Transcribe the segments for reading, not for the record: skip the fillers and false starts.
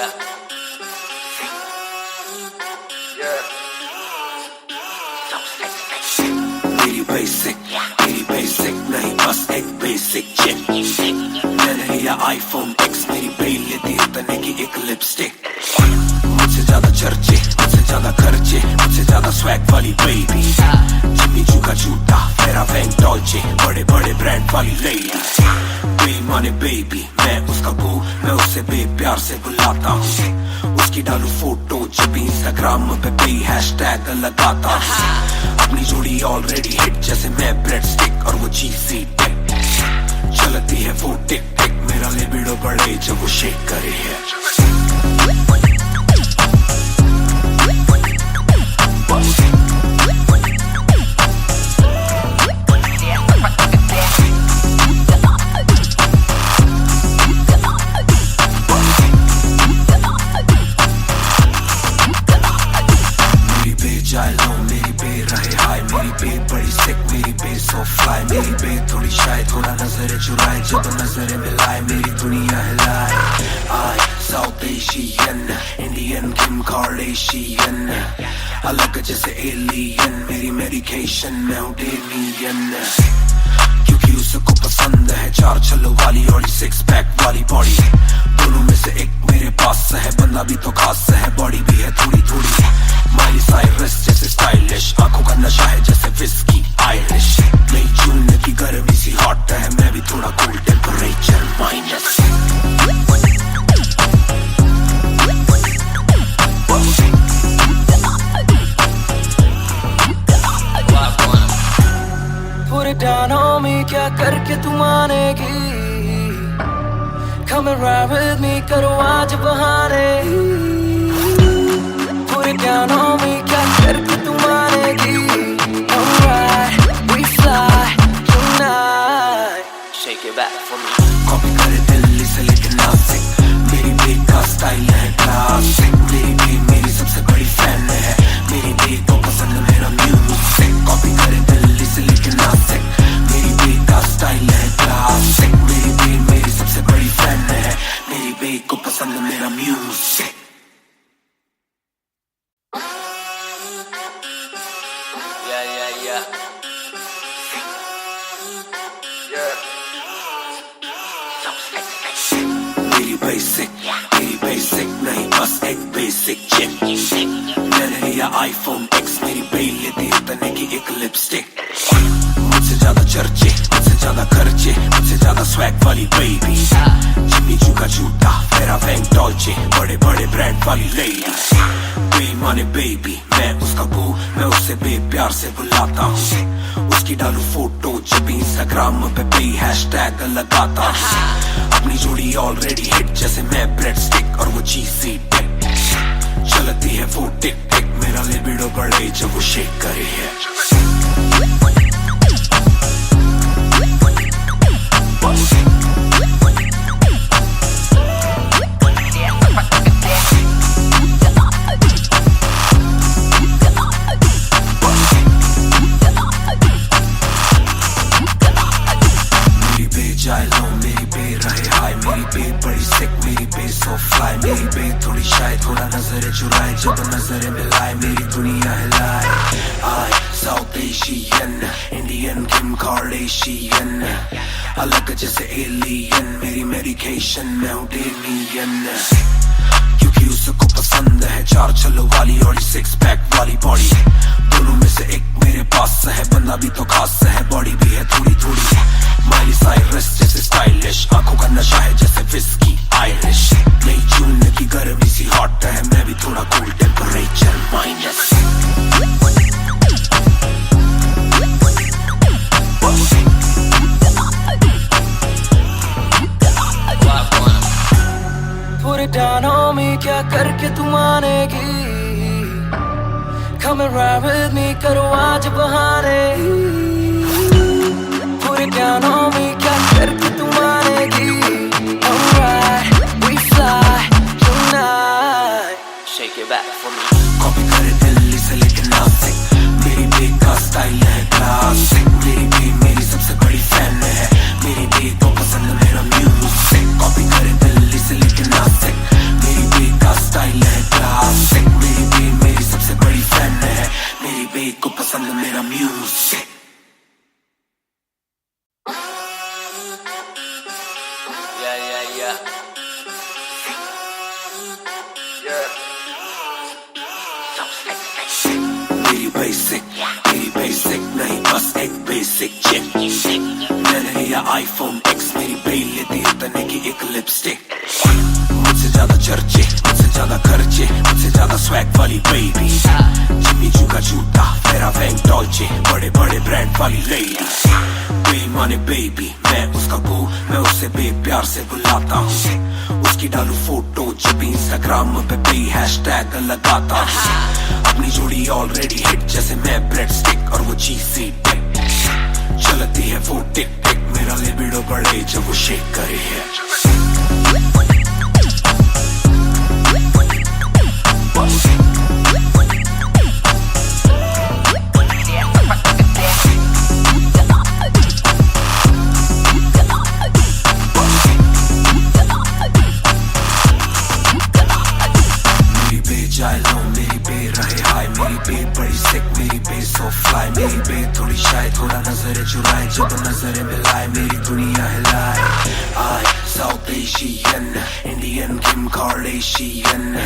yeah. Yeah. मेरी basic नहीं बस एक बेसिक चिप। मैंने लिया iPhone X, मेरी बेल लेती इतने की एक लिपस्टिक। मुझसे ज्यादा चर्चे, मुझसे ज्यादा खर्चे, मुझसे ज्यादा स्वैग वाली बेबी। जिम्मी चू का जूता, मेरा वैंग डॉल्चे, बड़े बड़े ब्रांड वाली लेडी। बेईमाने बेबी, मैं उसका बू, मैं उसे बेप्यार से बुलाता हूँ। उसकी डालू फोटो जब इंस्टाग्राम पे पे हैशटैग लगाता हूँ। अपनी जोड़ी ऑलरेडी हिट, जैसे मैं ब्रेड स्टिक और वो चीज़ी टिक। चलती है वो टिक टिक, मेरा लिबिडो बढ़े जब वो शेक करे है। मेरी बे रहे हाय, मेरी बे बड़ी सिक, मेरी बे सो फ्लाई। मेरी बे थोड़ी शाय, थोड़ा नजरे चुराए, जब नजरे मिलाए मेरी दुनिया हिलाए। आई साउथ एशियन, इंडियन किम कार्डेशियन, अलग जैसे एलियन, मेरी मेडिकेशन मैं हूँ डेमियन। क्योंकि उसको पसंद है चार छल्लों वाली और सिक्स पैक वाली बॉडी। दोनों में से एक मेरे पास है, बंदा भी तो खास है, बॉडी भी है थोड़ी थोड़ी। माइली साइरस जैसे स्टाइलिश, आंखों का नशा है जैसे विस्की आयरिश। नई जून की गर्मी सी हॉट है, मैं भी थोड़ा cool, temperature minus. Put it down on me, क्या करके तू मानेगी? Come and ride with me, करो आज बहाने। Put it down on me, क्या करके तू मानेगी? Alright, we fly tonight. Shake it back for me. Copy करे दिल्ली से लेके नासिक, मेरी बे का स्टाइल है क्लासिक। मेरी बे मेरी सबसे बड़ी फैन है, मेरी बे को पसंद मेरा म्यूजिक। कॉपी करे दिल्ली से लेके नासिक, मेरी बे का स्टाइल है क्लासिक। मेरी बे मेरी सबसे बड़ी फैन है, मेरी बे को पसंद मेरा म्यूजिक। Yeah. मेरी बेसिक नहीं बस एक बेसिक चिप। मैंने लिया iPhone X, मेरी बेल लेती इतने की एक लिपस्टिक। मुझसे ज्यादा चर्चे, मुझसे ज्यादा खर्चे, मुझसे ज्यादा स्वैग वाली बेबी। जिम्मी चू का जूता, मेरा वैंग डॉल्चे, बड़े बड़े ब्रांड वाली लेडी। बेईमाने बेबी, मैं उसका बू, मैं उसे बेप्यार से बुलाता हूँ। उसकी डालू फोटो जब इंस्टाग्राम पे पे हैशटैग लगाता हूँ। अपनी जोड़ी ऑलरेडी हिट, जैसे मैं ब्रेड स्टिक और वो चीज़ी टिक। चलती है वो टिक टिक, मेरा लिबिडो बढ़े जब वो शेक करे है। मेरी बे रहे हाय, मेरी बे बड़ी सिक, मेरी बे सो फ्लाई। मेरी बे थोड़ी शाय, थोड़ा नजरे चुराए, जब नजरे मिलाए मेरी दुनिया हिलाए। आई साउथ एशियन, इंडियन किम कार्डेशियन, अलग जैसे एलियन, मेरी मेडिकेशन मैं हूँ डेमियन। क्योंकि उसको पसंद है चार छल्लों वाली और सिक्स पैक वाली बॉडी। दोनों में से एक मेरे पास है, बंदा भी तो खास है, बॉडी भी है थोड़ी थोड़ी। माइली साइरस जैसे स्टाइलिश, आंखों का नशा है जैसे विस्की आयरिश। नई जून की गर्मी सी हॉट है, मैं भी थोड़ा cool, temperature minus. Put it down on me, क्या करके तू मानेगी? Come and ride with me, करो आज बहाने। Put it down on me, क्या करके तू मानेगी? Alright, we fly tonight. Shake it back for me. Copy करे दिल्ली से लेके नासिक, मेरी बे का स्टाइल है क्लासिक। मेरी बे मेरी सबसे बड़ी फैन है, मेरी बे को पसंद मेरा म्यूजिक। कॉपी करे दिल्ली से लेके नासिक, मेरी बे yeah. मेरी बेसिक नहीं बस एक बेसिक चिक। मैंने लिया आईफोन X, मेरी बेल लेती है तने की एक लिपस्टिक। मुझसे ज्यादा चर्चे, मुझसे ज्यादा खर्चे, मुझसे ज्यादा स्वैग वाली बेबी। जिम्मी चू का जूता, मेरा वैंग डॉल्चे, बड़े बड़े ब्रांड वाली लेडी। बेईमाने बेबी, मैं उसका बू, मैं उसे बेप्यार से बुलाता हूँ। उसकी डालू फोटो जब इंस्टाग्राम पे बे हैशटैग लगाता हूँ। अपनी जोड़ी ऑलरेडी हिट, जैसे मैं ब्रेड स्टिक और वो चीज़ी टिक। चलती है वो टिक टिक, मेरा लिबिडो बढ़े जब वो शेक करे है। मेरी बे रहे हाय, मेरी बे बड़ी सिक, मेरी बे सो फ्लाई। मेरी बे थोड़ी शाय, थोड़ा नजरें चुराए, जब नजरें मिलाए मेरी दुनिया हिलाए। आई साउथ एशियन, इंडियन किम कार्डेशियन,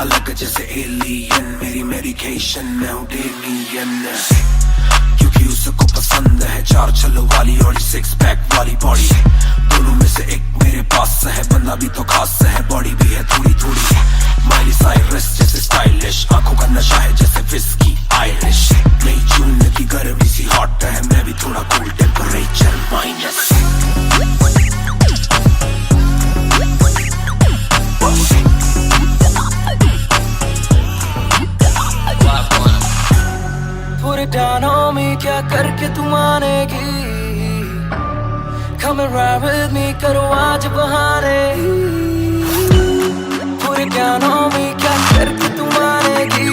अलग जैसे एलियन, मेरी मेडिकेशन मैं हूँ डेलियन। क्योंकि उसको पसंद है चार छल्लों वाली और सिक्स पैक वाली बॉडी। दोनों में से एक मेरे पास है, बंदा भी तो खास है, बॉडी भी है थोड़ी थोड़ी। माइली साइरस जैसे स्टाइलिश, आंखों का नशा है जैसे विस्की आयरिश। नई जून की गर्मी सी हॉट है, मैं भी थोड़ा cool temperature minus. Put it down on me, क्या करके तू मानेगी? Come and ride with me, करो आज बहाने। Put it down on me, क्या करके तू मानेगी?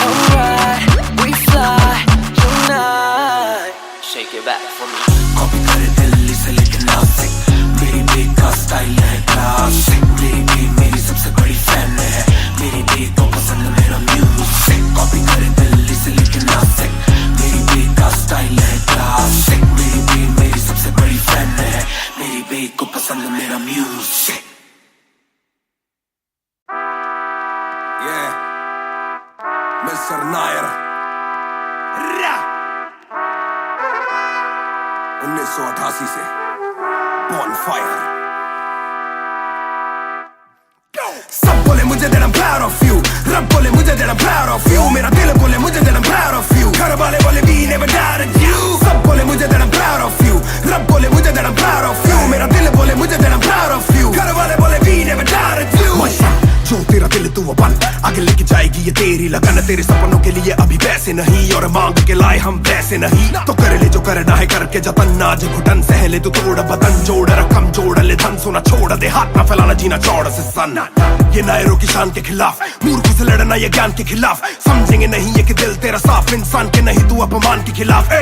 Alright, we fly tonight. Shake it back for me. Copy करे दिल्ली से लेके नासिक, मेरी बे का स्टाइल है क्लासिक। मेरी बे मेरी सबसे बड़ी फैन है, मेरी बे को पसंद मेरा म्यूजिक। कॉपी करे दिल्ली से लेके नासिक, मेरी बे का स्टाइल है क्लासिक। मेरी बे मेरी सबसे बड़ी फैन है, मेरी बे को पसंद मेरा म्यूजिक। मिस्टर नायर 1988 से Bonfire। सब बोले मुझे that I'm proud of you, रब बोले मुझे that I'm proud of you, मेरा दिल बोले मुझे that I'm proud of you, घर वाले बोले we never doubted you। सब बोले मुझे that I'm proud of you, रब बोले मुझे that I'm proud of you, मेरा दिल बोले मुझे that I'm proud of you, घर वाले बोले we never doubted you। जो तेरा दिल तू वो बन, आगे लेके जाएगी ये तेरी लगन। तेरे सपनों के लिए अभी पैसे नहीं, और मांग के लाए हम पैसे नहीं। तो कर ले जो करना है करके जतन, आज घुटन सहले तू तोड़ बदन। जोड़ रकम जोड़ ले धन, सोना छोड़ दे हाथ ना फैलाना, जीना चौड़ से सन। ये नायरों की शान के खिलाफ, मूर्खों से लड़ना ये ज्ञान के खिलाफ। समझेंगे नहीं ये कि दिल तेरा साफ, इंसान के नहीं तू अपमान के खिलाफ।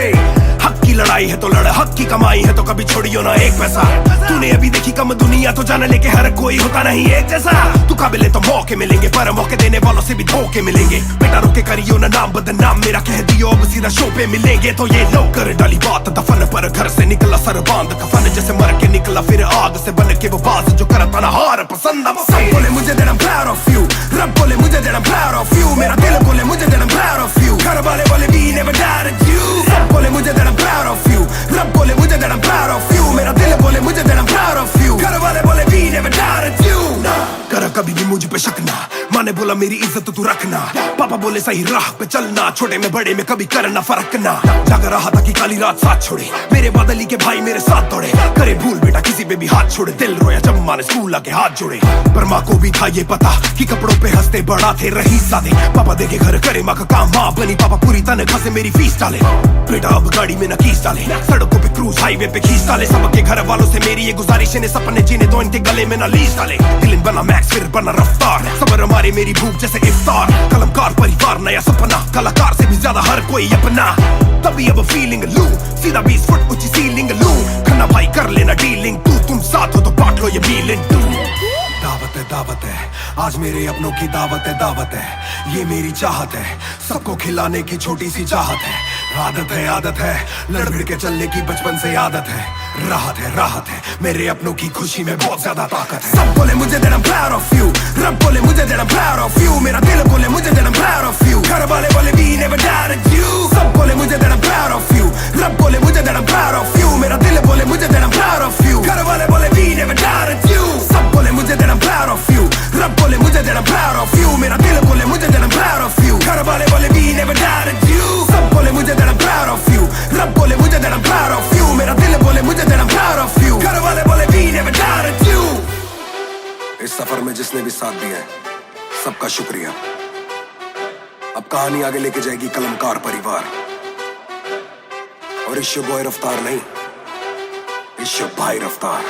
हक की लड़ाई है तो लड़, हक की कमाई है तो कभी छोड़ियो ना एक पैसा। तूने अभी देखी कम दुनिया, तो जान लेके हर कोई होता नहीं एक जैसा। तू काबिल तो मौके मिलेंगे, पर मौके देने वालों से भी धोखे मिलेंगे। बेटा रोके करियो ना नाम बदनाम, मेरा कह दियो अब सीधा शो पे मिलेंगे। तो ये लो कर डाली बात दफन पर, घर से निकला सर बांध कफन, जैसे मर के निकला फिर आग से बन के वो बाज जो करता ना हार पसंद। सब बोले मुझे that I'm proud of you, रब बोले मुझे that I'm proud of you, मेरा दिल बोले मुझे that I'm proud of you, घर वाले बोले we never doubted you। सब बोले मुझे that I'm proud of you, रब बोले मुझे that I'm proud of you, मेरा दिल बोले मुझे that I'm proud of you, घर वाले बोले we never doubted you। ना कर कभी भी मुझ पे शक ना, माँ ने बोला मेरी इज्जत तू रखना, पापा बोले सही राह पे चलना, छोटे में बड़े में कभी करना फर्क ना। जाग रहा था कि काली रात साथ छोड़े, मेरे बादली के भाई मेरे साथ दौड़े। करे भूल बेटा किसी पे भी हाथ छोड़े, दिल रोया जब माँ ने स्कूल आके हाथ जोड़े। पर माँ को भी था ये पता कि कपड़ों पे हंसते बड़ा थे रही सादे। पापा देखे घर करे माँ का काम, माँ बनी पापा पूरी तनख्वाह से मेरी फीस डाले। बेटा अब गाड़ी में न खींच डाले, सड़कों पे क्रूज हाईवे पे खींच डाले। सबके घर वालों से मेरी ये गुजारिश है, सपने जीने दो इनके गले में न लीज डाले। दिल बना मैक्स फिर बना रफ्तार, सबर हमारे मेरी भूख जैसे इफ्तार। कलमकार परिवार नया सपना, कलाकार से भी ज्यादा हर कोई अपना। तभी अब फीलिंग लू, सीधा 20 फुट ऊंची सीलिंग लू। खन्ना भाई कर लेना डीलिंग, तुम साथ हो तो बांट लो ये मीलिंग टू। दावत है आज मेरे अपनों की दावत है। ये मेरी चाहत है, सबको खिलाने की छोटी सी चाहत है। आदत है लड़ भिड़ के चलने की बचपन से आदत है। राहत है मेरे अपनों की खुशी में बहुत ज्यादा ताकत है। सब बोले मुझे that I'm proud of you, रब बोले मुझे that I'm proud of you, मेरा दिल बोले मुझे that I'm proud of you, घर वाले बोले we never doubted you। सब बोले मुझे that I'm proud of you, रब बोले मुझे that I'm proud of you, मेरा दिल बोले मुझे that I'm proud of you, घर वाले बोले we never doubted you। सब बोले मुझे that I'm proud of you, रब बोले मुझे that I'm proud of you, मेरा दिल बोले मुझे that I'm proud of you, घर वाले बोले we never doubted you। सब बोले मुझे that I'm proud of you, रब बोले मुझे that I'm proud of you, मेरा दिल बोले मुझे that I'm proud of you, घर वाले बोले we never doubted you। इस सफर में जिसने भी साथ दिया है सबका शुक्रिया। अब कहानी आगे लेके जाएगी कलमकार परिवार, और इस बॉय रफ्तार नहीं, इस भाई रफ्तार।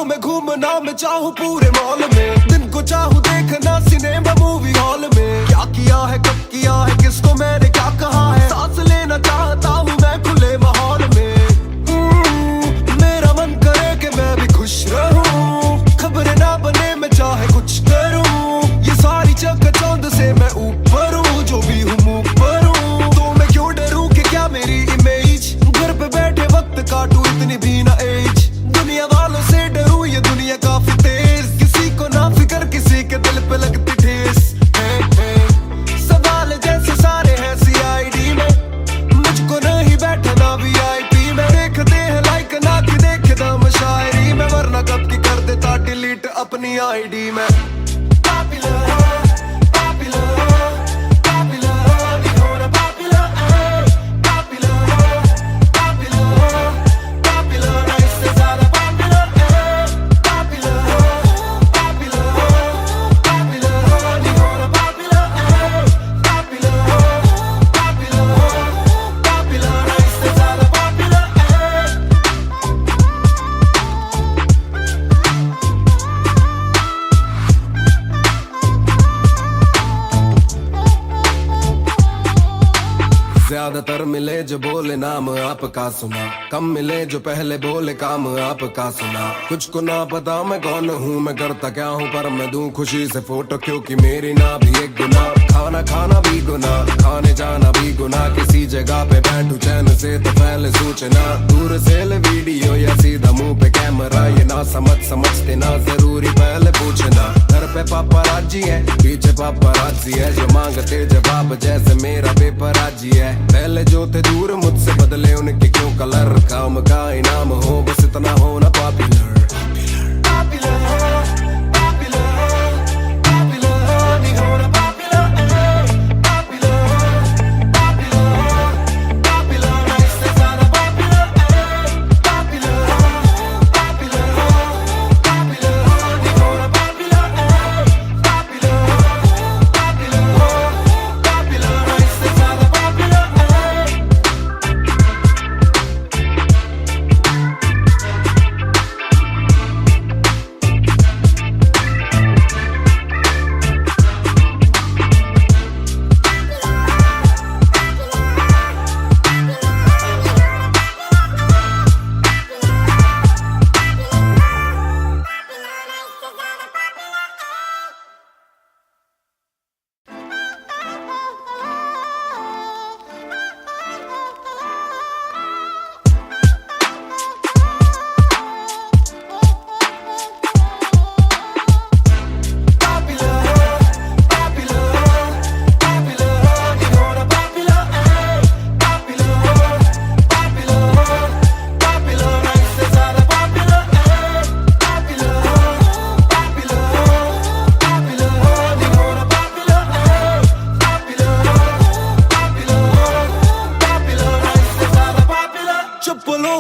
में घूमना मैं चाहूँ पूरे मॉल में, दिन को चाहूँ देखना सिनेमा मूवी हॉल में। क्या किया है कब किया है किसको मैंने क्या कहा है, सांस लेना चाहता हूँ मैं खुले माहौल में। मेरा मन करे कि मैं भी खुश रहूं, खबरें ना बने मैं चाहे कुछ करूं। ये सारी चकाचौंध से मैं ऊपर हूँ, जो भी हूँ मुँह पर हूँ, तो मैं क्यों डरूं कि क्या मेरी इमेज। घर पे बैठे वक्त काटूं इतनी भी ना एज, दुनिया वालों से डरूं ये दुनिया काफी तेज। किसी को ना फिकर किसी के दिल पे लगती ठेस। सवाल जैसे सारे हैं सीआईडी में, मुझको नहीं बैठना वीआईपी में। देखते हैं लाइक ना कि देखे दम शायरी में, वरना कब की कर देता डिलीट अपनी आईडी में। ज्यादातर मिले जो बोले नाम आपका सुना, कम मिले जो पहले बोले काम आपका सुना। कुछ को ना पता मैं कौन हूँ, मैं करता क्या हूँ, पर मैं दूं खुशी से फोटो क्योंकि मेरी ना भी एक गुना। खाना खाना भी गुना, खाने जाना भी गुना, किसी जगह पे बैठूं चैन से तो पहले सूचना। दूर से ले वीडियो या सीधा मुंह पे कैमरा, ये ना समझते ना जरूरी पहले पूछना। घर पे पापराजी है पीछे पापराजी है, जो मांगते जवाब जैसे मेरा पेपराजी है। पहले जो थे दूर मुझसे बदले उनके क्यों कलर, काम का इनाम हो बस इतना होना पॉपुलर।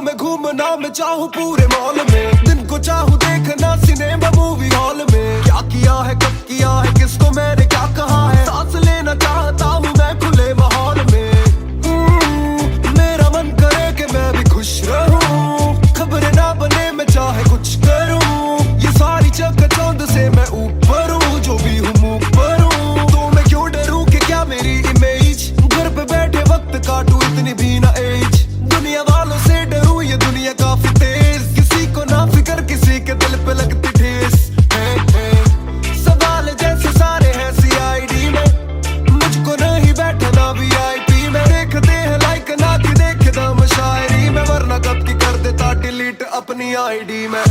में घूमना मैं चाहूँ पूरे मॉल में, दिन को चाहूँ देखना सिनेमा मूवी हॉल में। क्या किया है, कब किया है, किसको मैंने क्या कहा है, सांस लेना चाहता हूँ मैं खुले माहौल में। मेरा मन करे कि मैं भी खुश रहूं, खबरें ना बने मैं चाहे कुछ करूं। ये सारी चकाचौंध से मैं ऊपर हूँ, जो भी हूँ मुँह पर हूँ। तो मैं क्यों डरूं कि क्या मेरी इमेज, घर पे बैठे वक्त काटूं इतनी भी ना एज। दुनिया वालों से डरूं, ये दुनिया काफी तेज, किसी को ना फिक्र किसी के दिल पे लगती ठेस। सवाल जैसे सारे हैं CID में, मुझको नहीं बैठना VIP में। देखते हैं लाइक ना कि देखे दम शायरी में, वरना कब की कर देता डिलीट अपनी ID में।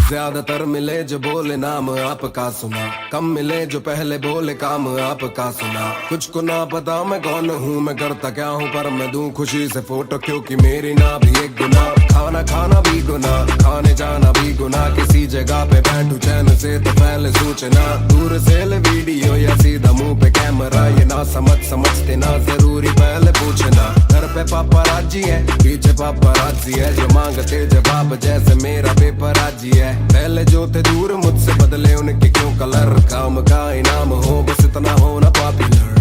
ज्यादातर मिले जो बोले नाम आपका सुना, कम मिले जो पहले बोले काम आपका सुना। कुछ को ना पता मैं कौन हूँ, मैं करता क्या हूँ, पर मैं दूं खुशी से फोटो क्योंकि मेरी ना भी एक गुना। खाना खाना भी गुना, खाने जाना भी गुना, किसी जगह पे बैठूं चैन से तो पहले सूचना। दूर से ले वीडियो या सीधा मुंह पे कैमरा, ये ना समझते ना जरूरी पहले पूछना। घर पे पापराजी है, पीछे पापराजी है, जो मांगते जवाब जैसे मेरा पेपराजी है। पहले जो थे दूर मुझसे बदले उनके क्यों कलर, काम का इनाम हो बस इतना हो ना पॉपुलर।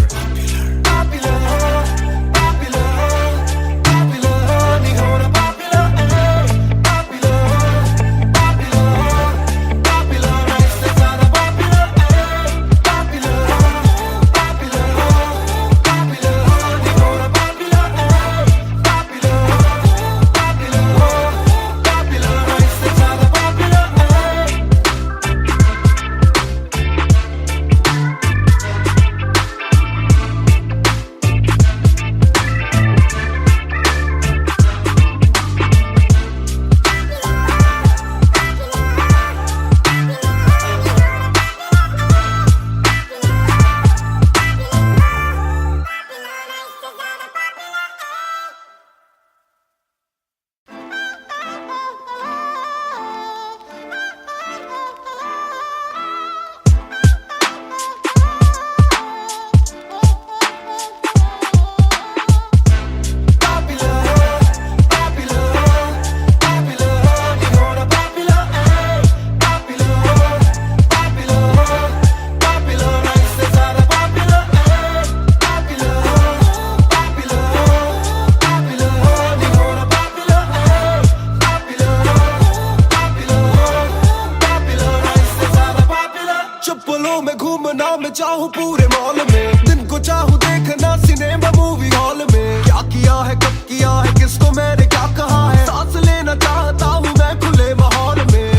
मैं चाहूँ पूरे मॉल में, दिन को चाहूँ देखना सिनेमा मूवी हॉल में। क्या किया है, कब किया है, किसको मैंने क्या कहा है, सांस लेना चाहता हूँ मैं खुले माहौल में।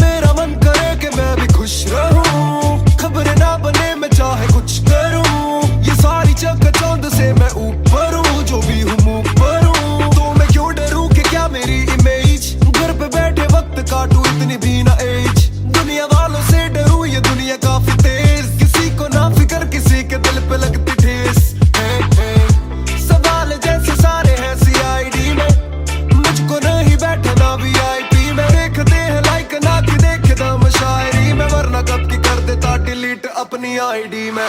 मेरा मन करे कि मैं भी खुश रहूं, खबरें ना बने मैं चाहे कुछ करूं। ये सारी चकाचौंध से मैं ऊपर हूँ, जो भी हूँ मुँह पर हूँ। तो मैं क्यों डरूं कि क्या मेरी इमेज, घर पे बैठे वक्त काटूं इतनी भी ना एज। दुनिया वालों से डरूं, ये दुनिया काफी तेज, किसी को ना फिक्र किसी के दिल पे लगती ठेस। सवाल जैसे सारे हैं CID में, मुझको नहीं बैठना VIP में। देखते हैं लाइक ना कि देखे दम शायरी में, वरना कब की कर देता डिलीट अपनी ID में।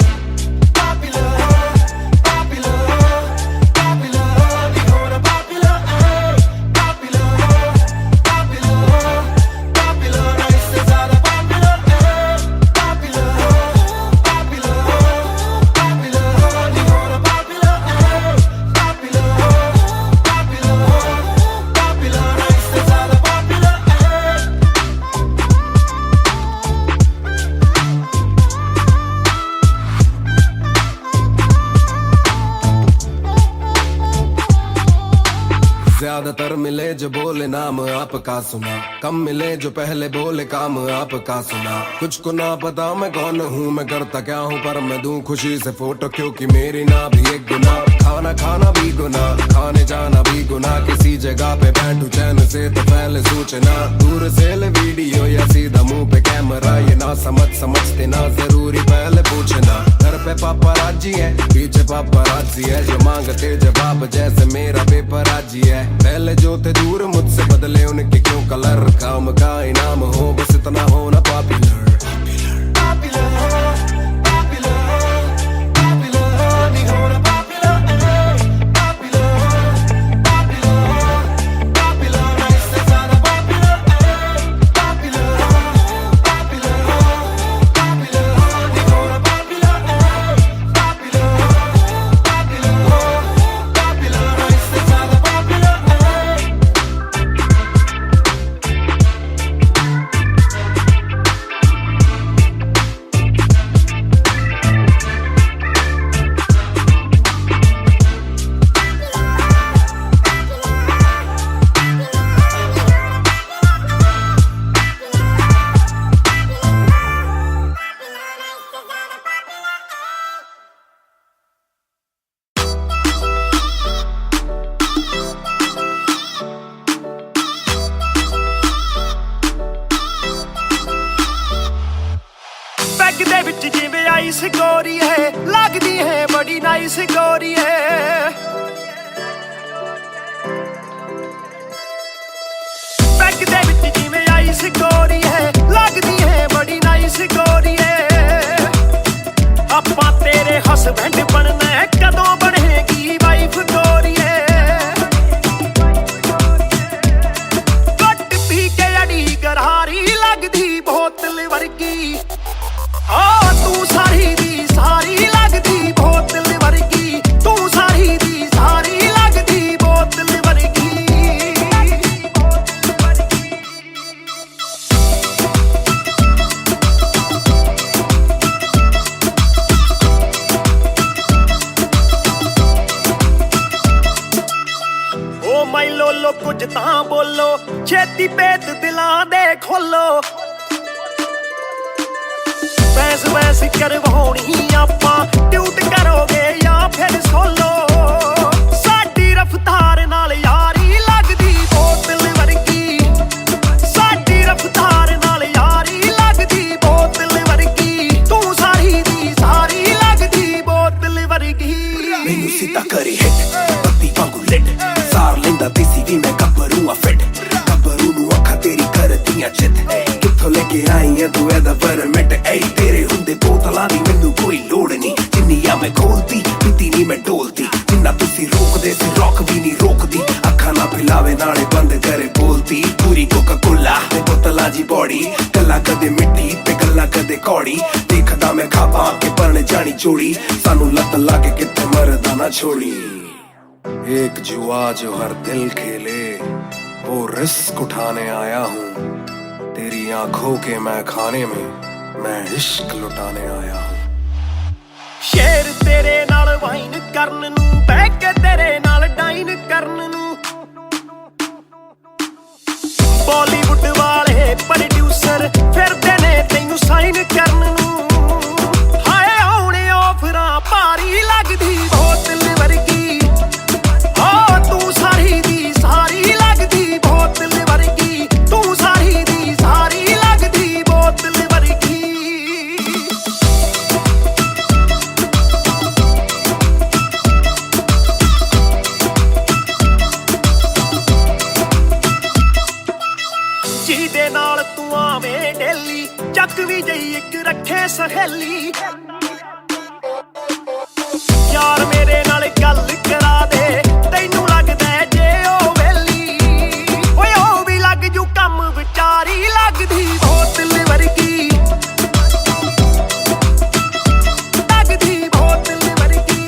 ज्यादातर मिले जो बोले नाम आपका सुना, कम मिले जो पहले बोले काम आपका सुना। कुछ को ना पता मैं कौन हूँ, मैं करता क्या हूँ, पर मैं दूं खुशी से फोटो क्योंकि मेरी ना भी एक गुना। खाना खाना भी गुनाह, खाने जाना भी गुनाह। किसी जगह पे बैठू चैन से तो पहले सूचना, दूर से ले वीडियो या सीधा मुंह पे कैमरा। ये ना समझते ना जरूरी पहले पूछना। घर पे पापा राजी है, पीछे पापा राजी है, जो मांगते जवाब जैसे मेरा पेपर राजी है। पहले जो थे दूर मुझसे बदले उनके क्यों कलर, काम का इनाम हो बस इतना होना पॉपुलर। जिवें आइस गोरी है लगदी है बड़ी नाइस गोरी है। बैग दे विच जिवें आइस गोरी है लगदी है बड़ी नाइस गोरी है। आपां तेरे हसबैंड बनना है कदों बनेगी वाइफ गोरी है। घट पी के अड़ी गरारी लगदी बोतल वर्गी, तू सारी दी सारी लगदी बोतल वर्गी, तू सारी दी सारी लगदी बोतल वर्गी। ओ माई लोलो कुछ तां बोलो, छेती पेत दिलां दे खोलो। बहस करवाउणी आपां ट्यूट करोगे या फिर सोलो। साडी रफ्तार नाल यारी लगदी बोतल वर्गी, साडी रफ्तार नाल यारी लगदी बोतल वर्गी, तू सारी दी सारी लगदी बोतल वर्गी। मैनू सीधा करी हिट बत्ती वांगू लिट, सार लेंदा देसी भी मैं गब्बरू आ फिट। गब्बरू नू अखा तेरी करदियां चित, कित्थों लेके आई है तू एदा परमिट। ऐ तेरे हुंदे बोतलां दी मैनू कोई लोड़ नहीं, जिन्नियां मैं खोलती पीती नहीं मैं डोलती। जिन्ना तुसी रोकदे सी रॉक भी नहीं रोकदी, अखा ना पिलावे नाले बंद करे बोलती। पूरी कोका कोला ते बोतलां जी बॉडी, गल्लां कदे मिट्टी ते गल्लां कदे कौड़ी। देखदा मैं खाबा के परने जानी जोड़ी, सानू लत लागे कित्थे मरदा ना छोड़ी। एक जुआ जो हर दिल खेले वो रिस्क उठाने आया हूँ, तेरी आंखों के मैं खाने में मैं इश्क लुटाने आया हूँ। शेर तेरे नाल वाइन करन नू, बह के तेरे नाल डाइन करन नू। बॉलीवुड वाले प्रोड्यूसर फिरदे ने तैनू साइन करन नू। हाय आउणे ऑफरां भारी लगदी बोतल वर्गी, तू सारी दी सारी लगदी बोतल वर्गी, तू सारी दी सारी लगदी बोतल वर्गी। ਜਿਹਦੇ ਨਾਲ ਤੂੰ ਆਵੇਂ ਡੇਲੀ ਚੱਕ ਵੀ ਜਈ ਇੱਕ ਰੱਖੇ ਸਹੇਲੀ। ਯਾਰ ਮੇਰੇ ਨਾਲ ਗੱਲ ਕਰਾ ਦੇ, ਤੈਨੂੰ ਲੱਗਦਾ ਜੇ ਉਹ ਵੇਲੀ। ਓਏ ਉਹ ਵੀ ਲੱਗ ਜੂ ਕੰਮ ਵਿਚਾਰੀ ਲੱਗਦੀ ਬੋਤਲ ਵਰਗੀ, ਲੱਗਦੀ ਬੋਤਲ ਵਰਗੀ,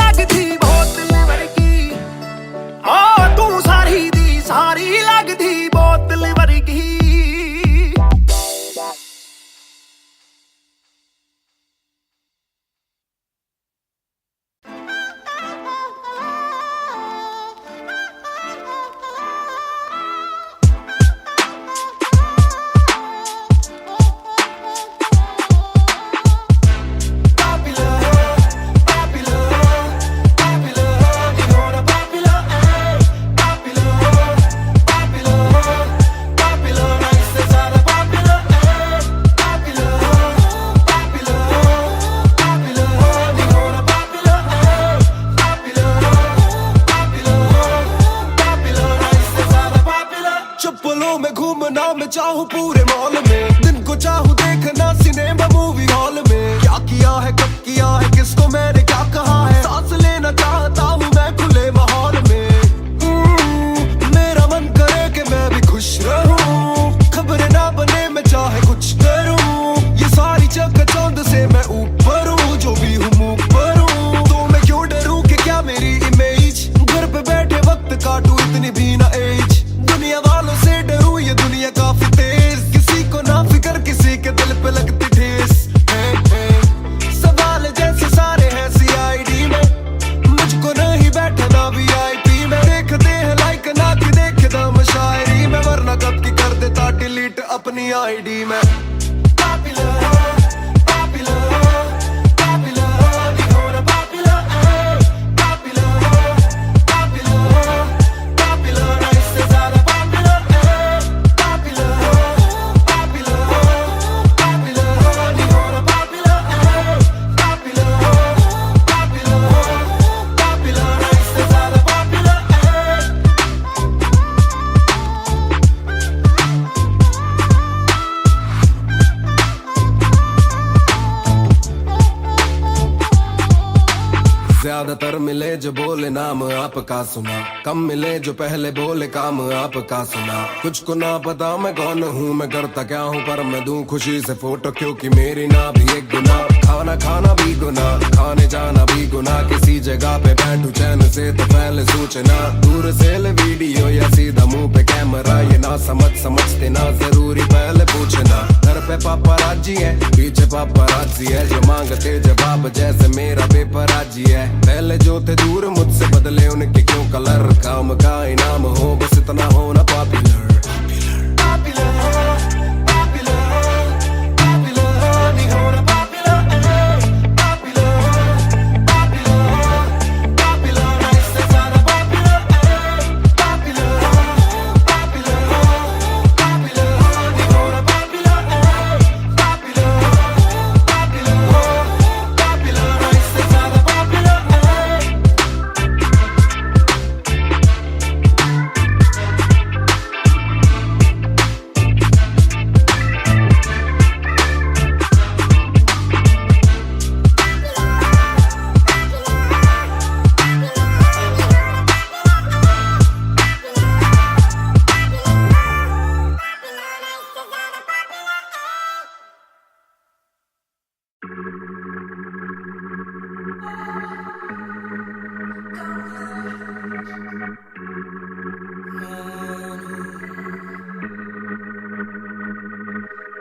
ਲੱਗਦੀ ਬੋਤਲ ਵਰਗੀ। ਤੂੰ ਸਾਰੀ ਦੀ ਸਾਰੀ ਲੱਗਦੀ ਬੋਤਲ ਵਰਗੀ। पलों में घूमना मैं चाहूँ पूरे मॉल में, दिन को चाहूँ देखना सिनेमा मूवी हॉल में। क्या किया है कब किया है किसको मैंने क्या कहा है, सांस लेना चाहता हूँ मैं खुले माहौल में। मेरा मन करे कि मैं भी खुश रहूं, खबरें ना बने मैं चाहे कुछ करूं। ये सारी चकाचौंध से मैं ऊपर हूँ, जो भी हूँ मुँह पर हूँ। तो मैं क्यों डरूं कि क्या मेरी इमेज, घर पे बैठे वक्त काटूं इतनी भी ना एज। दुनिया वालों से डरूं ये दुनिया काफी तेज, किसी को ना फिकर किसी के दिल पे लगती ठेस। सवाल जैसे सारे हैं CID में, मुझको नहीं बैठना VIP में। देखते हैं लाइक ना कि देखे दम शायरी में, वरना कब की कर देता डिलीट अपनी ID में। ज्यादातर मिले जो बोले नाम आपका सुना, कम मिले जो पहले बोले काम आपका सुना। कुछ को ना पता मैं कौन हूँ, मैं करता क्या हूँ, पर मैं दूं खुशी से फोटो क्योंकि मेरी ना भी एक गुना। खाना खाना भी गुना, खाने जाना भी गुना। किसी जगह पे बैठूं चैन से तो पहले सूचना, दूर से ले वीडियो या सीधा मुंह पे कैमरा। ये ना समझते ना जरूरी पहले पूछना। घर पे पापराजी है पीछे पापराजी है, जो मांगते जवाब जैसे मेरा पेपराजी है। पहले जो थे दूर मुझसे बदले उनके क्यों कलर, काम का इनाम हो बस इतना होना पॉपुलर।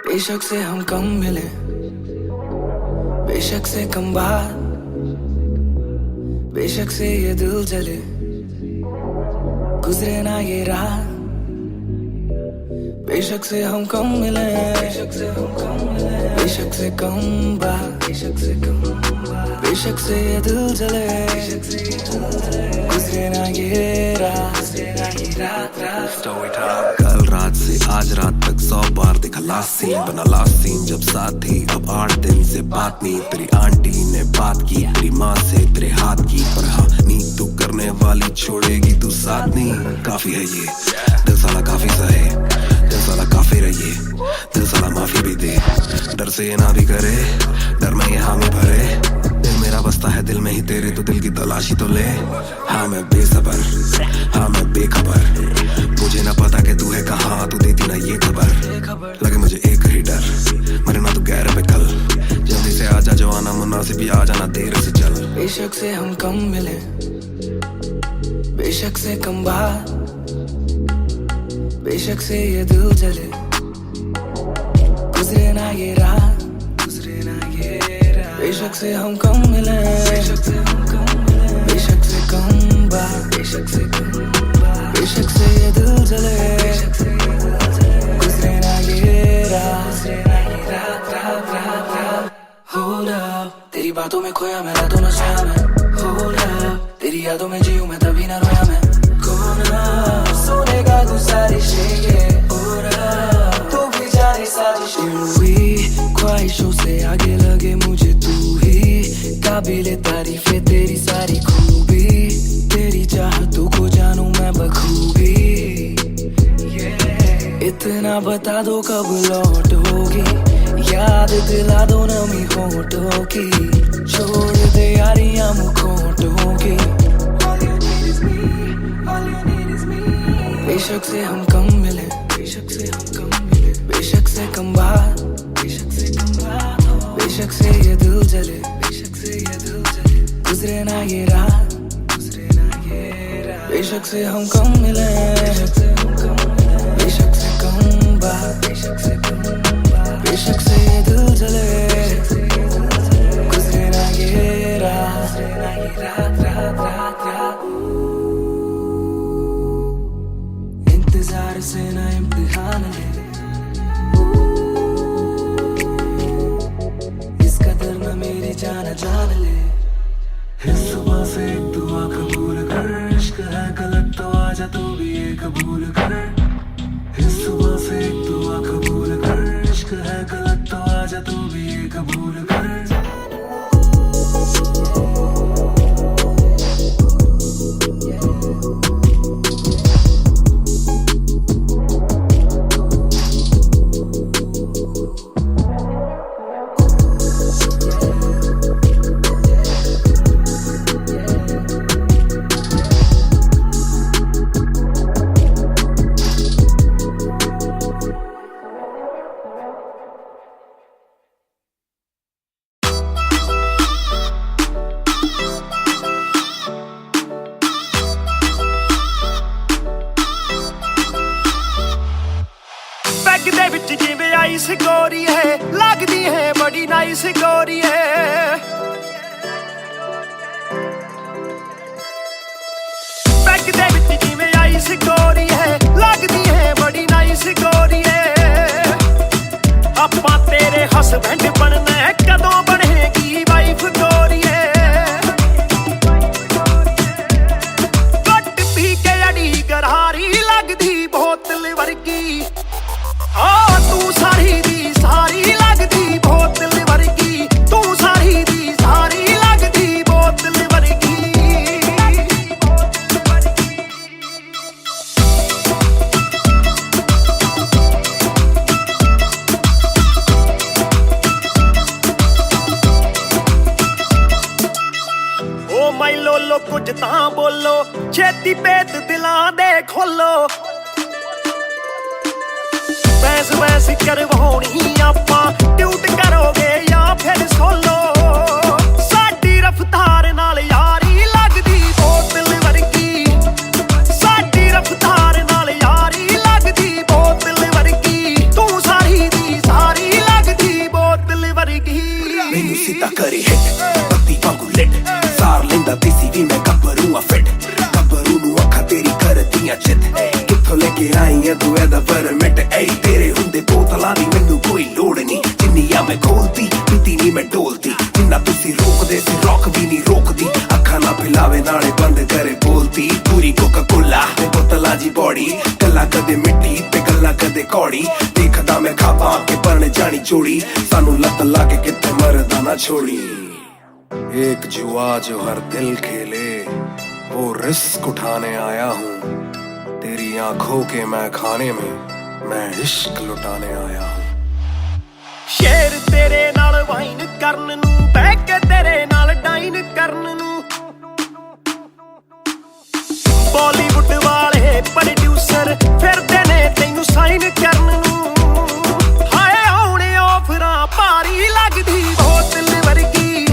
बेशक से हम कम मिले, बेशक से कम बात, बेशक से ये दिल जले, गुजरे ना ये रात। बेशक से हम कम मिले, बेशक से हम कम मिले, बेशक से कम बात, बेशक से कम बात, बेशक से ये दिल जले, गुजरे ना ये रात, गुजरे ना ये रात। कल रात से आज रात तक 100 बार देखा लास्ट सीन, बना लास्ट सीन जब साथ थी। अब 8 दिन से बात नहीं, तेरी आंटी ने बात की, तेरी माँ से तेरे हाथ की। पर हाँ नींद तू करने वाली छोड़ेगी तू साथ नहीं। काफी है ये दिल साला काफी सहे, दिल साला काफी रहिए, दिल साला माफी भी दे। डर से ये ना भी करे, डर में ये हामी भरे। दिल मेरा बसता है दिल में ही तेरे, तो दिल की तलाशी तो ले। हाँ मैं बेसबर, हाँ मैं बेखबर, मुझे ना पता कि तू है कहाँ, तू देती ना ये खबर। लगे मुझे एक ही डर, मरे ना तू गैर पे कल। जल्दी से आजा जो आना मुनासिब, आ जाना देर से चल। बेशक से हम कम मिले, बेशक से कम बात, बेशक से ये दिल जले, गुजरे ना ये रात, गुजरे ना ये रात। बेशक से हम कम मिले, बेशक से हम कम मिले, बेशक से कम बात, बेशक से कम बात, बेशक से ये दिल जले, बेशक से ये दिल जले, गुजरे ना ये रात, गुजरे ना ये रात, रात, रात, रात। Hold up, तेरी बातों में खोया मैं, रातों न सोया मैं। Hold up, तेरी यादों में जीऊं मैं, तभी ना रोया मैं। कोना सोने का गुजारिश है, तू भी जाने साजिश हुई। ख्वाहिशों से आगे लगे मुझे तू ही, काबिले तारीफ है तेरी सारी खूबी। तेरी चाहतों को जानूं मैं बखूबी, ना बता दो कब लौटोगी, याद दिला दो नमी होठों की, छोड़ दे यारियां मुखोटों की। All you need is me, all you need is me। बेशक से हम कम मिले, बेशक से हम कम मिले, बेशक से कम बात, बेशक से कम बात हो, बेशक से ये दिल जले, बेशक से ये दिल जले, गुजरे ना ये रात, गुजरे ना ये रात। बेशक से हम कम मिले, बेशक से हम कम मिले, बेशक से कम बात, बेशक से कम बात, बेशक से ये दिल जले, गुजरे ना ये रात, रात रात रात रात। इंतजार से ना इम्तिहान ले, इस कदर ना मेरी जान जान ले। इस सुबह से एक दुआ कबूल कर, इश्क है गलत तो आजा तू भी ये कबूल कर। इस सुबह से एक दुआ कबूल कर, इश्क है गलत तो आजा तू भी ये कबूल कर। बैग दे विच जिवें आइस गोरी है, लगदी है बड़ी नाइस गोरी है। बैग दे विच जिवें आइस गोरी है, लगदी है बड़ी नाइस गोरी है। आपां तेरे हसबैंड बनना है, कदों बनेगी वाइफ गोरी है। घट पी के अड़ी गरारी लगदी बोतल वर्गी, तू सारी दी सारी लगदी बोतल वर्गी, तू सारी दी सारी लगदी बोतल वर्गी। ओ माई लोलो कुछ तां बोलो, छेती पेत दिलां दे खोलो। बहस बहस करवाउणी आपां, ट्यूट करोगे या फिर सोलो। साडी रफ्तार नाल यारी लगदी बोतल वर्गी, साडी रफ्तार नाल यारी लगदी बोतल वर्गी, तू सारी दी सारी लगदी बोतल वर्गी। मैनू सीधा करे हिट, पत्ती वांगू लिट, सार लेंदा देसी भी मैं गब्बरू आ फिट। गब्बरू नू अखा तेरी करदियां चित, कित्थों लेके आई है तू एदा परमिट। ऐ तेरे हुंदे बोतलां दी मैनू कोई लोड़ नहीं, जिन्नियां मैं खोलती पीती नहीं मैं डोलती। जिन्ना तुसी रोकदे सी रॉक भी नहीं रोकदी, अखा ना पिलावे नाले बंद करे बोलती। पूरी कोका कोला ते बोतलां जी बॉडी, गल्लां कदे मिट्टी ते गल्लां कदे कौड़ी। देखदा मैं खाबा के परने जानी चोड़ी, सानू लत लाके कित्थे मरदा ना छोड़ी। एक जुआ जो हर दिल खेले, वो रिस्क उठाने आया हूँ। तेरी आंखों के मैं खाने में, मैं इश्क लुटाने आया हूँ। शेर तेरे नाल वाइन करन नू, बह के तेरे नाल डाइन करन नू। बॉलीवुड वाले प्रोड्यूसर फिरदे ने तैनू साइन करन नू। हाय आउणे ऑफरां भारी लगदी बोतल वर्गी,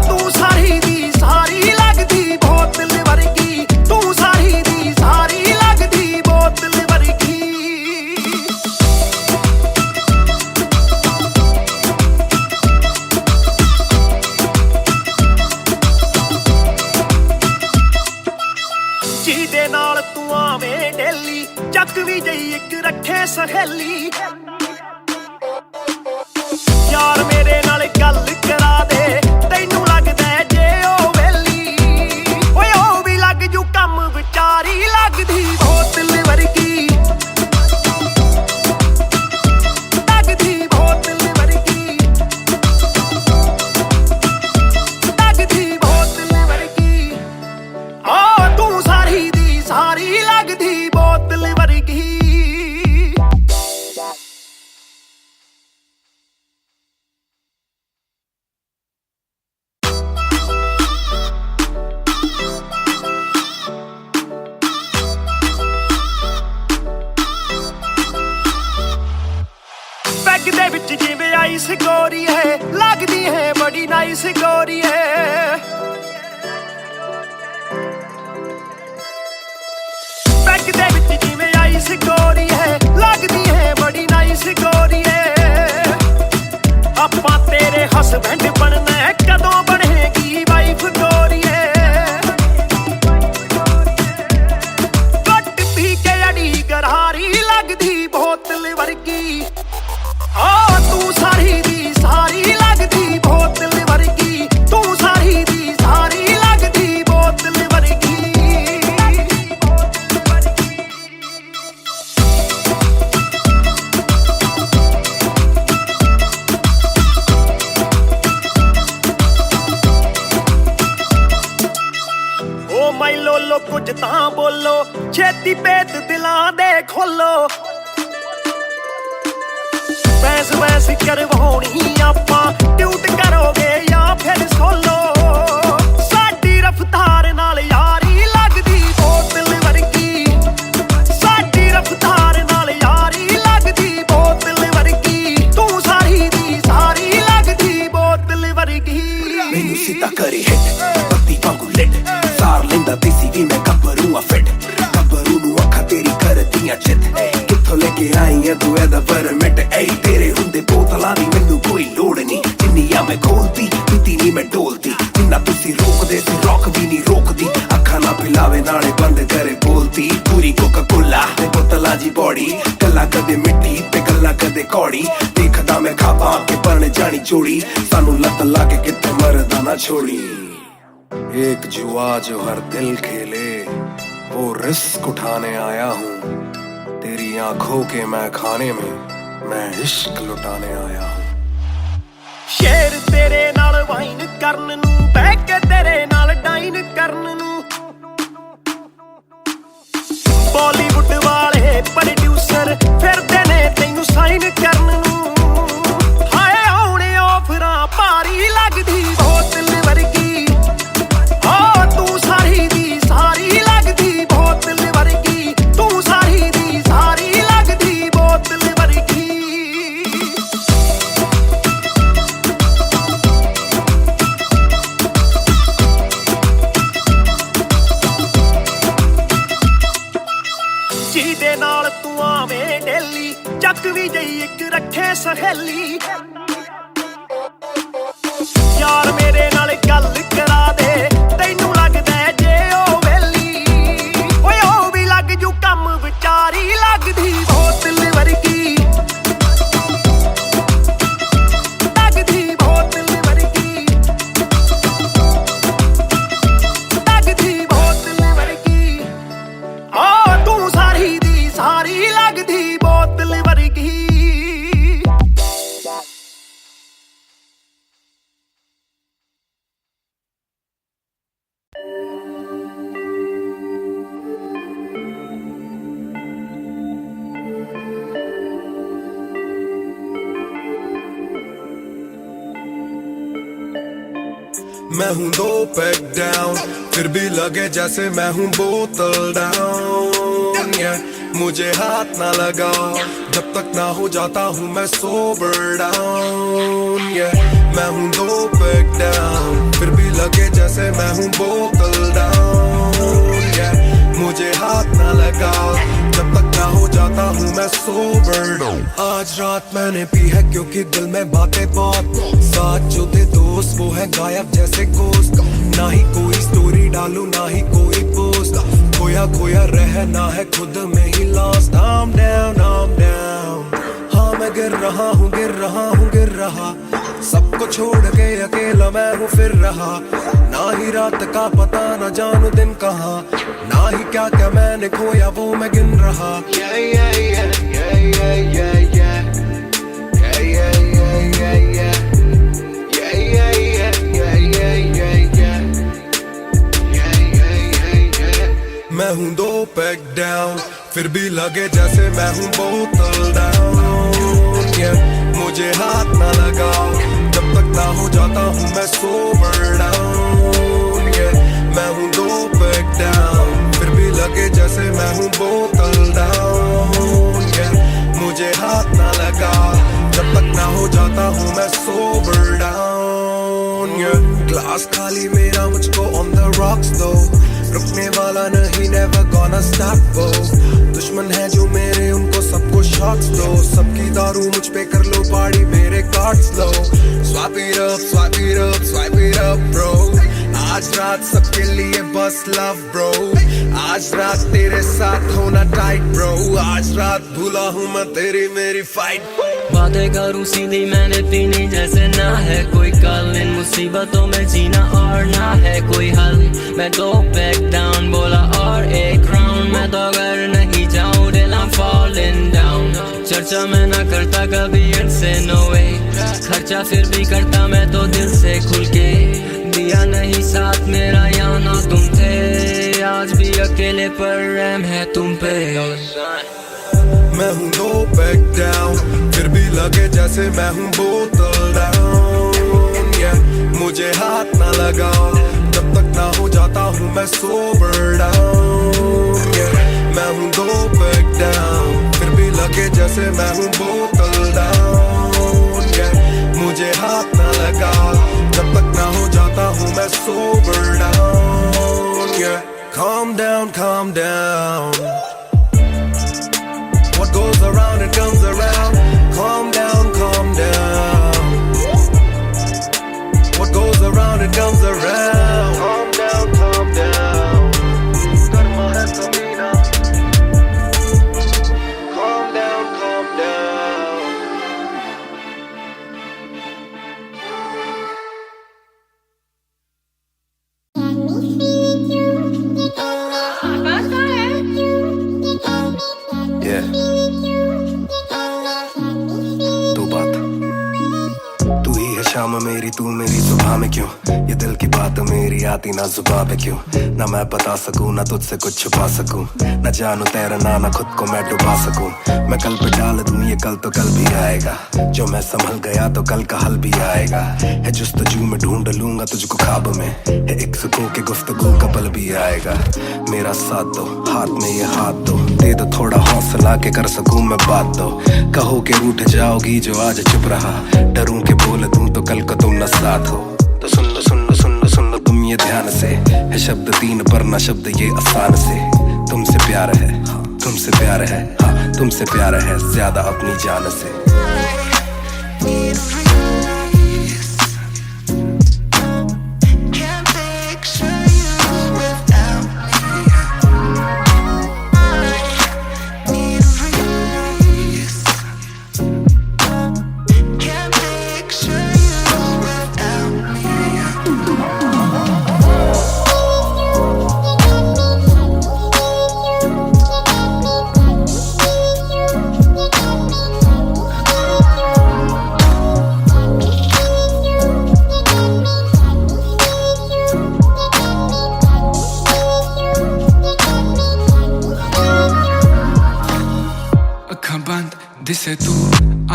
तू सारी दी सारी लगदी बोतल वर्गी, तू सारी दी सारी लगदी बोतल वर्गी। ਜਿਹਦੇ ਨਾਲ ਤੂੰ ਆਵੇਂ ਡੇਲੀ, ਚੱਕਵੀਂ ਜਈ ਇੱਕ ਰੱਖੇ ਸਹੇਲੀ। ਯਾਰ ਮੇਰੇ ਨਾਲ ਗੱਲ ਕਰਾ ਦੇ, ਤੈਨੂੰ ਲੱਗਦਾ ਜੇ ਉਹ ਵੇਲੀ। ਓਏ ਉਹ ਵੀ ਲੱਗ ਜੂ ਕੰਮ ਵਿਚਾਰੀ ਲੱਗਦੀ ਬੋਤਲ ਵਰਗੀ, ਲੱਗਦੀ ਬੋਤਲ ਵਰਗੀ, ਲੱਗਦੀ ਬੋਤਲ ਵਰਗੀ। ਤੂੰ ਸਾਰੀ ਦੀ ਸਾਰੀ ਲੱਗਦੀ ਬੋਤਲ ਵਰਗੀ। नाइस गोरी है, लगदी है बड़ी नाइस गोरी है। बैग दे विच जिवें आइस गोरी है, लगदी है बड़ी नाइस गोरी है। आपां तेरे हसबैंड बनना है, कदों बनेगी वाइफ गोरी है। गट पी के अड़ी गरारी लगदी बोतल वर्गी, तू सारी दी सारी लगदी बोतल वर्गी, तू सारी दी सारी लगदी बोतल वर्गी। ओ माई लोलो कुछ तां बोलो, छेती पेत दिलां दे खोलो। बहस बहस करवाउणी आपां, ट्यूट करोगे या फिर सोलो। साडी रफ्तार नाल यारी लगदी बोतल वर्गी, साडी रफ्तार नाल यारी लगदी बोतल वर्गी, तू सारी दी सारी लगदी बोतल वर्गी। मैनू सीधा करे हिट पत्ती वांगू लिट, सार लेंदा देसी भी मैं गब्बरू आ फिट। गब्बरू नू अखा तेरी करदियां चित, कित्थों लेके आई है तू एदा परमिट। ऐ तेरे हुंदे बोतलां दी मैनू कोई लोड़ नहीं, जिन्नियां मैं खोलती पीती नहीं मैं डोलती। जिन्ना तुसी रोकदे सी रॉक भी नहीं रोकदी, अखा ना पिलावे नाले बंद करे बोलती। पूरी कोका कोला ते बोतलां जी बॉडी, गल्लां कदे मिट्टी ते गल्लां कदे कौड़ी। देखदा मैं खाबा के बन जानी जोड़ी, सानू लत लाके कित्थे मरदा ना छोड़ी। एक जुआ जो हर दिल खेले, वो रिस्क उठाने आया हूँ। तेरी आंखों के मैं खाने में मैं इश्क लुटाने आया हूँ। शेर तेरे नाल वाइन करन नू, बह के तेरे नाल डाइन करन नू। बॉलीवुड वाले प्रोड्यूसर फिरदे ने तैनू साइन करन नू। हाय आउणे ऑफरां भारी लगदी बोतल वर्गी, तू सारी दी सारी लगदी बोतल वर्गी, तू सारी दी सारी लगदी बोतल वर्गी। ਜਿਹਦੇ ਨਾਲ ਤੂੰ ਆਵੇਂ ਡੇਲੀ, ਚੱਕ ਵੀ ਜਈ ਇੱਕ ਰੱਖੇ ਸਹੇਲੀ। ਯਾਰ ਮੇਰੇ ਨਾਲ ਗੱਲ ਕਰਾ ਦੇ, ਤੈਨੂੰ ਲੱਗਦਾ ਜੇ ਉਹ ਵੇਲੀ। ਓਏ ਉਹ ਵੀ ਲੱਗ ਜੂ ਕੰਮ, ਵਿਚਾਰੀ ਲੱਗਦੀ ਬੋਤਲ ਵਰਗੀ, ਲੱਗਦੀ ਬੋਤਲ ਵਰਗੀ, ਲੱਗਦੀ ਬੋਤਲ ਵਰਗੀ। ਤੂੰ ਸਾਰੀ ਦੀ ਸਾਰੀ ਲੱਗਦੀ ਬੋਤਲ ਵਰਗੀ। मैं हूँ 2 पैक डाउन, फिर भी लगे जैसे मैं हूँ बोतल डाउन। मुझे हाथ ना लगाओ जब तक ना हो जाता हूँ मैं सोबर डाउन। मैं हूँ 2 पैक डाउन, फिर भी लगे जैसे मैं हूँ बोतल डाउन। मुझे हाथ ना लगाओ जब तक ना हो जाता हूँ मैं सोबर डाउन। आज रात मैंने पी है क्योंकि दिल में बातें बहुत, साथ जो थे दोस्त वो है गायब जैसे गोश्त। ना ही कोई स्टोरी डालूं ना ही कोई पोस्ट, खोया खोया रहना है खुद में he lost. I'm down, I'm down। हाँ मैं गिर रहा हूँ गिर रहा हूँ गिर रहा, सबको छोड़ के अकेला मैं हूँ फिर रहा। ना ही रात का पता ना जानू दिन कहाँ, ना ही क्या क्या मैंने खोया वो मैं गिन रहा। Yeah, yeah, yeah, yeah, yeah, yeah, yeah, yeah, yeah, yeah, yeah, yeah, yeah, yeah, yeah, yeah, yeah, yeah। मैं हूँ 2 पैक डाउन, फिर भी लगे जैसे मैं हूँ बोतल डाउन। मुझे हाथ ना लगाओ जब तक ना हो जाता हूँ मैं सोबर डाउन। मैं हूँ 2 पैक डाउन, फिर भी लगे जैसे मैं हूँ बोतल डाउन। मुझे हाथ ना लगाओ जब तक ना हो जाता हूँ सांस खाली मेरा मुझको on the rocks दो, रुकने वाला नहीं never gonna stop वो। दुश्मन है जो मेरे उनको सबको shots दो, सबकी दारू मुझ पे कर लो पार्टी मेरे cards low. Swipe it up, swipe it up, swipe it up bro, आज रात सबके लिए बस love bro, आज रात तेरे साथ होना tight bro, आज रात भूला हूँ मैं तेरी मेरी fight। बातें करूं सीधी मैंने पीनी जैसे ना है कोई कल, इन मुसीबतों में जीना और ना है कोई हल। मैं दो बैक डाउन बोला और एक राउंड, मैं तो अगर नहीं जाऊं दिल I'm falling down। चर्चा मैं ना करता कभी इनसे no way, खर्चा फिर भी करता मैं तो दिल से खुल के। दिया नहीं साथ मेरा या ना तुम थे, आज भी अकेले पर रहम है तुम पे। मैं हूँ no back down, फिर भी लगे जैसे मैं हूँ बोतल down, yeah। मुझे हाथ ना लगाओ जब तक ना हो जाता हूँ मैं sober down, yeah। मैं हूँ no back down, फिर भी लगे जैसे मैं हूँ बोतल down, yeah। मुझे हाथ ना लगाओ जब तक ना हो जाता हूँ मैं sober down, yeah। Calm down, calm down, what goes around it comes around, calm down, calm down, what goes around it comes around, calm down, calm down, karma hai kamina, calm down, calm down। Yeah। दो बात, तू ही है शाम मेरी तू मेरी सुबह में क्यों, ये दिल की बात मेरी आती ना जुबान पे क्यों, ना मैं बता सकूं ना तुझसे कुछ छुपा सकूं, ना जानू तैरना ना खुद को मैं डुबा सकूं। मैं कल पे डाल दूं ये कल तो कल भी आएगा, जो मैं संभल गया तो कल का हल भी आएगा। है जुस्तजू में ढूंढ लूंगा तुझको ख्वाब में, है एक सुकून के गुफ्तगू का पल भी आएगा। मेरा साथ दो हाथ में ये हाथ दो, दे दो थोड़ा हौसला के कर सकूं मैं बात दो। कहो के रूठ जाओगी जो आज चुप रहा, डरूं के बोल दूं तो कल को तुम न साथ हो। तो सुन लो सुन लो सुन लो सुन लो तुम ये ध्यान से, है शब्द तीन पर ना शब्द ये आसान से। तुमसे प्यार है हाँ, तुमसे प्यार है हाँ, तुमसे प्यार है ज्यादा अपनी जान से। दिसे तू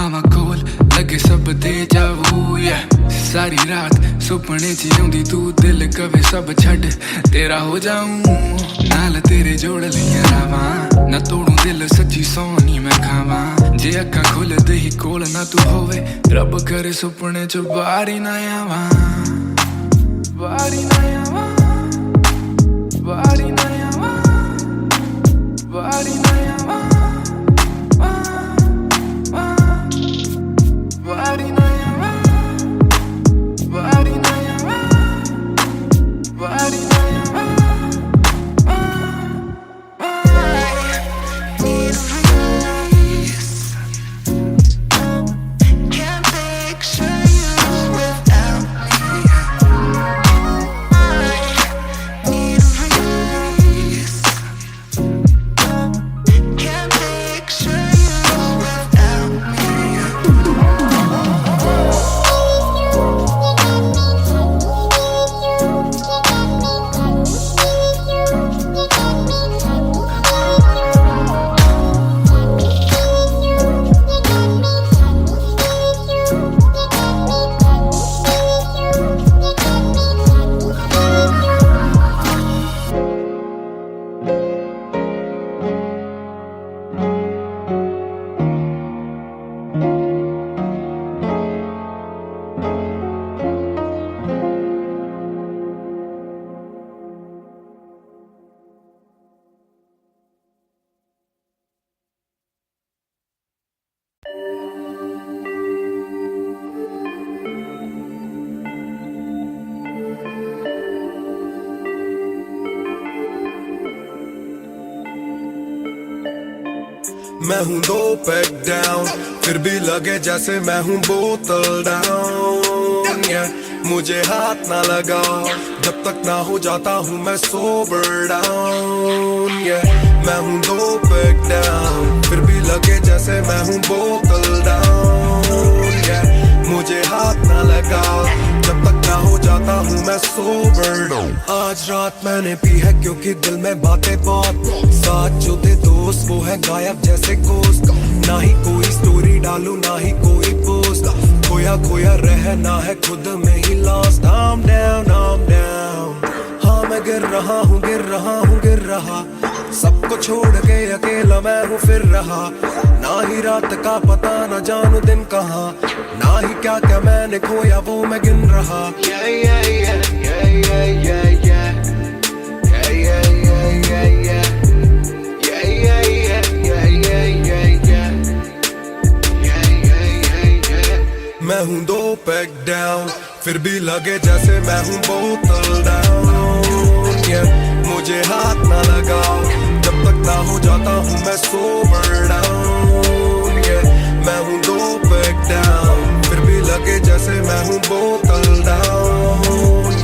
आवा कोल लगे सब दे जावू, सारी रात सुपने च आउंदी तू, दिल कवे सब छड़ तेरा हो जाऊं, नाल तेरे जोड़ लिया रावा, ना तोड़ू दिल सच्ची सोनी मैं खावा। जे अक्खां खोल दे ही कोल ना तू होवे, रब करे सुपने च बारी ना आवा, बारी ना आवा, बारी ना आवा, बारी ना आवा, बारी ना आवा, बारी ना आवा, बारी ना आवा। मैं हूँ 2 पैक डाउन, फिर भी लगे जैसे मैं हूँ बोतल डाउन। मुझे हाथ ना लगाओ जब तक ना हो जाता हूँ मैं सोबर डाउन। मैं हूँ 2 पैक डाउन, फिर भी लगे जैसे मैं हूँ बोतल डाउन। मुझे हाथ ना लगाओ जब तक ना हो जाता हूँ मैं सोबर डाउन। आज रात मैंने पी है क्योंकि दिल में बातें बहुत, साथ जो थे दोस्त वो है गायब जैसे गोश्त। ना ही कोई स्टोरी डालूं ना ही कोई पोस्ट, खोया खोया रहना है खुद में he lost. I'm down, I'm down, हाँ मैं गिर रहा हूँ गिर रहा हूँ गिर रहा, सबको छोड़ के अकेला मैं हूँ फिर रहा। ना ही रात का पता ना जानू दिन कहाँ, ना ही क्या क्या मैंने खोया वो मैं गिन रहा। Yeah, yeah, yeah, yeah, yeah, yeah, yeah. Yeah, yeah, yeah, yeah, yeah. Yeah, yeah, yeah, yeah, yeah, yeah, yeah. Yeah, yeah, yeah, yeah. मैं हूँ 2 पैक डाउन, फिर भी लगे जैसे मैं हूँ बोतल डाउन। मुझे हाथ ना लगाओ जब तक ना हो जाता हूँ मैं सोबर डाउन। मैं हूँ 2 पैक डाउन, फिर भी लगे जैसे मैं हूँ बोतल डाउन।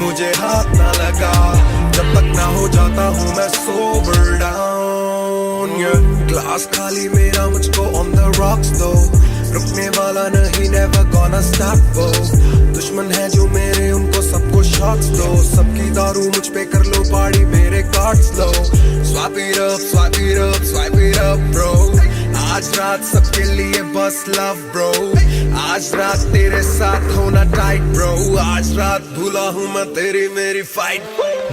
मुझे हाथ ना लगाओ जब तक ना हो जाता हूँ मैं सोबर डाउन। ग्लास खाली मेरा मुझको ऑन द रॉक्स दो, रुकने वाला नहीं never gonna stop वो। दुश्मन है जो मेरे उनको सबको शॉट्स दो, सबकी दारू मुझ पे कर लो पार्टी मेरे cards low. Swipe it up, swipe it up, swipe it up bro, आज रात सबके लिए बस लव ब्रो। आज रात तेरे साथ होना टाइट ब्रो, आज रात भूला हूँ मैं तेरी मेरी फाइट।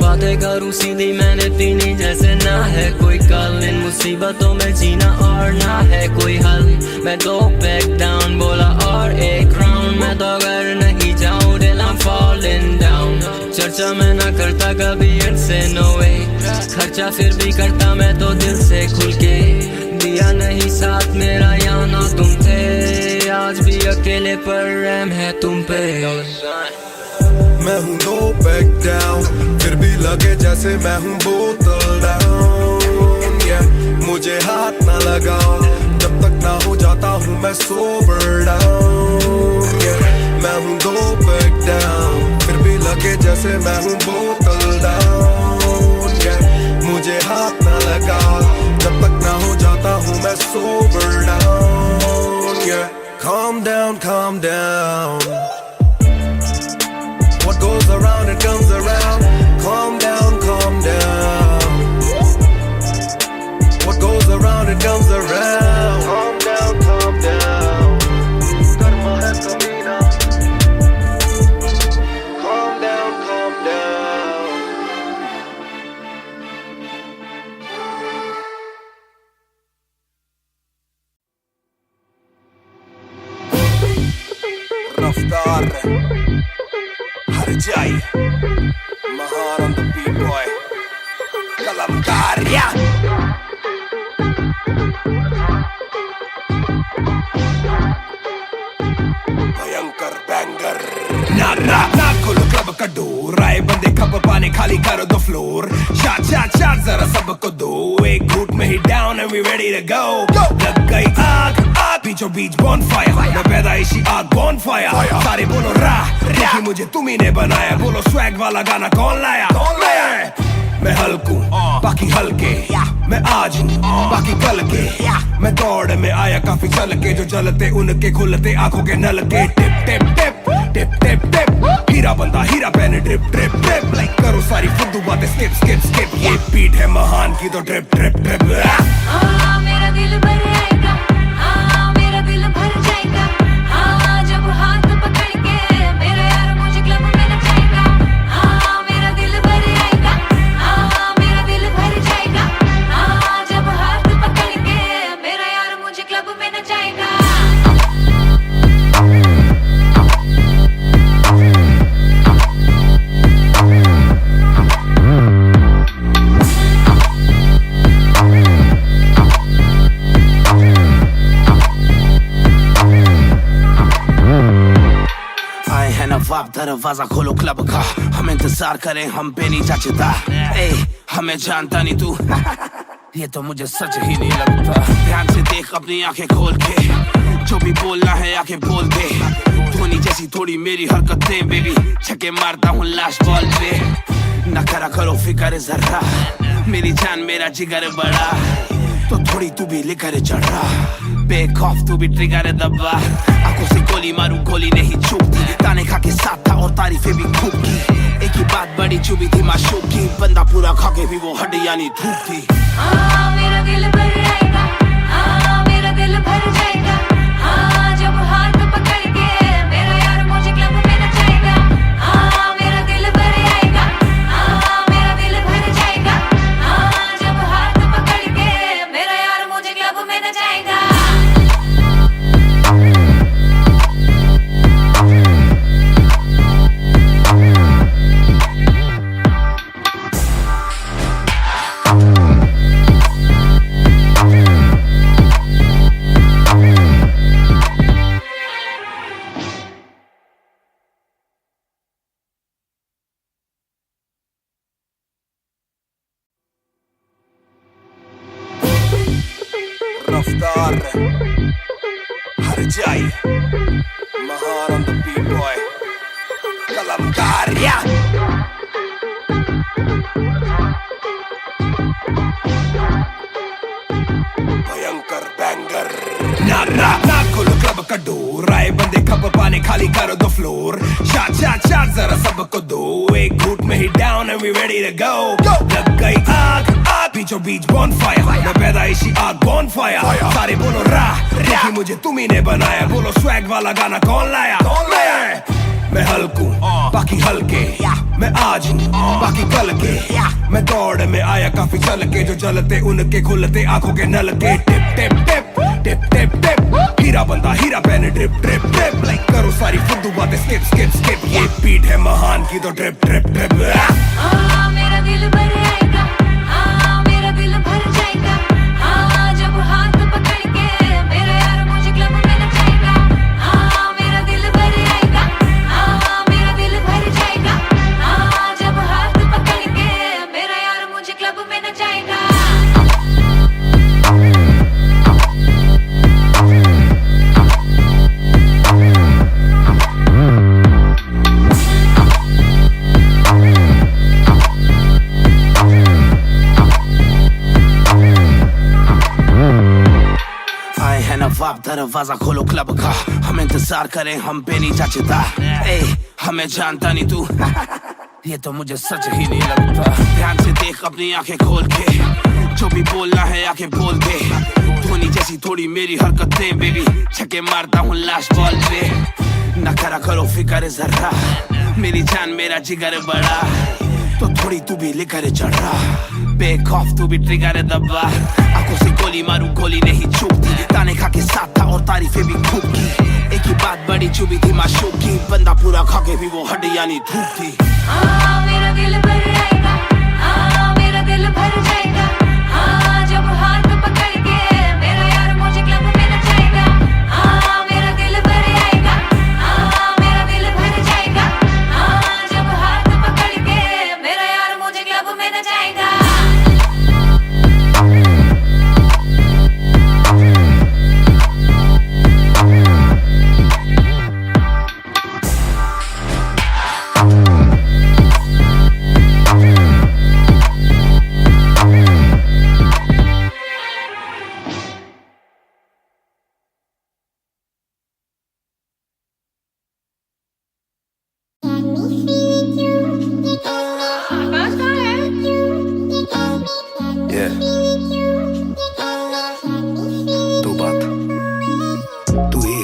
बातें करूँ सीधी मैंने पीनी जैसे ना है कोई कल, इन मुसीबतों में जीना और ना है कोई हल। मैं 2 पैक डाउन बोला और 1 राउंड, मैं तो अगर नहीं जाऊँ दिल I'm falling down। चर्चा मैं ना करता कभी इनसे no way, खर्चा फिर भी करता मैं तो दिल से खुल के। दिया नहीं साथ मेरा यहाँ ना तुम थे, आज भी अकेले पर रहम है तुम पे। मैं हूँ 2 पैक डाउन, फिर भी लगे जैसे मैं हूँ बोतल डाउन। मुझे हाथ ना लगाओ जब तक ना हो जाता हूँ मैं सोबर डाउन। मैं हूँ 2 पैक डाउन, फिर भी लगे जैसे मैं हूँ बोतल डाउन। मुझे हाथ ना लगाओ जब तक ना हो जाता हूँ मैं sober down. Calm down, calm down, what goes around it comes around. Calm down, calm down, what goes around it comes around. Calm down, calm down, karma hai kabhi na. Calm down, calm down. Raftar हर जाई महान on the beat boy कलमकार या भयंकर banger ना खोलो club का door, आए बंदे खबर पाने खाली करो दो फ्लोर। शाट जरा सबको दो, एक घूट में ही down and we ready to go. लग गई आग बीचों बीच बॉनफायर, मैं पैदाइशी आग बॉनफायर। सारे बोलो क्योंकि मुझे तुम्ही ने बनाया, बोलो स्वैग वाला गाना कौन लाया? मैं हल्कू बाकी हल्के, मैं आज हूँ बाकी कल के। मैं दौड़ में आया काफी चल के, जो जलते उनके खुलते आंखों के नल के। टिप टिप टिप टिप टिप टिप, हीरा बंदा हीरा पहने ड्रिप ड्रिप ड्रिप। लाइक करो सारी फुद्दू बातें स्किप स्किप स्किप, ये बीट है महान की तो ड्रिप ड्रिप ड्रिप। मेरा दिल भर आएगा, मेरा दिल भर जाएगा, जब हाथ पकड़ के मेरा यार मुझे क्लब में नचाएगा। मेरा दिल भर आएगा, मेरा दिल भर जाएगा, जब हाथ पकड़ के मेरा यार मुझे क्लब में नचाएगा। नवाब दरवाजा खोलो क्लब का, हम इंतजार करें हम पे नहीं जचता। ए हमें जानता नहीं तू ये तो मुझे सच ही नहीं लगता। ध्यान से देख अपनी आंखें खोल के, जो भी बोलना है आके बोल दे। धोनी जैसी थोड़ी मेरी हरकतें बेबी, छक्के मारता हूँ लास्ट बॉल पे। न करा करो फिक्र जरा, मेरी जान मेरा जिगर बड़ा, तो थोड़ी तू भी लेकर चढ़ रहा। बेखौफ तू भी ट्रिगर दबा, आंखों से गोली मारू गोली नहीं चूकती। ताने खा के साथ था और तारीफें भी खूब की, एक ही बात बड़ी चुभी थी माशूक की। बंदा पूरा खा के भी वो हड्डियां नहीं थूकती। मेरा दिल भर जाएगा, मेरा दिल भर जाएगा। जब हाथ पकड़ के मेरा यार मुझे क्लब में नचाएगा। मेरा दिल भर जाएगा, मेरा दिल भर जाएगा। जब हाथ पकड़ के मेरा यार मुझे क्लब में नचाएगा। रफ्तार हर जाई महान ऑन द बीट बॉय कलमकार या भयंकर बैंगर ना खोलो क्लब का डोर, आए बंदे खबर पाने खाली करो दो फ्लोर। शाट जरा सबको दो, एक घूट में ही down and we ready to go. लग गई आग बीचों बीच बॉनफायर, मैं पैदाइशी आग बॉनफायर। सारे बोलो क्योंकि मुझे तुम्ही ने बनाया। बोलो स्वैग वाला गाना कौन लाया? मैं हल्कू बाकी हल्के, मैं आज हूँ बाकी कल के। मैं दौड़ में आया काफी चल के, जो चलते उनके खुलते आंखों के नल के। टिप टिप टिप टिप टिप टिप, हीरा बंदा हीरा पहने ड्रिप ड्रिप ड्रिप। लाइक करो सारी फुद्दू बातें स्किप स्किप स्किप, ये बीट है महान की तो ड्रिप ड्रिप ड्रिप। मेरा दिल भर जाएगा, मेरा दिल भर जाएगा। जब हाथ पकड़ के मेरा यार मुझे क्लब में नचाएगा। मेरा दिल भर जाएगा, मेरा दिल भर जाएगा। जब हाथ पकड़ के मेरा यार मुझे क्लब में नचाएगा। नवाब दरवाजा खोलो क्लब का, हम इंतजार करें हम पे नहीं जचता। हमें जानता नहीं तू ये तो मुझे सच ही नहीं लगता। ध्यान से देख अपनी आंखें खोल के, जो भी बोलना है आके बोल दे। धोनी जैसी थोड़ी मेरी हरकतें बेबी, छक्के मारता हूँ लास्ट बॉल पे। न करा करो फिक्र जरा, मेरी जान मेरा जिगर बड़ा, तो थोड़ी तू भी लेकर चढ़ रहा। बेखौफ तू भी ट्रिगर दबा, आंखों से गोली मारू गोली नहीं चूकती। ताने खा के साथ था और तारीफें भी खूब की, एक ही बात बड़ी चुभी थी माशूक की। बंदा पूरा खा के भी वो हड्डियां नहीं थूकती। मेरा दिल भर जाएगा, मेरा दिल भर जाएगा। जब हाथ पकड़ के मेरा यार मुझे क्लब में नचाएगा। मेरा दिल भर जाएगा, मेरा दिल भर जाएगा। जब हाथ पकड़ के मेरा यार मुझे क्लब में नचाएगा।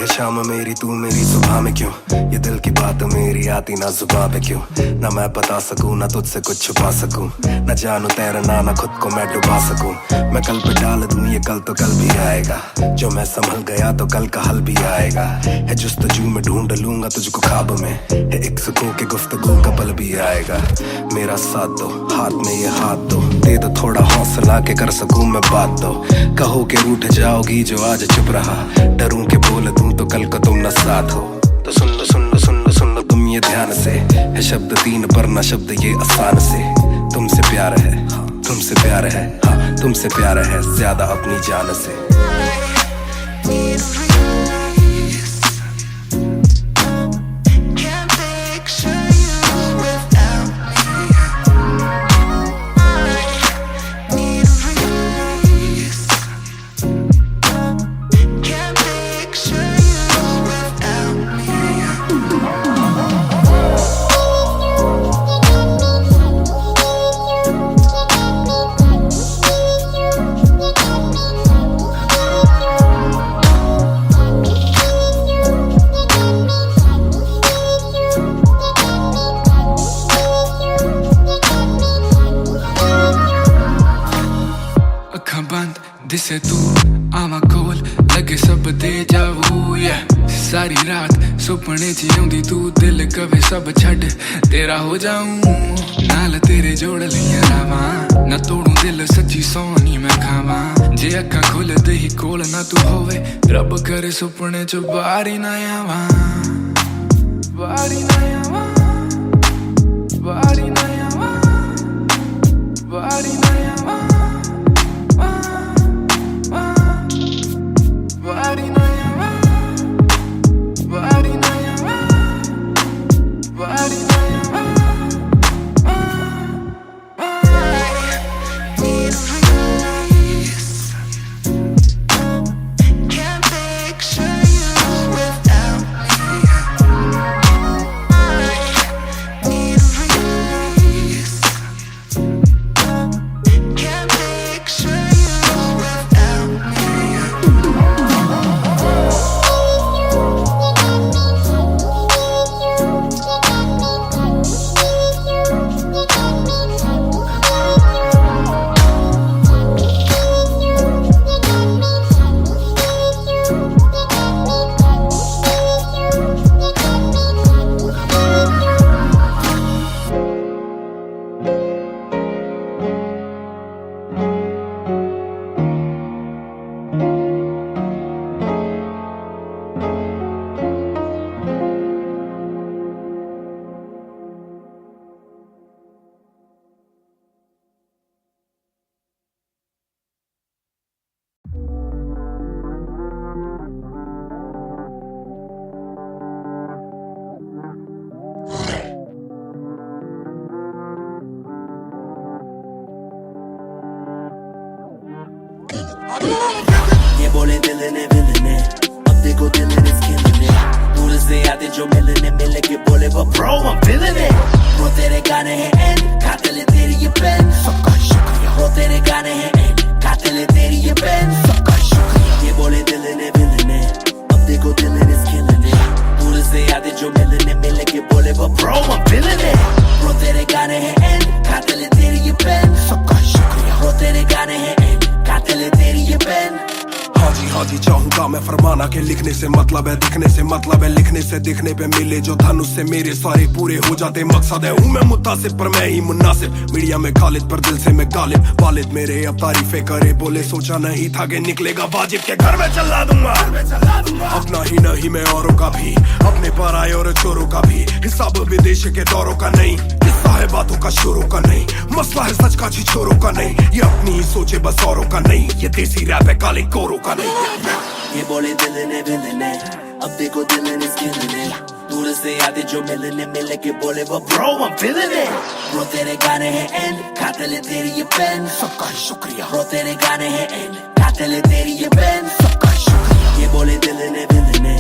शाम मेरी तू मेरी सुबह में क्यों, ये दिल की बात मेरी आती ना जुबां पे क्यों। ना मैं बता सकूं ना तुझसे कुछ छुपा सकूं, ना जानू तैरना ना खुद को मैं डुबा सकूं। मैं कल पे डाल दूं ये कल तो कल भी आएगा, जो मैं संभल गया तो कल का हल भी आएगा। है जुस्तजू में ढूंढ लूंगा तुझको ख्वाब में, है एक सुकून के गुफ्तगू का पल भी आएगा। मेरा साथ दो हाथ में ये हाथ दो, दे दो थोड़ा हौसला के कर सकूं मैं बात दो। कहो के रूठ जाओगी जो आज चुप रहा, डरूं के बोल दूं तो कल को तुम न साथ हो। तो सुन लो सुन लो सुन लो सुन लो तुम ये ध्यान से, है शब्द तीन पर ना शब्द ये आसान से। तुमसे प्यार है तुमसे प्यार है, हाँ तुमसे प्यारा है ज्यादा अपनी जान से। दिसे तू आवा कोल लगे सब दे जावू सारी रात सुपने च आउंदी तू दिल कवे सब छड़ तेरा हो जाऊं नाल तेरे जोड़ लिया रावा ना तोड़ू दिल सच्ची सोनी मैं खावा जे अखा खुल दे ही कोल ना तू होवे रब करे सुपने च बारी ना आवा बारी ना आवा बारी ना आवा बारी ना आवा ये बोले दिल ने अब देखो दिल ने killing it दूर से आते जो मिलने मिले के बोले वो bro I'm feeling it वो तेरे गाने हैं एंड खाते ले तेरी ये पेन सबका शुक्रिया वो तेरे गाने हैं एंड खाते ले तेरी ये पेन सबका शुक्रिया ये बोले दिल ने अब देखो दिल ने killing it दूर से आते जो मिलने मिले के बोले वो bro I'm feeling it वो तेरे गाने हैं एंड खाते ले तेरी ये पेन सबका शुक्रिया वो तेरे गाने हैं एंड खाते ले तेरी ये पेन। हाँ जी चाहूंगा मैं फरमाना के लिखने से मतलब है दिखने से मतलब है लिखने से दिखने पे मिले जो धनुष से मेरे सारे पूरे हो जाते मकसद है हूँ मैं मुतासिब पर मैं ही मुनासिब मीडिया में खालिद पर दिल से मैं गालिब वालिद मेरे अब तारीफे करे बोले सोचा नहीं था कि निकलेगा वाजिब के घर में चला दूंगा अपना ही नहीं मैं औरों का भी अपने पर आए और चोरों का भी हिसाब विदेश के दौरों का नहीं किस्सा है बातों का शोरों का नहीं मसला है सच का छिछोरों का नहीं ये अपनी ही सोचे बस औरों का नहीं ये देसी रैप है काले कोरों का नहीं। ये बोले दिल ने अब देखो दिल ने killing it दूर से आते जो मिलने मिले के बोले वो bro I'm feeling it वो तेरे गाने हैं एंड खाते ले तेरी ये पेन सबका शुक्रिया वो तेरे गाने हैं एंड खाते ले तेरी ये पेन सबका शुक्रिया ये बोले दिल ने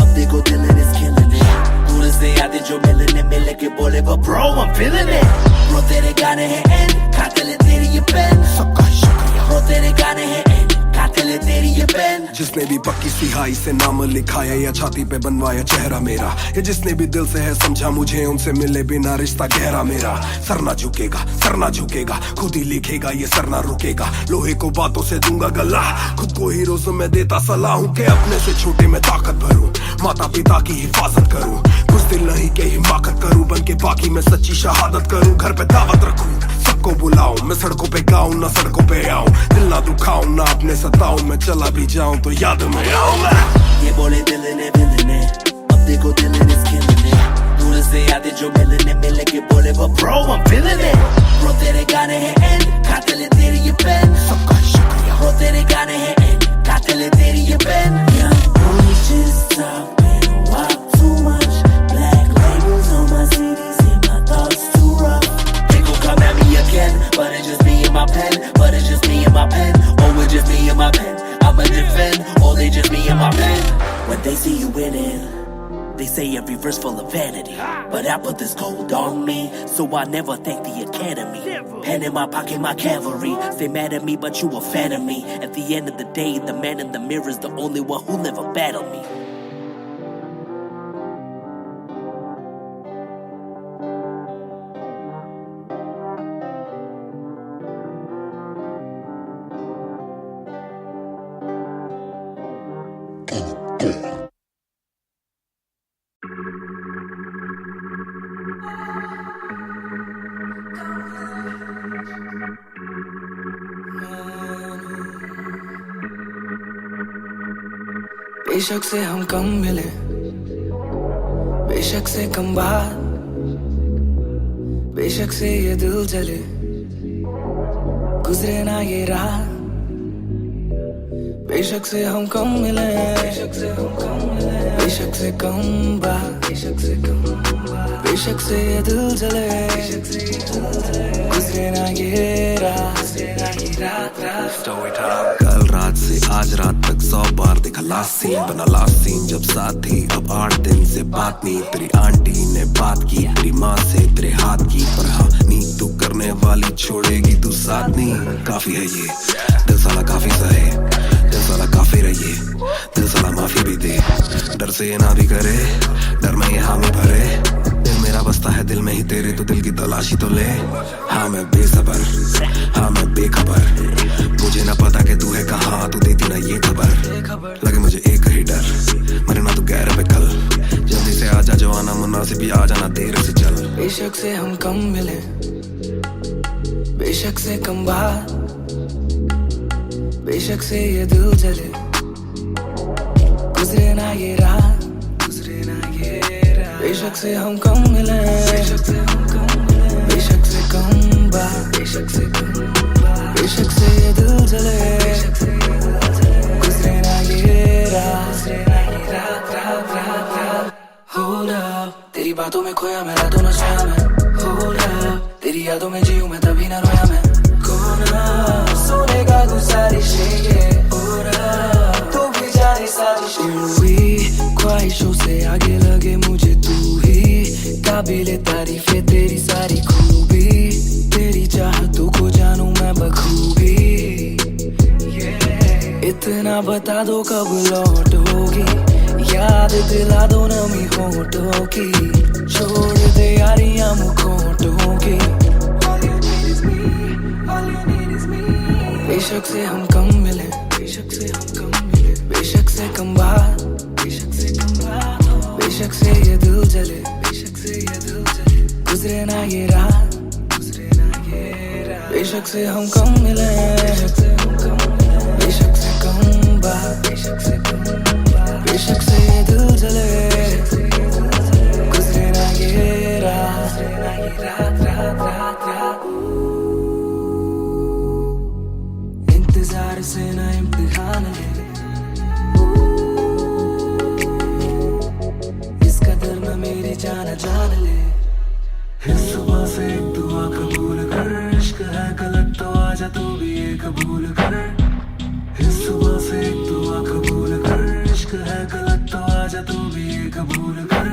अब देखो दिल ने killing it दूर से आते जो मिलने मिले के बोले वो bro I'm feeling it वो तेरे गाने हैं एंड खाते ले तेरी ये पेन सबका शुक्रिया वो तेरे गाने हैं एंड खाते ले तेरी ये पेन। जिसने भी पक्की सिहाई से नाम लिखाया या छाती पे बनवाया चेहरा मेरा ये जिसने भी दिल से है समझा मुझे उनसे मिले बिना रिश्ता गहरा मेरा सर ना झुकेगा खुद ही लिखेगा ये सर ना रुकेगा लोहे को बातों से दूंगा गला खुद को हीरोज में देता सलाह हूँ के अपने से छोटे में ताकत भरूं माता पिता की हिफाजत करूं कुछ दिल नहीं के हिमाकत करूं बन के बाकी मैं सच्ची शहादत करूं घर पे दावत रखूं सबको बुलाऊं मैं सड़कों पे गाऊं ना सड़कों पे आऊं दिल ना दुखाऊं ना अपने सताऊं मैं चला भी जाऊं तो याद में आऊं मैं। ये बोले दिल ने अब देखो दिल ने killing it दूर से आते जो मिलने मिले के बोले वो bro I'm feeling it वो तेरे गाने हैं एंड खाते ले तेरी ये पेन सबका it's just me and my pen. Oh, it's just me and my pen. I'ma defend. Oh, they just me and my pen. When they see you winning, they say every verse full of vanity. But I put this gold on me, so I never thank the academy. Pen in my pocket, my cavalry. Stay mad at me, but you a fan of me. At the end of the day, the man in the mirror is the only one who never battled me. बेशक से हम कम मिले, बेशक से कम बात, बेशक से ये दिल जले, गुजरे ना ये रात। बेशक से हम कम मिले, बेशक से हम कम मिले, बेशक से कम बात, बेशक से कम बात, बेशक से ये दिल जले, बेशक से ये दिल जले, गुजरे ना ये रात, गुजरे ना ये रात। कल रात से आज रात तक 100 बार देखा लास्ट सीन, बना लास्ट सीन जब साथ थी। अब 8 दिन से बात नहीं, तेरी आंटी ने बात की, तेरी माँ से तेरे हाथ की। पर हाँ नींद तू करने वाली छोड़ेगी तू साथ नहीं। काफी है ये दिल साला, काफी सहे दिल साला, काफी रहिए दिल साला, माफी भी दे। डर से ये ना भी करे, डर में ये हामी भरे। दिल मेरा बसता है दिल में ही तेरे, तो दिल की तलाशी तो ले। हाँ मैं बेसबर, हाँ मैं बेखबर, मुझे ना पता कि तू है कहाँ, तू देती ना ये खबर। लगे मुझे एक ही डर, मरे ना तू गैर पे कल। जल्दी से आजा जो आना मुनासिब, भी आ जाना देर से चल। बेशक से हम कम मिले, बेशक से कम बात, बेशक से ये दिल जले, गुजरे ना ये रात, गुजरे ना ये रात। बेशक से हम कम मिले, बेशक से हम कम मिले, बेशक से कम बात, बेशक से कम बात, बेशक से ये दिल जले, बेशक से ये दिल जले, गुजरे ना ये रात, गुजरे ना ये रात, रात रात रात। Hold up, तेरी बातों में खोया मैं, रातों न सोया मैं। Hold up, तेरी यादों में जीऊं मैं, तभी ना रोया मैं। कोना सोने का गुजारिश है ये, तू भी जाने साजिश हुई। ख्वाहिशों से आगे लगे मुझे तू ही, काबिले तारीफ है तेरी सारी खूबी। तेरी चाहतों को जानूं मैं बखूबी। इतना बता दो कब लौटोगी, याद दिला दो नमी होठों की। छोड़ दे यारियां मुखोटों की। बेशक से हम कम मिले, बेशक से हम कम मिले, बेशक से कम बात, बेशक से कम बात, बेशक से ये दिल जले, बेशक से ये दिल जले, गुजरे ना ये रात, गुजरे ना ये रात। बेशक से हम कम मिले, बेशक से हम कम मिले, बेशक से कम बात, बेशक से कम बात, बेशक से ये दिल जले, बेशक से ये दिल जले, गुजरे ना ये रात, गुजरे ना ये रात, रात रात रात। इंतजार से ना इम्तिहान ले, इस कदर न मेरी जान जान ले। इस सुबह से एक दुआ कबूल कर, इश्क है गलत तो आजा तू भी ये कबूल कर। इस सुबह से एक दुआ कबूल कर, इश्क है गलत तो आजा तू भी ये कबूल कर।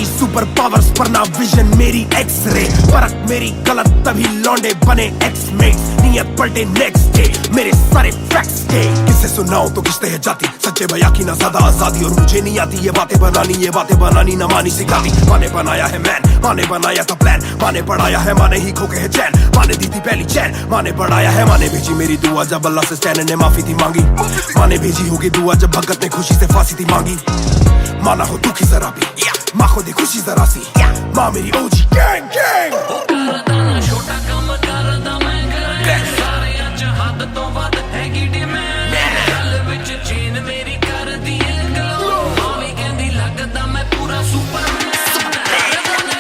तेरी सुपर पावर्स पर ना विजन मेरी एक्सरे, फर्क मेरी गलत तभी लौंडे बने एक्समेट्स, नियत पलटे नेक्स्ट डे मेरे सारे फैक्ट्स के। किसे सुनाओ तो किसते है जाती, सच्चे भैया की ना ज्यादा आजादी, और मुझे नहीं आती ये बातें बनानी ना मानी सिखाती। माने बनाया है मैन, माने बनाया था प्लान, माने पढ़ाया है, माने ही खो के है चैन, माने दी थी पहली चैन, माने बढ़ाया है, माने भेजी मेरी दुआ जब अल्लाह से स्टैन ने माफी थी मांगी, माने भेजी होगी दुआ जब भगत ने खुशी से फांसी थी मांगी। माना हो दुखी जरा भी, माँ को दी खुशी जरा सी, माँ मेरी ओजी गैंग गैंग। छोटा काम करदा मैं गैंग, सारे अज हद तो वध हैगी डिमांड, गल विच चेन मेरी कर दी ग्लो, मावी कहंदी लगदा मैं पूरा सुपरमैन।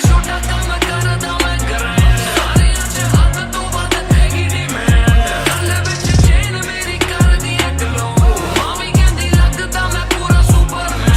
छोटा काम करदा मैं गैंग, सारे अज हद तो वध हैगी डिमांड, गल विच चेन मेरी कर दी ग्लो, मावी कहंदी लगदा मैं पूरा सुपरमैन।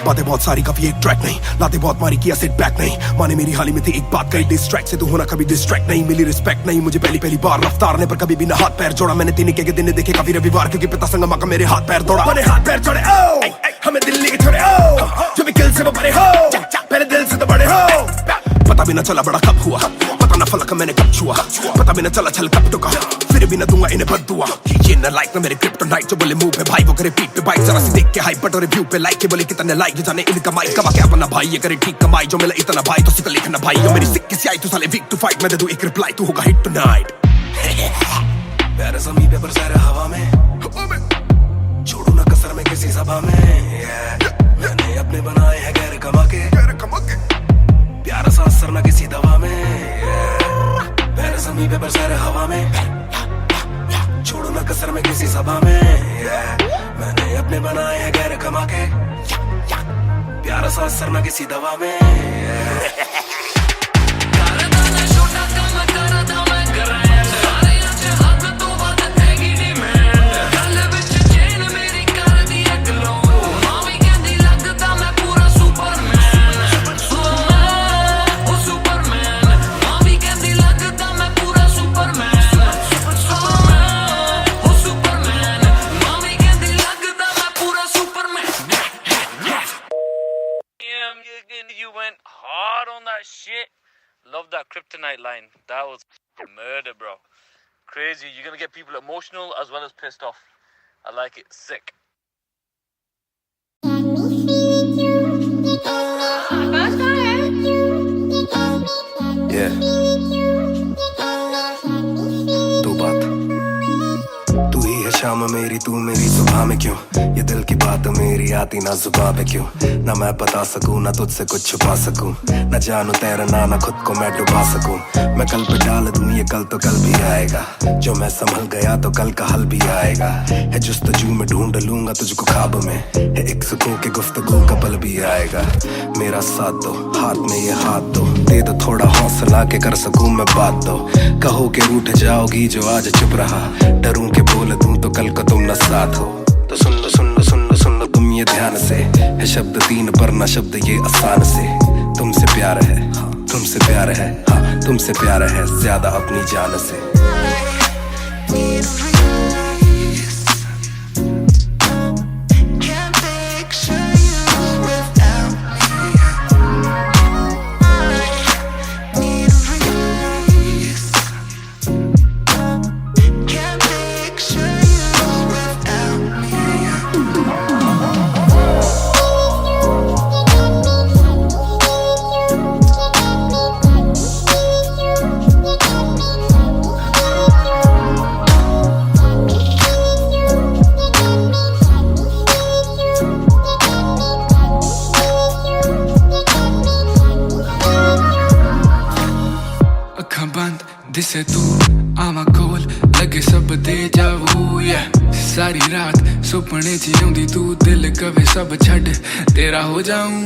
बातें बहुत सारी कभी एक ट्रैक नहीं, लाते बहुत मारी किया सेट बैक नहीं, माने मेरी हाल ही में थी एक बात कही, डिस्ट्रैक्ट से तू होना कभी डिस्ट्रैक्ट नहीं, मिली रिस्पेक्ट नहीं मुझे पहली बार रफ्तार ने, पर कभी भी ना हाथ पैर जोड़ा मैंने, तीन के दिन देखे काफी रविवार, क्योंकि पिता संगमा का मेरे हाथ पैर दौड़ा, मैंने हाथ पैर जोड़े ओ हमें दिल्ली के छोड़े ओ, जो भी किल से वो बड़े हो, पहले दिल से तो बड़े हो। पता भी ना चला बड़ा कब हुआ, पता ना फलक मैंने कब छुआ, पता भी ना चला छल कब टुका, फिर भी ना दूंगा इन्हें बददुआ। ये ना लाइक ना मेरे क्रिप्टोनाइट, जो बोले मुंह पे भाई वो करे पीठ पे बाइक, जरा सी देख के हाइप बट और रिव्यू पे लाइक के बोले कितने लाइक, ये जाने इनका माइक कमा क्या बना भाई, ये करे ठीक कमाई, जो मिला इतना भाई तो सिक्का लिखना भाई, यो मेरी सिक्की से आई तू साले वीक टू फाइट, मैं दे दूं एक रिप्लाई तू होगा हिट टुनाइट। प्यारे ज़मीन पे बरसा रहा हवा में, छोड़ू ना कसर में किसी सभा में, मैंने अपने बनाए हैं गैर कमा के, प्यारा सा असर ना किसी दवा में, प्यारे ज़मीन पे बरसा रहा हवा में, छोड़ू ना कसर में किसी सभा में, मैंने अपने बनाए हैं गैर कमा के, प्यारा सा असर ना किसी दवा में। You went hard on that shit. Love that kryptonite line. That was murder, bro. Crazy. You're gonna get people emotional as well as pissed off. I like it. Sick. Yeah. दो बात, तू ही है शाम मेरी, तू मेरी सुबह में क्यों, ये दिल की बात मेरी आती ना जुबान पे क्यों, ना मैं बता सकूं ना तुझसे कुछ छुपा सकूं, ना जानू तैरना ना खुद को मैं डुबा सकूं, मैं कल पे डाल दूं ये कल तो कल भी आएगा, जो मैं संभल गया तो कल का हल भी आएगा, है जुस्तजू में ढूंढ लूंगा तुझको ख्वाब में, है एक सुकून के गुफ्तगू का पल भी आएगा, मेरा साथ दो हाथ में ये हाथ दो, दे दो थोड़ा हौसला के कर सकूं मैं बात दो, कहो के रूठ जाओगी जो आज चुप रहा, डरूं के बोल दूं तो कल को तुम न साथ हो, तो सुन लो सुन लो सुन लो सुन लो तुम ये ध्यान से, है शब्द तीन पर ना शब्द ये आसान से, तुमसे प्यार है हाँ, तुमसे प्यार है हाँ, तुमसे प्यार है ज्यादा अपनी जान से। दिसे तू आवा कोल लगे सब दे जावू या सारी रात सुपने च आउंदी तू दिल कवे सब छड़ तेरा हो जाऊं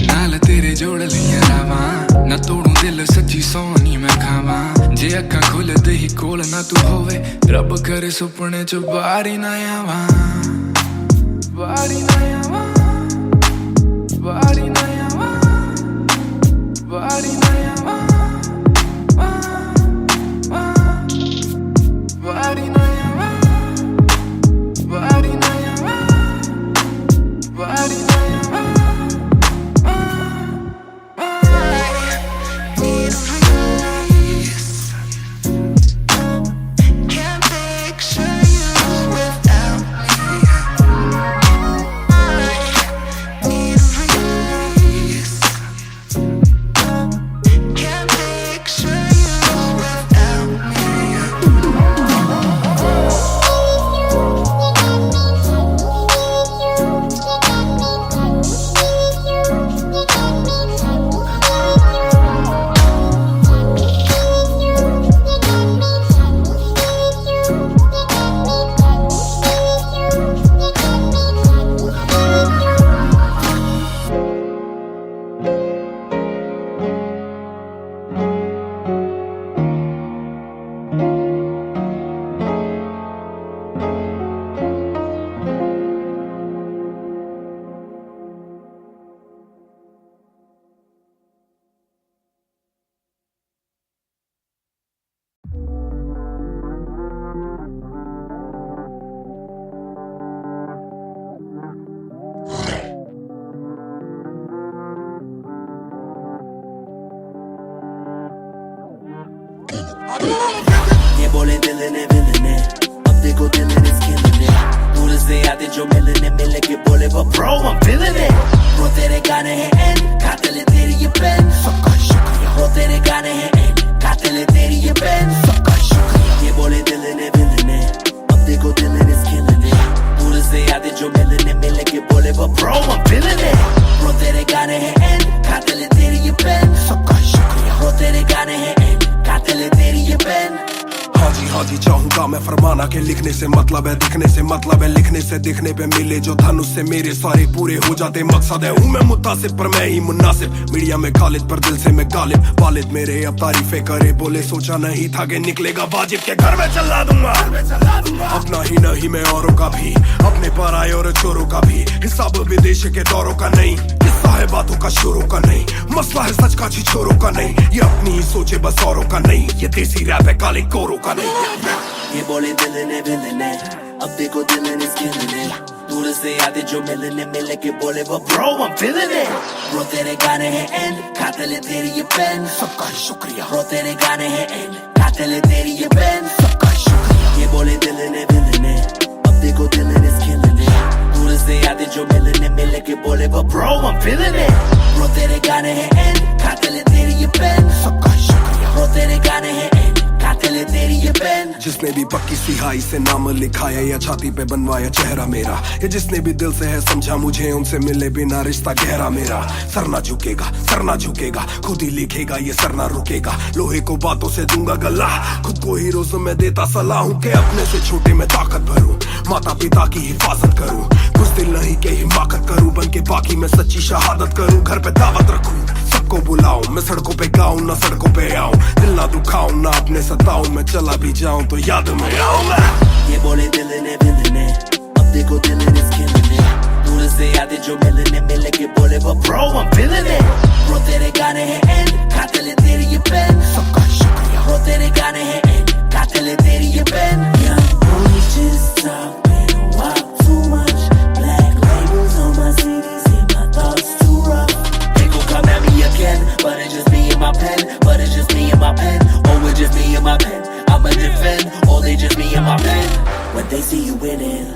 नाल तेरे जोड़ लिया रावा ना तोड़ू दिल सच्ची सोनी मैं खावा जे अखा खुल दे ही कोल ना तू होवे रब करे सुपने च बारी ना आवा बारी ना आवा बारी ना आवा बारी ना आवा ये बोले दिल ने अब देखो दिल ने killing it पूरे से आते जो मिलने के बोले वो bro I'm feeling it bro तेरे गाने हैं एंड खाते ले तेरी ये पेन सबका शुक्रिया bro तेरे गाने हैं एंड खाते ले तेरी ये पेन सबका शुक्रिया ये बोले दिल ने अब देखो दिल ने killing it पूरे से आते जो मिलने के बोले वो bro I'm feeling it bro तेरे गाने हैं एंड खाते ले तेरी ये पेन सबका शुक्रिया bro तेरे गाने हैं एंड खाते ले तेरी ये पेन हाँ जी चाहूंगा मैं फरमाना के लिखने से मतलब है दिखने से मतलब है लिखने से दिखने पे मिले जो धन उससे मेरे सारे पूरे हो जाते मकसद है हूँ मैं मुतासिब पर मैं ही मुनासिब मीडिया में खालिद पर दिल से मैं गालिब वालिद मेरे अब तारीफें करे बोले सोचा नहीं था कि निकलेगा वाजिब के घर में चला दूंगा अपना ही नहीं मैं औरों का भी अपने पर आए और चोरों का भी हिसाब विदेश के दौरों का नहीं किस्सा है बातों का शोरों का नहीं मसला है सच का छिछोरों का नहीं ये अपनी ही सोचे बस औरों का नहीं ये देसी रैप है काले कोरों का नहीं ये बोले दिल ने अब देखो दिल ने killing it दूर से आते जो मिलने के बोले वो bro I'm feeling it bro तेरे गाने हैं एंड खाते ले तेरी ये पेन सबका शुक्रिया bro तेरे गाने हैं एंड खाते ले तेरी ये पेन सबका शुक्रिया ये बोले दिल ने अब देखो दिल ने killing it दूर से आते जो मिलने के बोले वो bro I'm feeling it bro तेरे गाने हैं एंड खाते ले तेरी ये पेन सबका शुक्रिया bro तेरे गाने हैं एंड खाते ले तेरी ये पेन जिसने भी पक्की सिहाई से नाम लिखाया या छाती पे बनवाया चेहरा मेरा या जिसने भी दिल से है समझा मुझे उनसे मिले बिना रिश्ता गहरा मेरा सर ना झुकेगा खुद ही लिखेगा ये सर ना रुकेगा लोहे को बातों से दूंगा गला खुद को हीरोज़ में देता सलाह हूँ के अपने से छोटे में ताकत भरूं माता पिता की हिफाजत करूं कुछ दिल नहीं के हिमाकत करूं बन के बाकी मैं सच्ची शहादत करूं घर पे दावत रखूं सबको बुलाऊं मैं सड़कों पे गाऊं ना सड़कों पे आऊं दिल ना दुखाऊं ना अपने सताऊं मैं चला भी जाऊं तो याद में आऊंगा ये बोले दिल ने अब देखो दिल ने killing it दूर से आते जो मिलने के बोले वो bro I'm feeling it bro तेरे गाने हैं एंड खाते ले तेरी ये पेन सबका शुक्रिया bro तेरे गाने हैं एंड खाते ले तेरी ये pen young boys just talking walk too much black labels on my CDs and my thoughts too rough they gon' come at me again but it's just me and my pen oh it's just me and my pen I'ma defend oh they just me and my pen when they see you winning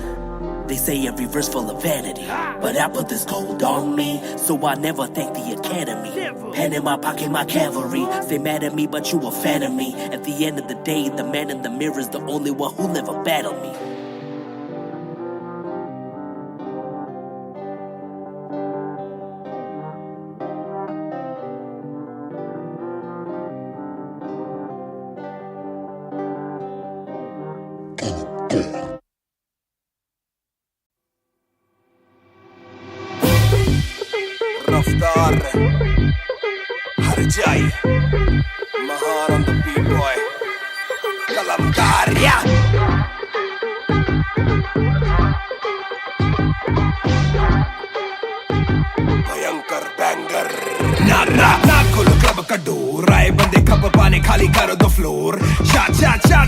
they say every verse full of vanity but I put this gold on me so I never thank the academy pen in my pocket my cavalry stay mad at me but you a fan of me at the end of the day the man in the mirror is the only one who never battled me रफ्तार हर जाई महान on the beat boy कलमकार या भयंकर banger ना खोलो club का door आए बंदे कप पाने खाली करो द फ्लोर शाट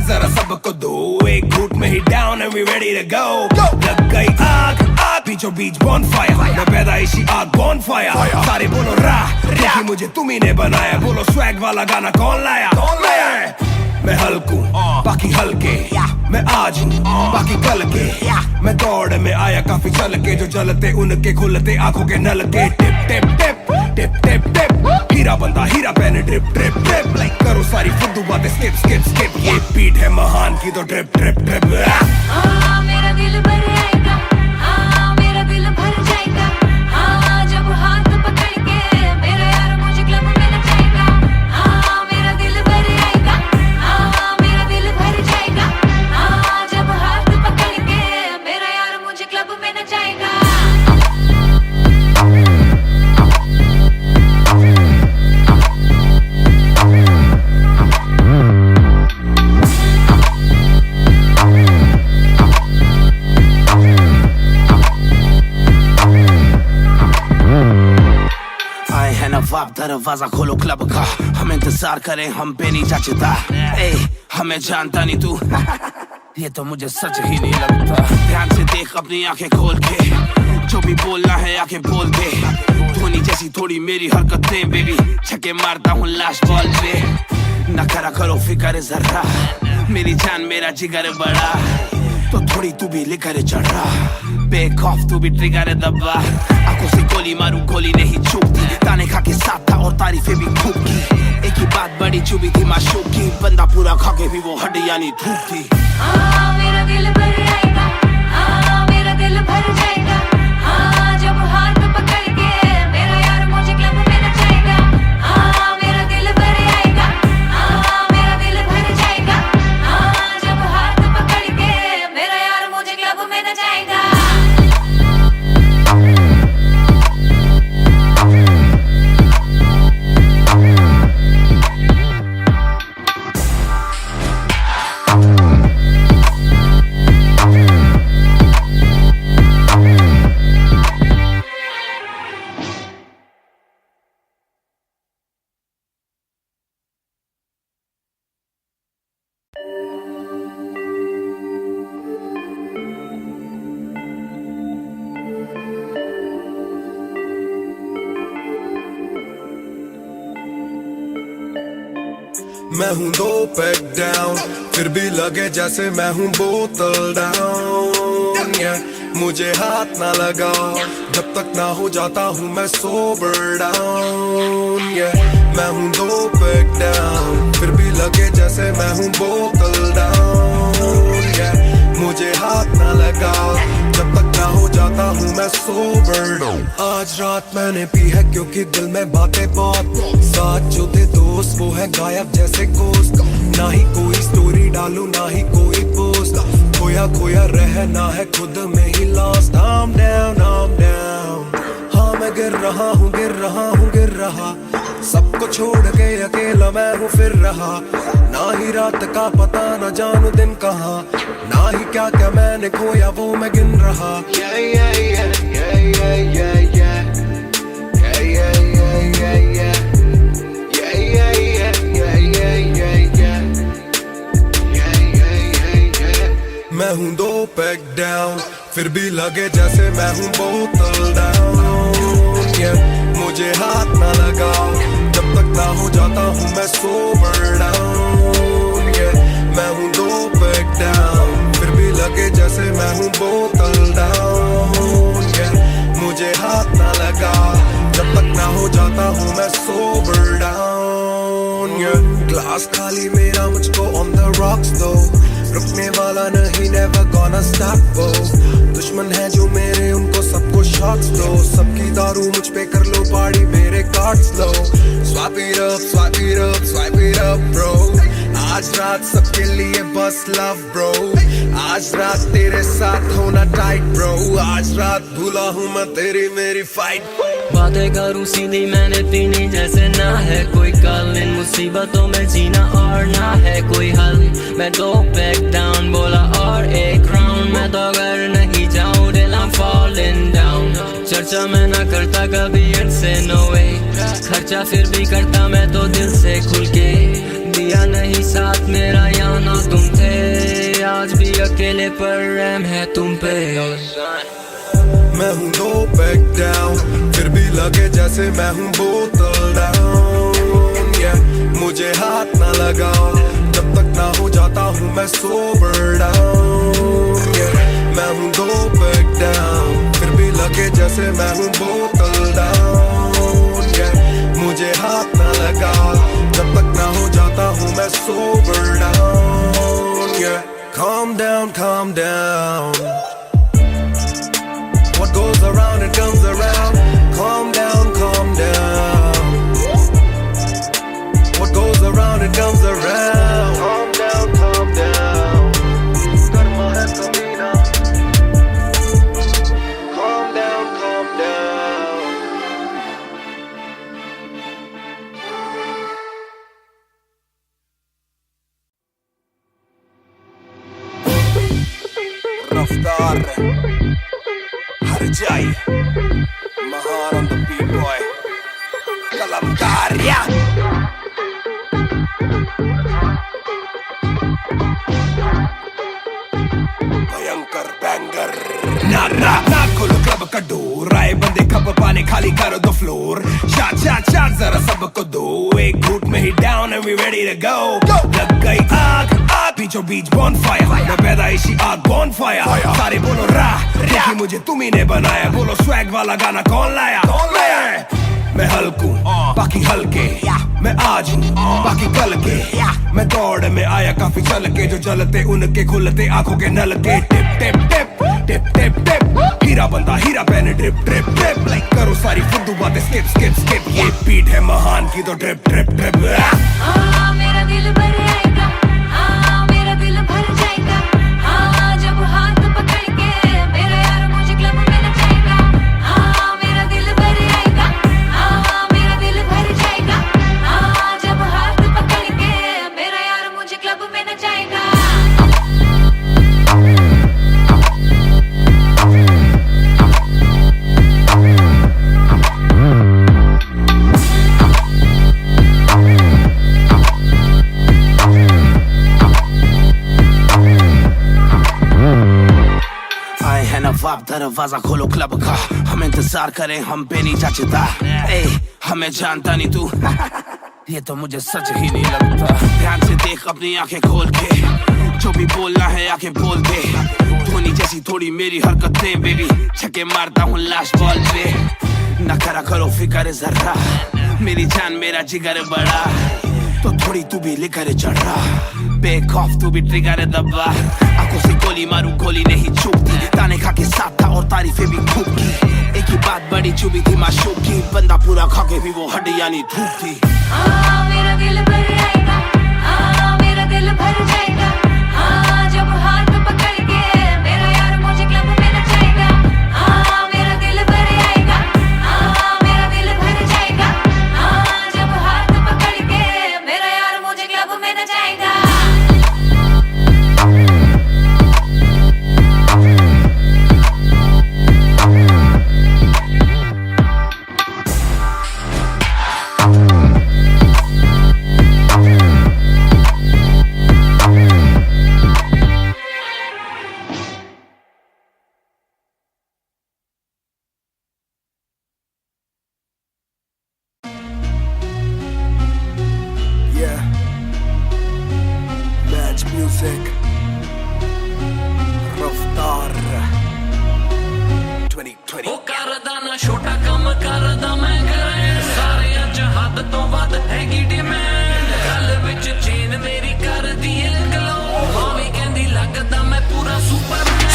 जरा सबको दो एक घूट में ही down and we ready to go लग गई आग बीचों बीच बॉनफायर मैं पैदाइशी आग बॉनफायर सारे बोलो देखी मुझे तुम्ही ने बनाया बोलो स्वैग वाला गाना कौन लाया मैं हल्कू बाकी हल्के मैं आज हूँ बाकी कल के मैं दौड़ में आया काफी चल के जो चलते उनके खुलते आंखों के नल के टिप टिप टिप टिप टिप टिप हीरा बंदा हीरा पहने ड्रिप ड्रिप ड्रिप लाइक करो सारी फुद्दू बातें स्किप स्किप स्किप ये बीट है महान की तो ड्रिप ड्रिप ड्रिप मेरा दिल भर आएगा मेरा दिल भर जाएगा जब हाथ पकड़ के मेरा यार मुझे क्लब में नचाएगा मेरा दिल भर आएगा मेरा दिल भर जाएगा जब हाथ पकड़ के मेरा यार मुझे क्लब में नचाएगा नवाब दरवाजा खोलो क्लब का हम इंतजार करें हम पे नहीं जचता हमें जानता नहीं तू ये तो मुझे सच ही नहीं लगता ध्यान से देख अपनी आंखें खोल के जो भी बोलना है आंखें बोल दे धोनी जैसी थोड़ी मेरी हरकतें बेबी छक्के मारता हूँ लास्ट बॉल पे ना करा करो फिकर जरा, मेरी जान मेरा जिगर बड़ा, तो थोड़ी तू भी लेकर चढ़ा, बेक ऑफ तू भी ट्रिगर दबा, आंखों से गोली मारूं गोली नहीं चूकती, ताने खा के साथ था और तारीफें भी खूब की, एक ही बात बड़ी चुभी थी माशूक की, बंदा पूरा खा के भी वो हड्डियां नहीं थूकती। मेरा दिल भर आएगा, मेरा दिल भर जाएगा, जब हाथ पकड़ के मेरा यार मुझे क्लब में नचाएगा, मेरा दिल भर आएगा, मेरा दिल भर जाएगा, जब हाथ पकड़ के मेरा यार मुझे क्लब में नचाएगा। मैं हूँ 2 पैक डाउन, फिर भी लगे जैसे मैं हूँ बोतल डाउन, मुझे हाथ ना लगाओ जब तक ना हो जाता हूँ मैं सोबर डाउन, मैं हूँ 2 पैक डाउन, फिर भी लगे जैसे मैं हूँ बोतल डाउन, मुझे हाथ ना लगाओ जब तक ना हो जाता हूँ मैं सोबर डाउन। आज रात मैंने पी है क्योंकि दिल में बातें बहुत, साथ जो थे दोस्त वो है गायब जैसे गोश्त, ना ही कोई स्टोरी डालूं ना ही कोई पोस्ट, खोया खोया रहना है खुद में ही लॉस्ट। I'm down, हाँ मैं गिर रहा हूँ गिर रहा हूँ गिर रहा, सबको छोड़ के अकेला मैं हूँ फिर रहा, ना ही रात का पता न जानू दिन कहाँ, ना ही क्या क्या मैंने खोया वो मैं गिन रहा। मैं हूँ 2 पैक डाउन, फिर भी लगे जैसे मैं हूँ बोतल डाउन, मुझे हाथ ना लगाओ जब तक ना हो जाता हूँ मैं सोबर डाउन, मैं हूँ 2 पैक डाउन, फिर भी लगे जैसे मैं हूँ बोतल डाउन, मुझे हाथ ना लगाओ जब तक ना हो जाता हूँ मैं सोबर डाउन, ग्लास खाली मेरा मुझको ऑन द रॉक्स दो, रुकने वाला नहीं never gonna stop वो, दुश्मन है जो मेरे उनको सबको शॉट्स दो, सबकी दारू मुझ पे कर लो पार्टी मेरे cards low, swipe it up swipe it up swipe it up bro, आज रात सबके लिए बस लव ब्रो, आज रात तेरे साथ होना टाइट ब्रो, आज रात भूला हूँ मैं तेरी मेरी फाइट। बातें करूँ सीधी मैंने पीनी जैसे ना है कोई कल, इन मुसीबतों में जीना और ना है कोई हल, मैं 2 पैक डाउन बोला और एक राउंड, मैं तो अगर नहीं जाऊँ दिल I'm falling down, चर्चा मैं ना करता कभी इनसे no way, खर्चा फिर भी करता मैं तो दिल से खुल के, दिया नहीं साथ मेरा यहाँ ना तुम थे, आज भी अकेले पर रहम है तुम पे। मैं हूँ 2 पैक डाउन, फिर भी लगे जैसे मैं हूँ बोतल डाउन, मुझे हाथ ना लगाओ जब तक ना हो जाता हूँ मैं सोबर डाउन, मैं हूँ 2 पैक डाउन, फिर भी लगे जैसे मैं हूँ बोतल डाउन, मुझे हाथ ना लगाओ जब तक ना हो जाता हूँ मैं sober down, calm down, what goes around it comes around, calm down, what goes around it comes around, calm down, karma hai kabhi na, calm down, Raftar har jai Mahar on the beat boy Kalamkar Bhayankar banger Na खोलो club का door आए बंदे cup पानी खाली करो दो floor शाट शाट शाट जरा सबको दो एक घूट में ही down and we ready to go लग गई आग आग बीचों बीच बॉनफायर मैं पैदाइशी आग बॉनफायर सारे बोलो राह क्योंकि मुझे तुम्ही ने बनाया बोलो स्वैग वाला गाना कौन लाया मैं हल्कू बाकी हल्के मैं आज हूँ बाकी कल के मैं दौड़ में आया काफी चल के जो चलते उनके खुलते आंखों के नल के टिप टिप टिप टिप टिप टिप हीरा बंदा हीरा पहने ड्रिप ड्रिप ड्रिप लाइक करो सारी फुद्दू बातें स्किप स्किप स्किप ये बीट है महान की तो ड्रिप ड्रिप ड्रिप मेरा दिल भर आएगा मेरा दिल भर जाएगा जब हाथ पकड़ के मेरा यार मुझे क्लब में नचाएगा मेरा दिल भर आएगा मेरा दिल भर जाएगा जब हाथ पकड़ के मेरा यार मुझे क्लब में नचाएगा नवाब दरवाजा खोलो क्लब का हम इंतजार करें हम पे नहीं जचता हमें जानता नहीं तू ये तो मुझे सच ही नहीं लगता ध्यान से देख अपनी आंखें खोल के जो भी बोलना है आके बोल दे धोनी जैसी थोड़ी मेरी हरकतें बेबी छक्के मारता हूँ लास्ट बॉल पे न करा करो फिक्र जरा मेरी जान मेरा जिगर बड़ा तो थोड़ी तू भी लेकर चढ़ रहा बेक ऑफ तू भी ट्रिगर दबा आंखों से गोली मारू गोली नहीं चुपती ताने खा के साथ था और तारीफें भी खूब की एक ही बात बड़ी चुभी थी माशूक की बंदा पूरा खा के भी वो हड्डियां नहीं धूप थी मेरा दिल भर आएगा मेरा दिल भर जाएगा जब हाथ पकड़ के मेरा यार मुझे क्लब में नचाएगा मेरा दिल भर आएगा मेरा दिल भर जाएगा जब हाथ पकड़ के मेरा यार मुझे क्लब में नचाएगा Music Raftar 2020 ਉਹ ਕਰਦਾ ਨਾ ਛੋਟਾ ਕੰਮ ਕਰਦਾ ਮੈਂ ਕਰਾਂ ਸਾਰੇ ਅੱਜ ਹੱਦ ਤੋਂ ਵੱਧ ਹੈਗੀ ਡਿਮਾਂਡ ਗੱਲ ਵਿੱਚ ਚੇਨ ਮੇਰੀ ਕਰਦੀ ਏ ਗਲੋ ਮਾਵੀ ਕਹਿੰਦੀ ਲੱਗਦਾ ਮੈਂ ਪੂਰਾ ਸੁਪਰਮੈਨ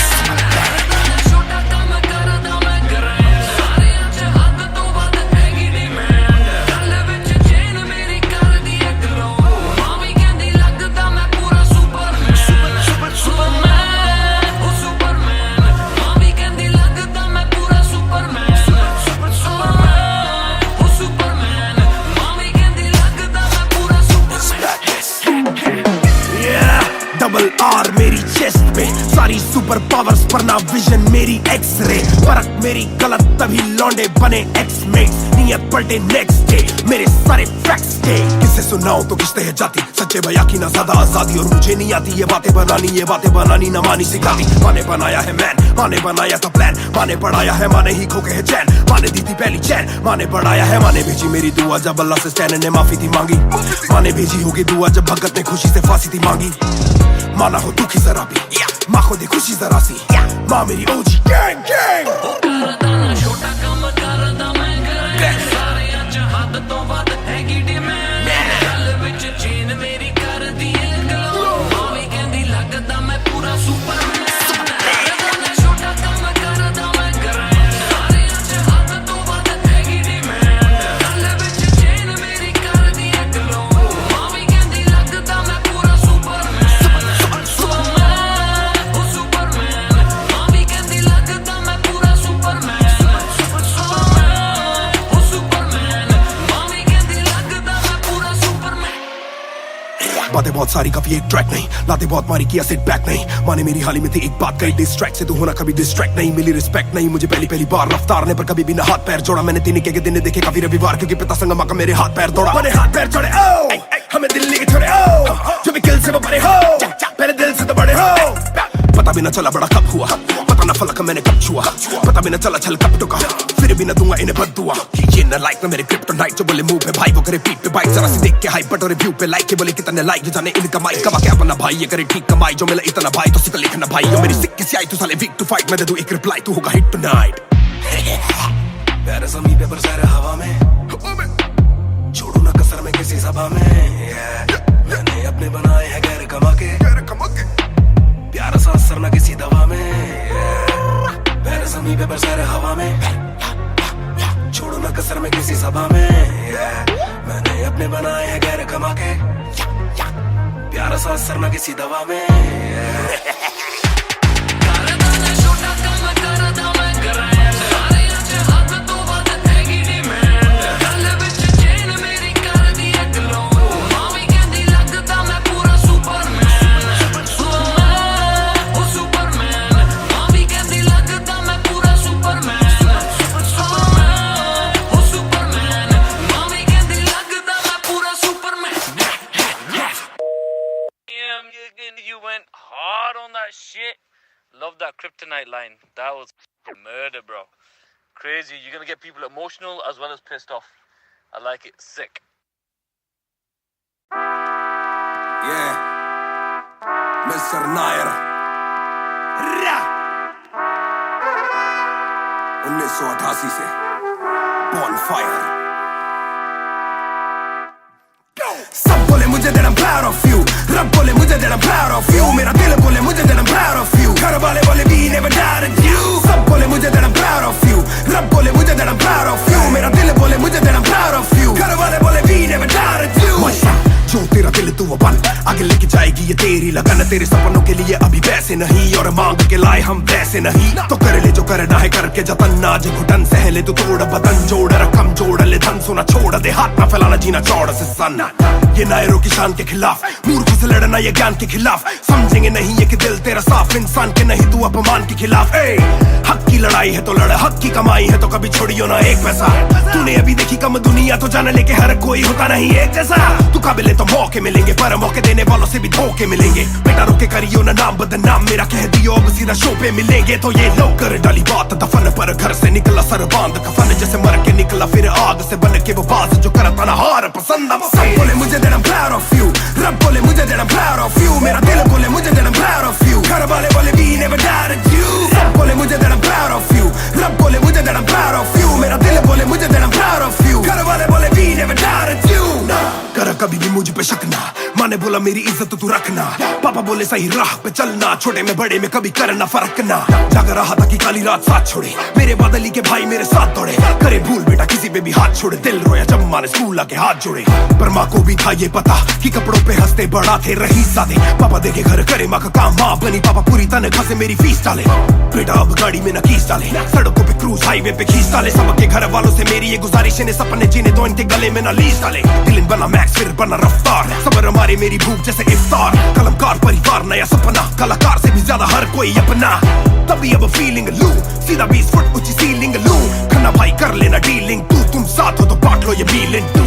ਕਰਦਾ ਨਾ ਛੋਟਾ ਕੰਮ ਕਰਦਾ ਮੈਂ ਕਰਾਂ ਸਾਰੇ ਅੱਜ ਹੱਦ ਤੋਂ ਵੱਧ ਹੈਗੀ ਡਿਮਾਂਡ ਗੱਲ ਵਿੱਚ ਚੇਨ ਮੇਰੀ ਕਰਦੀ ਏ ਗਲੋ ਮਾਵੀ ਕਹਿੰਦੀ ਲੱਗਦਾ ਮੈਂ ਪੂਰਾ ਸੁਪਰਮੈਨ ਸੁਪਰਮੈਨ ਉਹ ਸੁਪਰਮੈਨ ਮਾਵੀ ਕਹਿੰਦੀ ਲੱਗਦਾ ਮੈਂ ਪੂਰਾ ਸੁਪਰਮੈਨ ਸੁਪਰਮੈਨ ਉਹ ਸੁਪਰਮੈਨ ਮਾਵੀ ਕਹਿੰਦੀ ਲੱਗਦਾ ਮੈਂ ਪੂਰਾ ਸੁਪਰਮੈਨ डबल आर मेरी चेस्ट पे सारी सुपर पावर्स पर ना विजन मेरी एक्स-रे फर्क मेरी गलत तभी लौंडे बने एक्स-मेट्स नियत पलटे नेक्स्ट डे मेरे सारे फैक्ट्स के किससे सुनाऊं तो किसते है जाती सच्चे भैया की ना ज्यादा आजादी और मुझे नहीं आती ये बातें बनानी ना मानी सिखाती माने बनाया है मैन माने बनाया था प्लान माने पढ़ाया है माने ही खोके है चैन माने दी थी पहली चैन माने पढ़ाया है माने भेजी मेरी दुआ जब अल्लाह से स्टैन ने माफी थी मांगी माने भेजी होगी दुआ जब भगत ने खुशी से फांसी थी मांगी माना हो दुखी जरा भी माँ को दी खुशी जरा सी माँ मेरी ओजी गैंग गैंग ਕਰਦਾ ਨਾ ਛੋਟਾ ਕੰਮ ਕਰਦਾ ਮੈਂ ਕਰਾਂ ਸਾਰੇ ਅੱਜ ਹੱਦ ਤੋਂ ਵੱਧ ਹੈਗੀ ਡਿਮਾਂਡ ਗੱਲ ਵਿੱਚ ਚੇਨ ਮੇਰੀ ਕਰਦੀ ਏ ਗਲੋ ਮਾਵੀ ਕਹਿੰਦੀ ਲੱਗਦਾ ਮੈਂ ਪੂਰਾ ਸੁਪਰਮੈਨ ਕਰਦਾ ਨਾ ਛੋਟਾ ਕੰਮ ਕਰਦਾ ਮੈਂ ਕਰਾਂ ਸਾਰੇ ਅੱਜ ਹੱਦ ਤੋਂ ਵੱਧ ਹੈਗੀ ਡਿਮਾਂਡ ਗੱਲ ਵਿੱਚ ਚੇਨ ਮੇਰੀ ਕਰਦੀ ਏ ਗਲੋ ਮਾਵੀ ਕਹਿੰਦੀ ਲੱਗਦਾ ਮੈਂ ਪੂਰਾ ਸੁਪਰਮੈਨ ਸੁਪਰਮੈਨ ਉਹ ਸੁਪਰਮੈਨ ਮਾਵੀ ਕਹਿੰਦੀ ਲੱਗਦਾ ਮੈਂ ਪੂਰਾ ਸੁਪਰਮੈਨ बातें बहुत सारी कभी एक ट्रैक नहीं लाते बहुत मारी किया सिट बैक नहीं माने मेरी हाल ही में थी एक बात कही डिस्ट्रैक्ट से तू होना कभी डिस्ट्रैक्ट नहीं मिली रिस्पेक्ट नहीं मुझे पहली बार रफ्तार ने पर कभी भी ना हाथ पैर जोड़ा मैंने तीन के दिन देखे काफी रविवार क्योंकि पिता संगमा का मेरे हाथ पैर दौड़ा मैंने हाथ पैर जोड़े ओ हमें दिल्ली के छोड़े ओ जो भी किल से वो बड़े हो पहले दिल से तो बड़े हो पता भी ना चला बड़ा कब हुआ पता ना फलक मैंने कब छुआ पता भी ना चला छल कब टुका फिर भी न दूंगा इन्हें बद्दुआ। ये न लाइक न मेरे क्रिप्टोनाइट जो बोले मुंह पे भाई वो करे पीठ पे बाइक। जरा सी देख के हाइप बट और रिव्यू पे लाइक के बोले कितने लाइक, ये जाने इनका माइक कमा क्या बना भाई। ये करे ठीक कमाई जो मिला इतना भाई तो सिक्का लिखना भाई। और मेरी सिक्की सी आई तू साले वीक टू फाइट, मैं दे दूं एक रिप्लाई तू होगा हिट टुनाइट। प्यारे समी पेपर सारे हवा में, छोड़ू ना कसर में किसी सभा में। मैंने अपने बनाए हैं गैर कमा के, प्यारा सा असर ना किसी दवा में। प्यारे समी पेपर सारे हवा में, छोड़ू ना कसर में किसी सभा में। मैंने अपने बनाए हैं गैर कमा के, प्यारा सा असर ना किसी दवा में। You went hard on that shit. Love that kryptonite line. That was murder, bro. Crazy. You're gonna get people emotional as well as pissed off. I like it. Sick. Yeah, Mr. Nair. 1988 से Bonfire. सब बोले मुझे that I'm proud of you, रब बोले मुझे that I'm proud of you, मेरा दिल बोले मुझे that I'm proud of you, घर वाले बोले we never doubted you। सब बोले मुझे that I'm proud of you, रब बोले मुझे that I'm proud of you, मेरा दिल बोले मुझे that I'm proud of you, घर वाले बोले we never doubted you। जो तेरा दिल तू वो बन, आगे लेके जाएगी ये तेरी लगन। तेरे सपनों के लिए अभी वैसे नहीं और मांग के लाए हम वैसे नहीं। तो कर ले जो करना है करके जतन, आज घुटन सह ले तू तोड़ बदन। जोड़ रकम जोड़ ले धन, सोना छोड़ दे हाथ ना फैलाना जीना चौड़ से सन। ये नायरों की शान के खिलाफ, मूर्खों से लड़ना ये ज्ञान के खिलाफ। समझेंगे नहीं ये कि दिल तेरा साफ, इंसान के नहीं तू अपमान के खिलाफ। हक की लड़ाई है तो लड़, हक की कमाई है तो कभी छोड़ियो ना एक पैसा। तूने अभी देखी कम दुनिया तो जान ले के हर कोई होता नहीं एक जैसा। तू काबिल तो मौके मिलेंगे पर मौके देने वालों से भी धोखे मिलेंगे। बेटा रोके करियो ना नाम बदनाम, मेरा कह दियो अब सीधा शो पे मिलेंगे। तो ये लो कर डाली बात दफन पर, घर से निकला सर बांध कफन। जैसे मर के निकला फिर आग से बन के वो बाज जो करता ना हार पसंद। सब बोले मुझे that I'm proud of you, रब बोले मुझे that I'm proud of you, मेरा दिल बोले मुझे that I'm proud of you, घर वाले बोले we never doubted you। सब बोले मुझे that I'm proud of you, रब बोले मुझे that I'm proud of you, मेरा दिल बोले मुझे that I'm proud of you, घर वाले बोले we never doubted you। कर कभी भी मुझ पे शक ना, माँ ने बोला मेरी इज्जत तू रखना। पापा बोले सही राह पे चलना, छोटे में बड़े में कभी करना फर्क ना। जाग रहा था कि काली रात साथ छोड़े, मेरे बादली के भाई मेरे साथ दौड़े। करे भूल बेटा किसी पे भी हाथ छोड़े, दिल रोया जब माँ ने स्कूल आके हाथ जोड़े। पर माँ को भी था ये पता कि कपड़ों पे हंसते बड़ा थे रही सादे। पापा देखे घर करे माँ का काम, माँ बनी पापा पूरी तनख्वाह से मेरी फीस डाले। बेटा अब गाड़ी में न खींच डाले, सड़कों पे क्रूज हाईवे पे खींच डाले। सबके घर वालों से मेरी ये गुजारिश है, सपने जीने दो इनके गले में न लीस डाले। दिल बना मैक्स फिर बना रफ्तार, सबर हमारे मेरी भूख जैसे इफ्तार। कलमकार परिवार नया सपना, कलाकार से भी ज्यादा हर कोई अपना। तभी अब फीलिंग लू, सीधा 20 फुट ऊंची सीलिंग लू। खन्ना भाई कर लेना डीलिंग, तुम साथ हो तो बांट लो ये बीलिंग टू।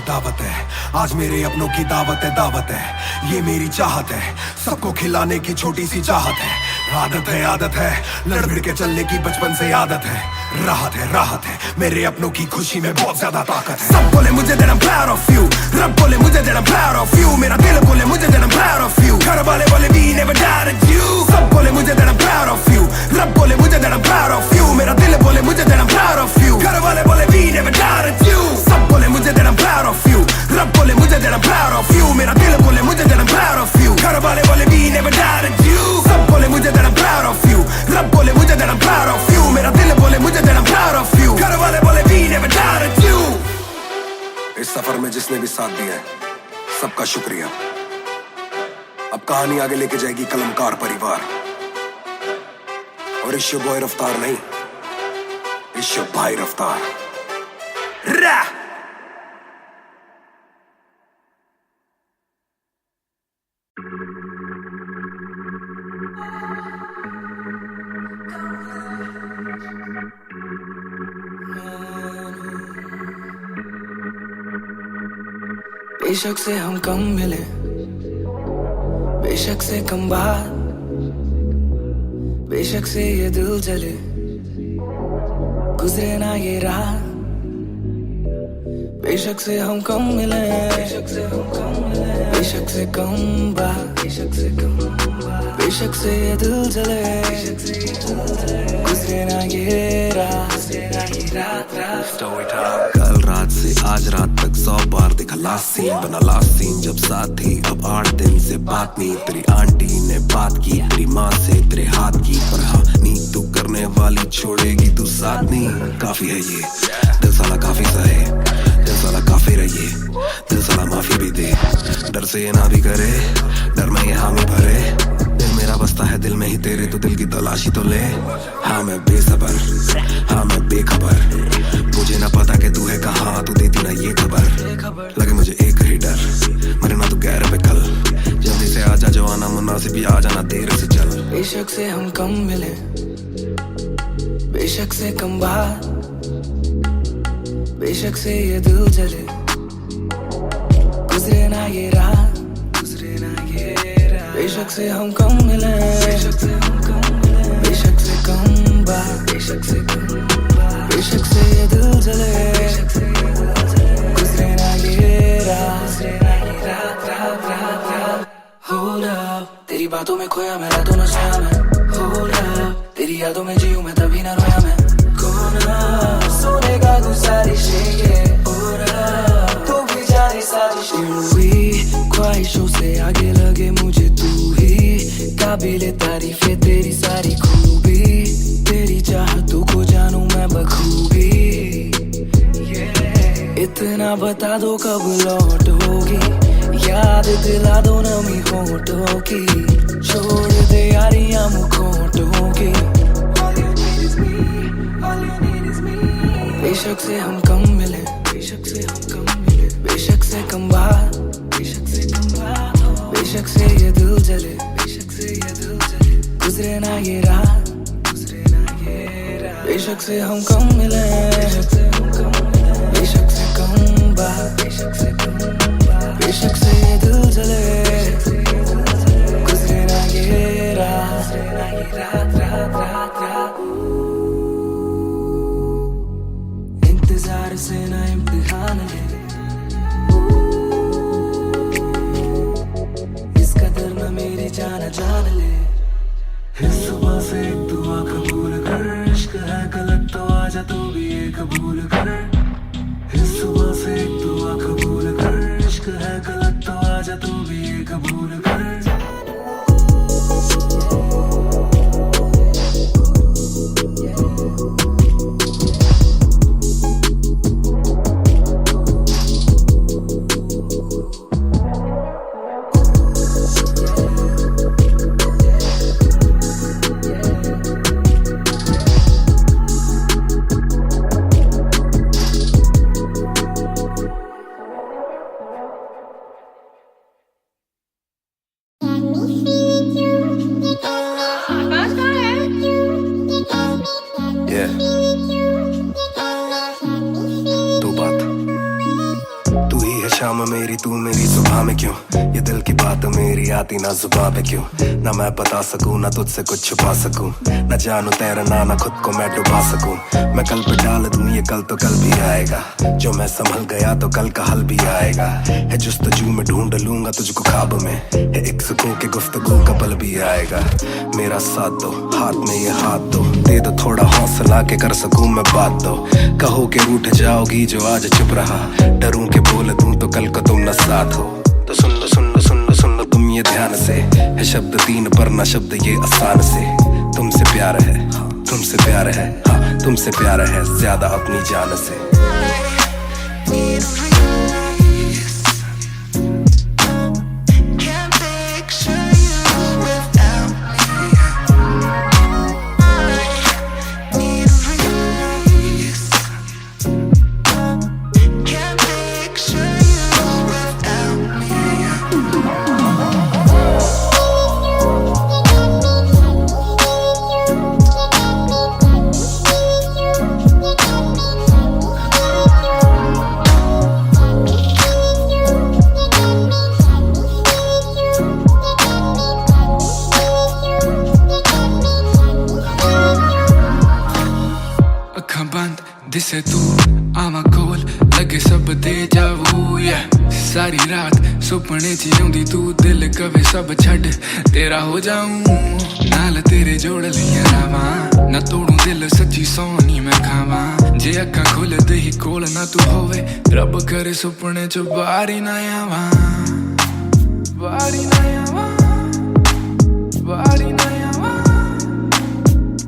दावत है आज मेरे अपनों की दावत है। ये मेरी चाहत है, सबको खिलाने की छोटी सी चाहत है। आदत है लड़ भिड़ के चलने की बचपन से आदत है। राहत है मेरे अपनों की खुशी में बहुत ज्यादा ताकत है। सब बोले मुझे that I'm proud of you, रब बोले मुझे that I'm proud of you, मेरा दिल बोले मुझे that I'm proud of you, घर वाले बोले we never doubted you। सब बोले मुझे that I'm proud of you, रब बोले मुझे that I'm proud of you, मेरा दिल बोले मुझे that I'm proud of you, घर वाले बोले we never doubted you। सब बोले मुझे that I'm proud of you, रब बोले मुझे that I'm proud of you, मेरा दिल बोले मुझे that I'm proud of you, घर वाले बोले we never doubted you। सब बोले मुझे that I'm proud of you, रब बोले मुझे that I'm proud of you, मेरा दिल बोले मुझे that I'm proud of you, घर वाले बोले we never doubted you। इस सफर में जिसने भी साथ दिया है सबका शुक्रिया। अब कहानी आगे लेके जाएगी कलमकार परिवार, और इश्यो बॉय रफ्तार नहीं, इश्यो भाई रफ्तार। बेशक से हम कम मिले, बेशक से कम बात, बेशक से ये दिल जले, गुजरे ना ये रात, बेशक से हम कम मिले, बेशक से कम बात, बेशक से ये दिल जले, गुजरे ना ये रात। कल रात से आज रात तक 100 बार देखा लास्ट सीन, बना लास्ट सीन जब साथ थी। अब 8 दिन से बात नहीं, तेरी आंटी ने बात की, तेरी माँ से तेरे हाथ की, पर हाँ नींद तू करने वाली छोड़ेगी तू साथ नहीं। काफी है ये दिल साला, काफी सहे दिल साला, काफी रहिए दिल साला, माफी भी दे, डर से ये ना भी करे, डर में ये हामी भरे। दिल मेरा बसता है दिल में ही तेरे, तो दिल की तलाशी तो ले। हाँ मैं बेसबर, हाँ मैं बेखबर, मुझे ना पता कि तू है कहाँ, तू देती ना ये खबर। लगे मुझे एक ही डर, मरे ना तू गैर पे कल, जल्दी से आजा जो आना मुनासिब, आ जाना देर से चल। बेशक से हम कम मिले, बेशक से कम बात, बेशक से ये दिल जले, गुजरे ना ये रात, बेशक से हम कम मिले, बेशक से कम बात, बेशक से ये दिल जले, गुजरे ना ये रात। Hold up, तेरी बातों में खोया मैं, रातों न सोया मैं। Hold up, तेरी यादों में जीऊं मैं, तभी ना रोया मैं। कोना सोने का गुजारिश है ये, तू भी जाने साजिश हुई, ख्वाहिशों से आगे लगे मुझे तू ही, काबिले तारीफ है तेरी सारी खूबी, तेरी चाहतों को जानूं मैं बखूबी। इतना बता दो कब लौटोगी, याद दिला दो नमी होठों की, छोड़ दे यारियां मुखोटों की। बेशक से हम कम मिले, बेशक से कम बात, बेशक से ये दिल जले, गुजरे ना ये रात, बेशक से हम कम मिले, बेशक से कम बात, बेशक से ये दिल जले, गुजरे ना ये रात। इंतजार से ना इम्तिहान ले, इस कदर ना मेरी जान ले। इस सुबह से एक दुआ कबूल कर, इश्क है गलत तो आजा तू भी ये कबूल कर। इस सुबह से एक दुआ कबूल कर, इश्क है गलत तो आजा तू भी ये कबूल कर। शाम मेरी तू मेरी सुबह में क्यों, ये दिल की बात मेरी आती ना जुबान पे क्यों, ना मैं बता सकूं ना तुझसे कुछ छुपा सकूं, ना जानू तैरना ना खुद को मैं डुबा सकूं। मैं कल पे डाल दूं ये कल तो कल भी आएगा, जो मैं संभल गया तो कल का हल भी आएगा। है जुस्तजू में ढूंढ लूंगा तुझको ख्वाब में, है एक सुकून के गुफ्तगू का पल भी आएगा। मेरा साथ दो, हाथ में ये हाथ दो, दे दो थोड़ा हौसला के कर सकूं मैं बात दो। कहो के रूठ जाओगी जो आज चुप रहा, डरूं के बोल दूं तो कल को तुम न साथ हो। तो सुन लो सुन लो सुन लो सुन लो तुम ये ध्यान से, है शब्द 3 पर ना शब्द ये आसान से। तुमसे प्यार है, तुमसे प्यार है, हाँ तुमसे प्यार है ज्यादा अपनी जान से। सारी रात सुपने च आउंदी तू दिल कवे सब छड्ड तेरा हो जाऊं नाल तेरे जोड़ लिया रावां ना तोड़ू दिल सच्ची सोनी मैं खावां जे अक्खां खुलदे ही कोल ना तू होवे रब करे सुपने च बारी ना आवां बारी ना आवां बारी ना आवां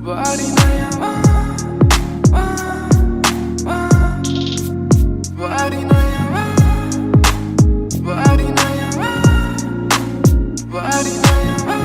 बारी ना आवां बारी ना आवां बारी ना आवां बारी ना आवां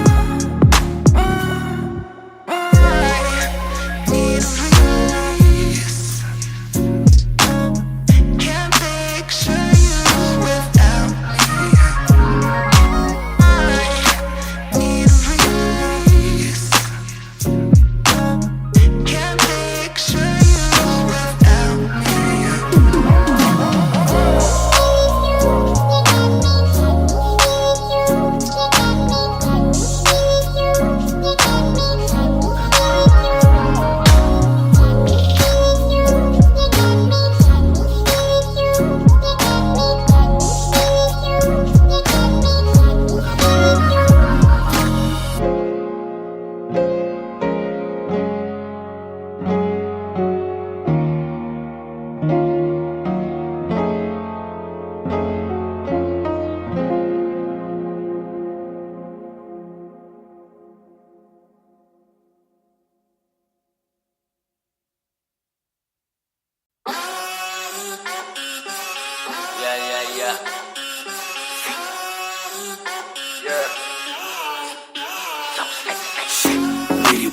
मेरी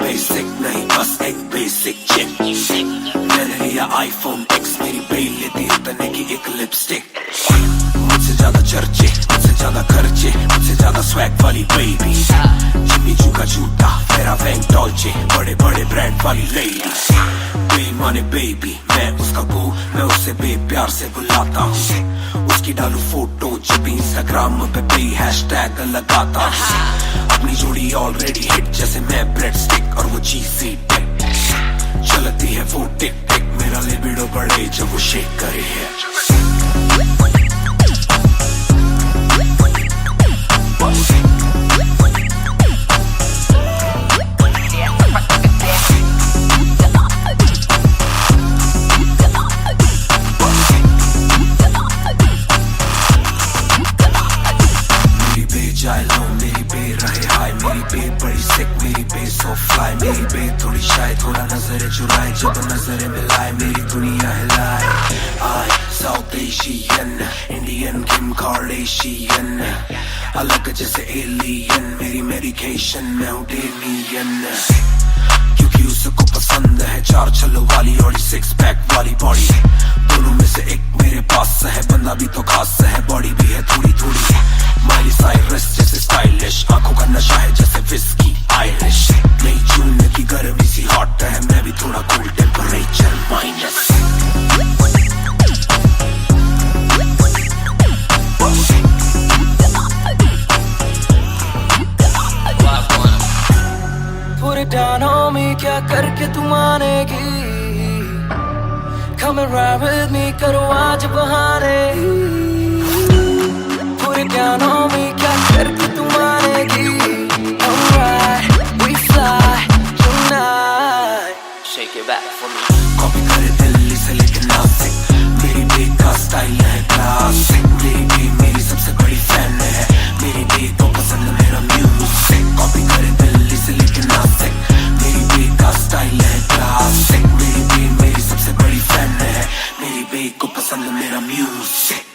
बेसिक नहीं बस एक बेसिक चिप मैंने लिया आईफोन X मेरी बेल लेती उतरने की एक लिपस्टिक मुझसे ज्यादा चर्चे मुझसे ज्यादा खर्चे मुझसे ज्यादा स्वैग वाली बेबी जिम्मी चू का जूता फेरा वैंग डॉल्चे बड़े बड़े ब्रांड वाली लेडी बेईमाने बेबी मैं उसका बू मैं उसे बेप्यार से बुलाता हूँ उसकी डालू फोटो जब इंस्टाग्राम पे हैशटैग लगाता हूँ अपनी जोड़ी ऑलरेडी हिट जैसे मैं ब्रेड स्टिक और वो चीज़ी टिक चलती है वो टिक टिक मेरा लिबिडो बढ़े जब वो शेक करे है मेरी बे रहे हाय मेरी बे बड़ी सिक मेरी बे सो फ्लाई मेरी बे थोड़ी शाय थोड़ा नजर चुराए जब नजर मिलाए मेरी दुनिया हिलाए आई साउथ एशियन इंडियन किम कार्डेशियन अलग जैसे एलियन मेरी मेडिकेशन मैं हूँ डेलियन क्योंकि उसको पसंद है चार छल्लों वाली और 6 पैक वाली बॉडी दोनों में से एक मेरे पास है बंदा भी तो खास है बॉडी भी है थोड़ी थोड़ी माइली साइरस जैसे स्टाइलिश आंखों का नशा है जैसे विस्की आयरिश नई जून की गर्मी सी हॉट है मैं भी थोड़ा cool temperature minus Put it down on me क्या करके तू मानेगी Come and ride with me करो आज बहाने Put it down on me क्या करके तू मानेगी Alright, we fly tonight Shake it back for me. Copy करे दिल्ली से लेके नासिक मेरी बे का स्टाइल है क्लासिक मेरी बे मेरी सबसे बड़ी फैन है मेरी बे को पसंद मेरा म्यूजिक कॉपी करे दिल्ली से लेके नासिक मेरी बे का स्टाइल है क्लासिक मेरी बे मेरी सबसे बड़ी फैन है मेरी बे को पसंद मेरा म्यूजिक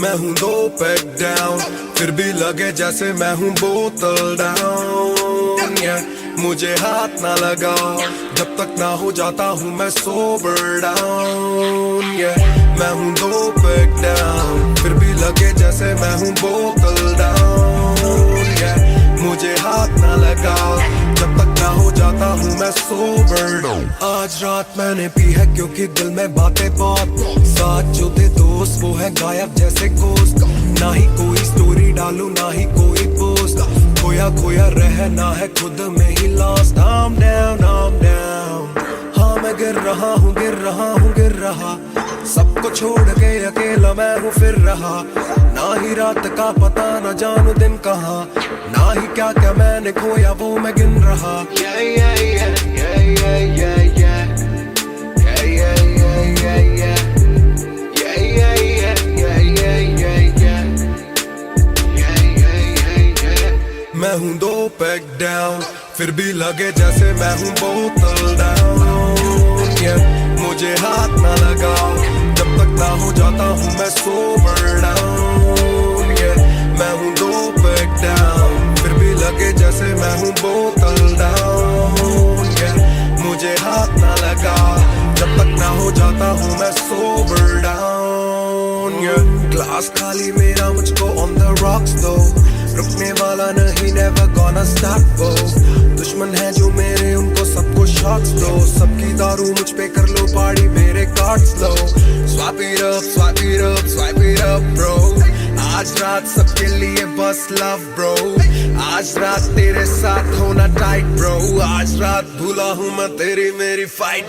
मैं हूँ 2 पैक डाउन फिर भी लगे जैसे मैं हूँ बोतल डाउन मुझे हाथ ना लगाओ जब तक ना हो जाता हूँ मैं सोबर डाउन मैं हूँ 2 पैक डाउन फिर भी लगे जैसे मैं हूँ बोतल डाउन मुझे हाथ ना लगाओ जब तक ना ना हो जाता हूँ मैं सोबर। आज रात मैंने पी है क्योंकि दिल में बातें बहुत, साथ जो थे दोस्त वो है गायब जैसे गोश्त। ना ही कोई स्टोरी डालूं ना ही कोई पोस्ट, खोया खोया रहना है खुद में he lost. I'm down, I'm down, हाँ मैं गिर रहा हूँ गिर रहा हूँ गिर रहा, सबको छोड़ के अकेला मैं हूँ फिर रहा। ना ही रात का पता ना जानू दिन कहाँ, ना ही क्या क्या मैंने खोया वो मैं गिन रहा। Yeah, yeah, yeah, yeah, yeah, yeah, yeah. Yeah, yeah, yeah, yeah, yeah. Yeah, yeah, yeah, yeah, yeah, yeah, yeah. Yeah, yeah, yeah, yeah. मैं हूँ 2 पैक डाउन, फिर भी लगे जैसे मैं हूँ बोतल डाउन। Yeah, मुझे हाथ ना लगाओ जब तक ना हो जाता हूँ मैं सोबर डाउन। Yeah, मैं हूँ 2 पैक डाउन, फिर भी लगे जैसे मैं हूँ बोतल डाउन। Yeah, मुझे हाथ ना लगाओ जब तक ना हो जाता हूँ मैं सोबर डाउन। Yeah, ग्लास खाली मेरा मुझको on the rocks दो, रुकने वाला नहीं never gonna stop go। दुश्मन है जो मेरे उनको सबको शॉट्स दो, सबकी दारू मुझ पे कर लो पार्टी मेरे cards low. Swipe it up, swipe it up, swipe it up bro, आज रात सबके लिए बस लव ब्रो। आज रात तेरे साथ होना टाइट ब्रो, आज रात भूला हूँ मैं तेरी मेरी फाइट।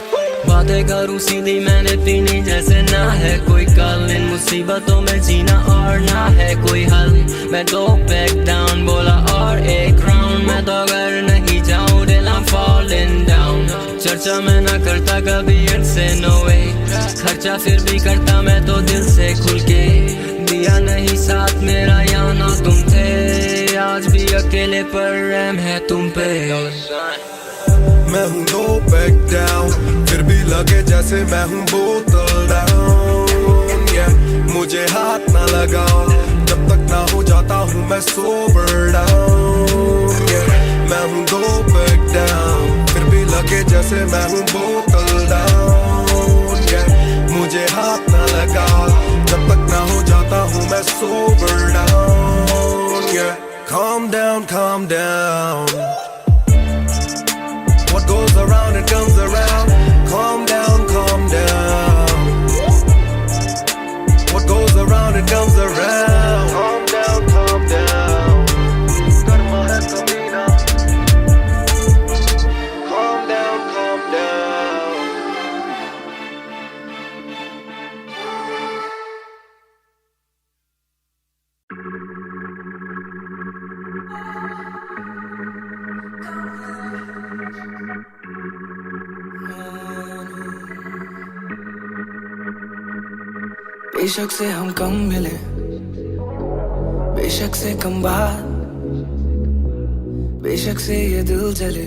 बातें करूं सीधी मैंने पीनी जैसे ना है कोई कल, इन मुसीबतों में जीना और ना है कोई हल। मैं 2 पैक डाउन बोला और 1 राउंड, मैं तो अगर नहीं जाऊं दिल I'm falling down। चर्चा मैं ना करता कभी इनसे नो वे, खर्चा फिर भी करता मैं तो दिल से खुल के। दिया नहीं साथ मेरा यहाँ ना तुम थे, आज भी अकेले पर रहम है तुम पे। मैं हूँ 2 पैक डाउन, फिर भी लगे जैसे मैं हूँ बोतल डाउन। Yeah, मुझे हाथ ना लगाओ जब तक ना हो जाता हूँ मैं सोबर डाउन। Yeah, मैं हूँ 2 पैक डाउन, फिर भी लगे जैसे मैं हूँ बोतल डाउन। Yeah, मुझे हाथ ना लगाओ जब तक ना हो जाता हूँ मैं sober down. Yeah, calm down, calm down, what goes around it comes around. Calm down, calm down, what goes around it comes around. Calm down, calm down, karma hai kamina. Calm down, calm down. बेशक से हम कम मिले, बेशक से कम बात, बेशक से ये दिल जले,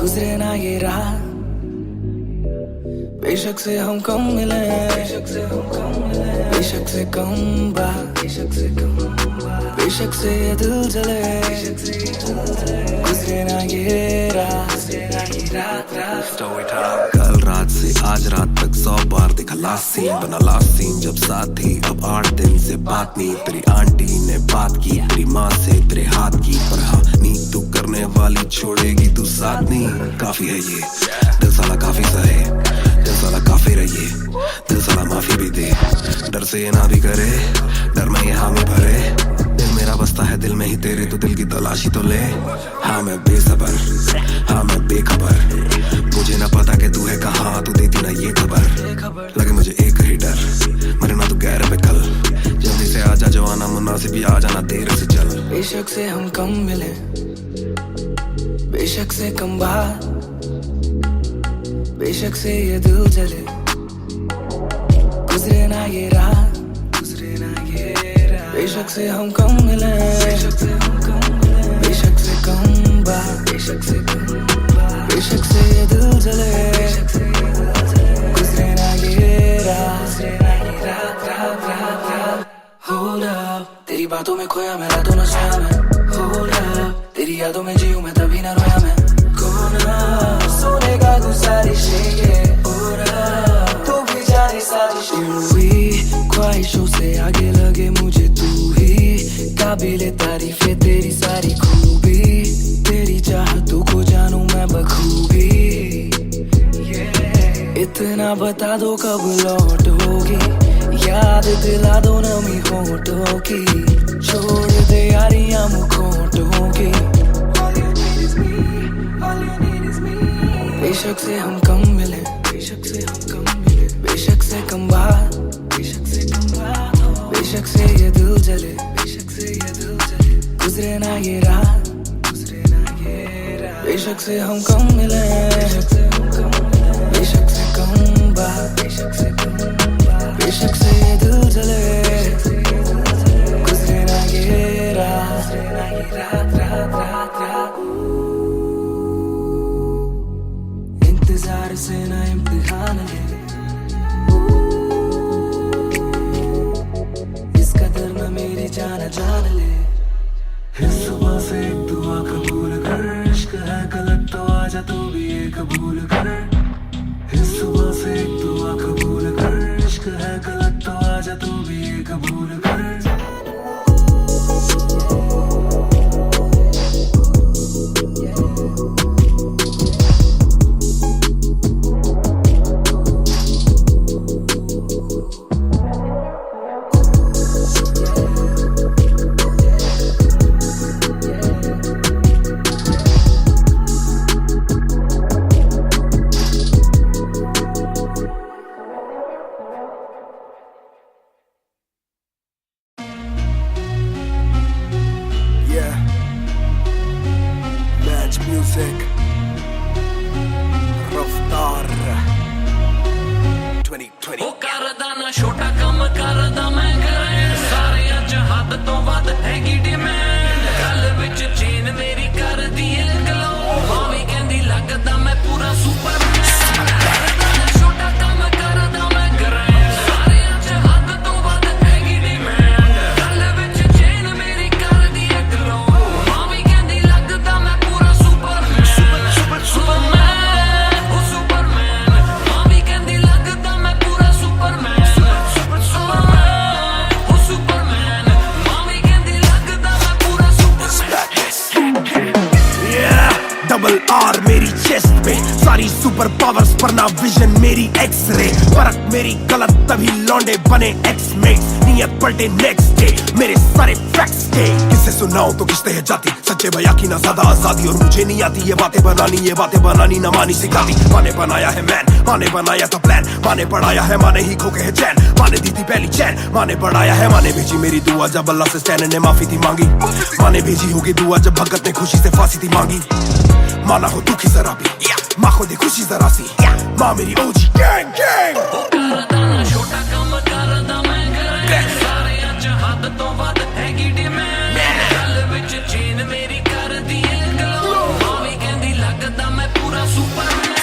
गुजरे ना ये रात। बेशक से हम कम मिले, बेशक से हम कम मिले, बेशक से कम बात, बेशक से कम बात, बेशक से ये दिल जले, गुजरे ना ये रात, गुजरे ना ये रात रात। कल रात से आज रात तक 100 बार देखा लास्ट सीन, बना लास्ट सीन जब साथ थी। अब 8 दिन से बात नहीं, तेरी आंटी ने बात की, तेरी माँ से तेरे हाथ की, पर हाँ नी तू करने वाली छोड़ेगी तू साथ नहीं। काफी है ये दिल साला काफी सहे, दिल साला काफी रहिए, दिल साला माफी भी दे, डर से ये ना भी करे, डर में ये हामी भरे। दिल मेरा बसता है दिल में ही तेरे, तो दिल की तलाशी तो ले। हाँ मैं बेसबर, हाँ मैं बेखबर, मुझे ना पता कि तू है कहाँ, तू देती ना ये खबर। लगे मुझे एक ही डर, मरे ना तू गैर पे कल, जल्दी से आजा जो आना मुनासिब, आ जाना देर से चल। बेशक से हम कम मिले, बेशक से कम बात, बेशक से ये दिल जले, गुजरे ना ये रात, गुजरे ना ये रात। बेशक से हम कम मिले, बेशक से हम कम मिले, बेशक से कम बात, बेशक से कम बात, बेशक से ये दिल जले, गुजरे ना ये रात, गुजरे ना ये रात रात रात रात। Hold up, तेरी बातों में खोया मैं, रातों न सोया मैं। Hold up, तेरी यादों में जीऊं मैं, तभी न रोया मैं। कोना सोने का गुजारिश है और तू भी जाने साजिश हुई, ख्वाहिशों से आगे लगे मुझे तू ही, काबिले तारीफ है तेरी सारी खूबी, तेरी चाहत ना बता दो कब लौटोगी, याद दिला दो नमी होठों की, छोड़ दे यारियां मुखोटों की। बेशक से हम कम मिले, बेशक से हम कम मिले, बेशक से कम बात, बेशक से कम बात हो, बेशक से ये दिल जले, बेशक से ये दिल जले, गुजरे ना ये रात, गुजरे ना ये रात। बेशक से हम कम मिले, बेशक से हम कम मिले, बेशक से कम बात, बेशक से कम बात, बेशक से ये दिल जले, गुजरे ना ये रात, गुजरे ना ये रात, रात रात रात। इंतजार से ना इम्तिहान ले, इस कदर ना मेरी जान जान ले। इस सुबह से एक दुआ कबूल कर, इश्क है गलत तो आजा तू भी ये कबूल कर। इस सुबह से एक दुआ कबूल कर, इश्क है गलत तो आजा तू भी ये कबूल कर। Music Raftaar 2020 ਉਹ ਕਰਦਾ ਨਾ ਛੋਟਾ ਕੰਮ ਕਰਦਾ ਮੈਂ ਗ੍ਰੈਂਡ, ਸਾਰਿਆਂ ਚ ਹੱਦ ਤੋਂ ਵੱਧ ਹੈਗੀ ਡਿਮਾਂਡ, ਗੱਲ ਵਿੱਚ ਚੇਨ ਮੇਰੀ ਕਰਦੀ ਏ ਗਲੋ, ਮਾਵੀ ਕਹਿੰਦੀ ਲੱਗਦਾ ਮੈਂ ਪੂਰਾ ਸੁਪਰਮੈਨ, ਕਰਦਾ ਨਾ ਛੋਟਾ ਕੰਮ ਕਰਦਾ ਮੈਂ ਗ੍ਰੈਂਡ, ਸਾਰਿਆਂ ਚ ਹੱਦ ਤੋਂ ਵੱਧ ਹੈਗੀ ਡਿਮਾਂਡ, ਗੱਲ ਵਿੱਚ ਚੇਨ ਮੇਰੀ ਕਰਦੀ ਏ ਗਲੋ, ਮਾਵੀ ਕਹਿੰਦੀ ਲੱਗਦਾ ਮੈਂ ਪੂਰਾ ਸੁਪਰਮੈਨ, ਸੁਪਰਮੈਨ, ਉਹ ਸੁਪਰਮੈਨ, ਮਾਵੀ ਕਹਿੰਦੀ ਲੱਗਦਾ ਮੈਂ ਪੂਰਾ ਸੁਪਰਮੈਨ, ਸੁਪਰਮੈਨ, ਉਹ ਸੁਪਰਮੈਨ, ਮਾਵੀ ਕਹਿੰਦੀ ਲੱਗਦਾ ਮੈਂ ਪੂਰਾ ਸੁਪਰਮੈਨ। डबल आर मेरी चेस्ट पे, सारी सुपर पावर्स पर ना विजन मेरी एक्सरे, फर्क मेरी गलत तभी लौंडे बने एक्समेट्स, नियत पलटे नेक्स्ट डे मेरे सारे फैक्ट्स के। किससे सुनाऊं तो किस्ते है जाती, सच्चे भैया की ना ज्यादा आजादी, और मुझे नहीं आती ये बातें बनानी ना मानी सिखाती। माँ ने बनाया है मैन, माँ ने बनाया था प्लान, माँ ने पढ़ाया है, माँ ने ही खोके है चैन, माँ ने दी थी पहली चैन, माँ ने बढ़ाया है, माँ ने भेजी मेरी दुआ जब अल्लाह से स्टैन ने माफी थी मांगी, माँ ने भेजी होगी दुआ जब भगत ने खुशी से फांसी थी मांगी। माँ ना हो दुखी जरा भी, माँ को दे खुशी जरा सी, माँ मेरी ओजी गैंग गैंग। ਕਰਦਾ ਨਾ ਛੋਟਾ ਕੰਮ ਕਰਦਾ ਮੈਂ ਗ੍ਰੈਂਡ, ਸਾਰਿਆਂ ਚ ਹੱਦ ਤੋਂ ਵੱਧ ਹੈਗੀ ਡਿਮਾਂਡ, ਗੱਲ ਵਿੱਚ ਚੇਨ ਮੇਰੀ ਕਰਦੀ ਏ ਗਲੋ, ਮਾਵੀ ਕਹਿੰਦੀ ਲੱਗਦਾ ਮੈਂ ਪੂਰਾ ਸੁਪਰਮੈਨ,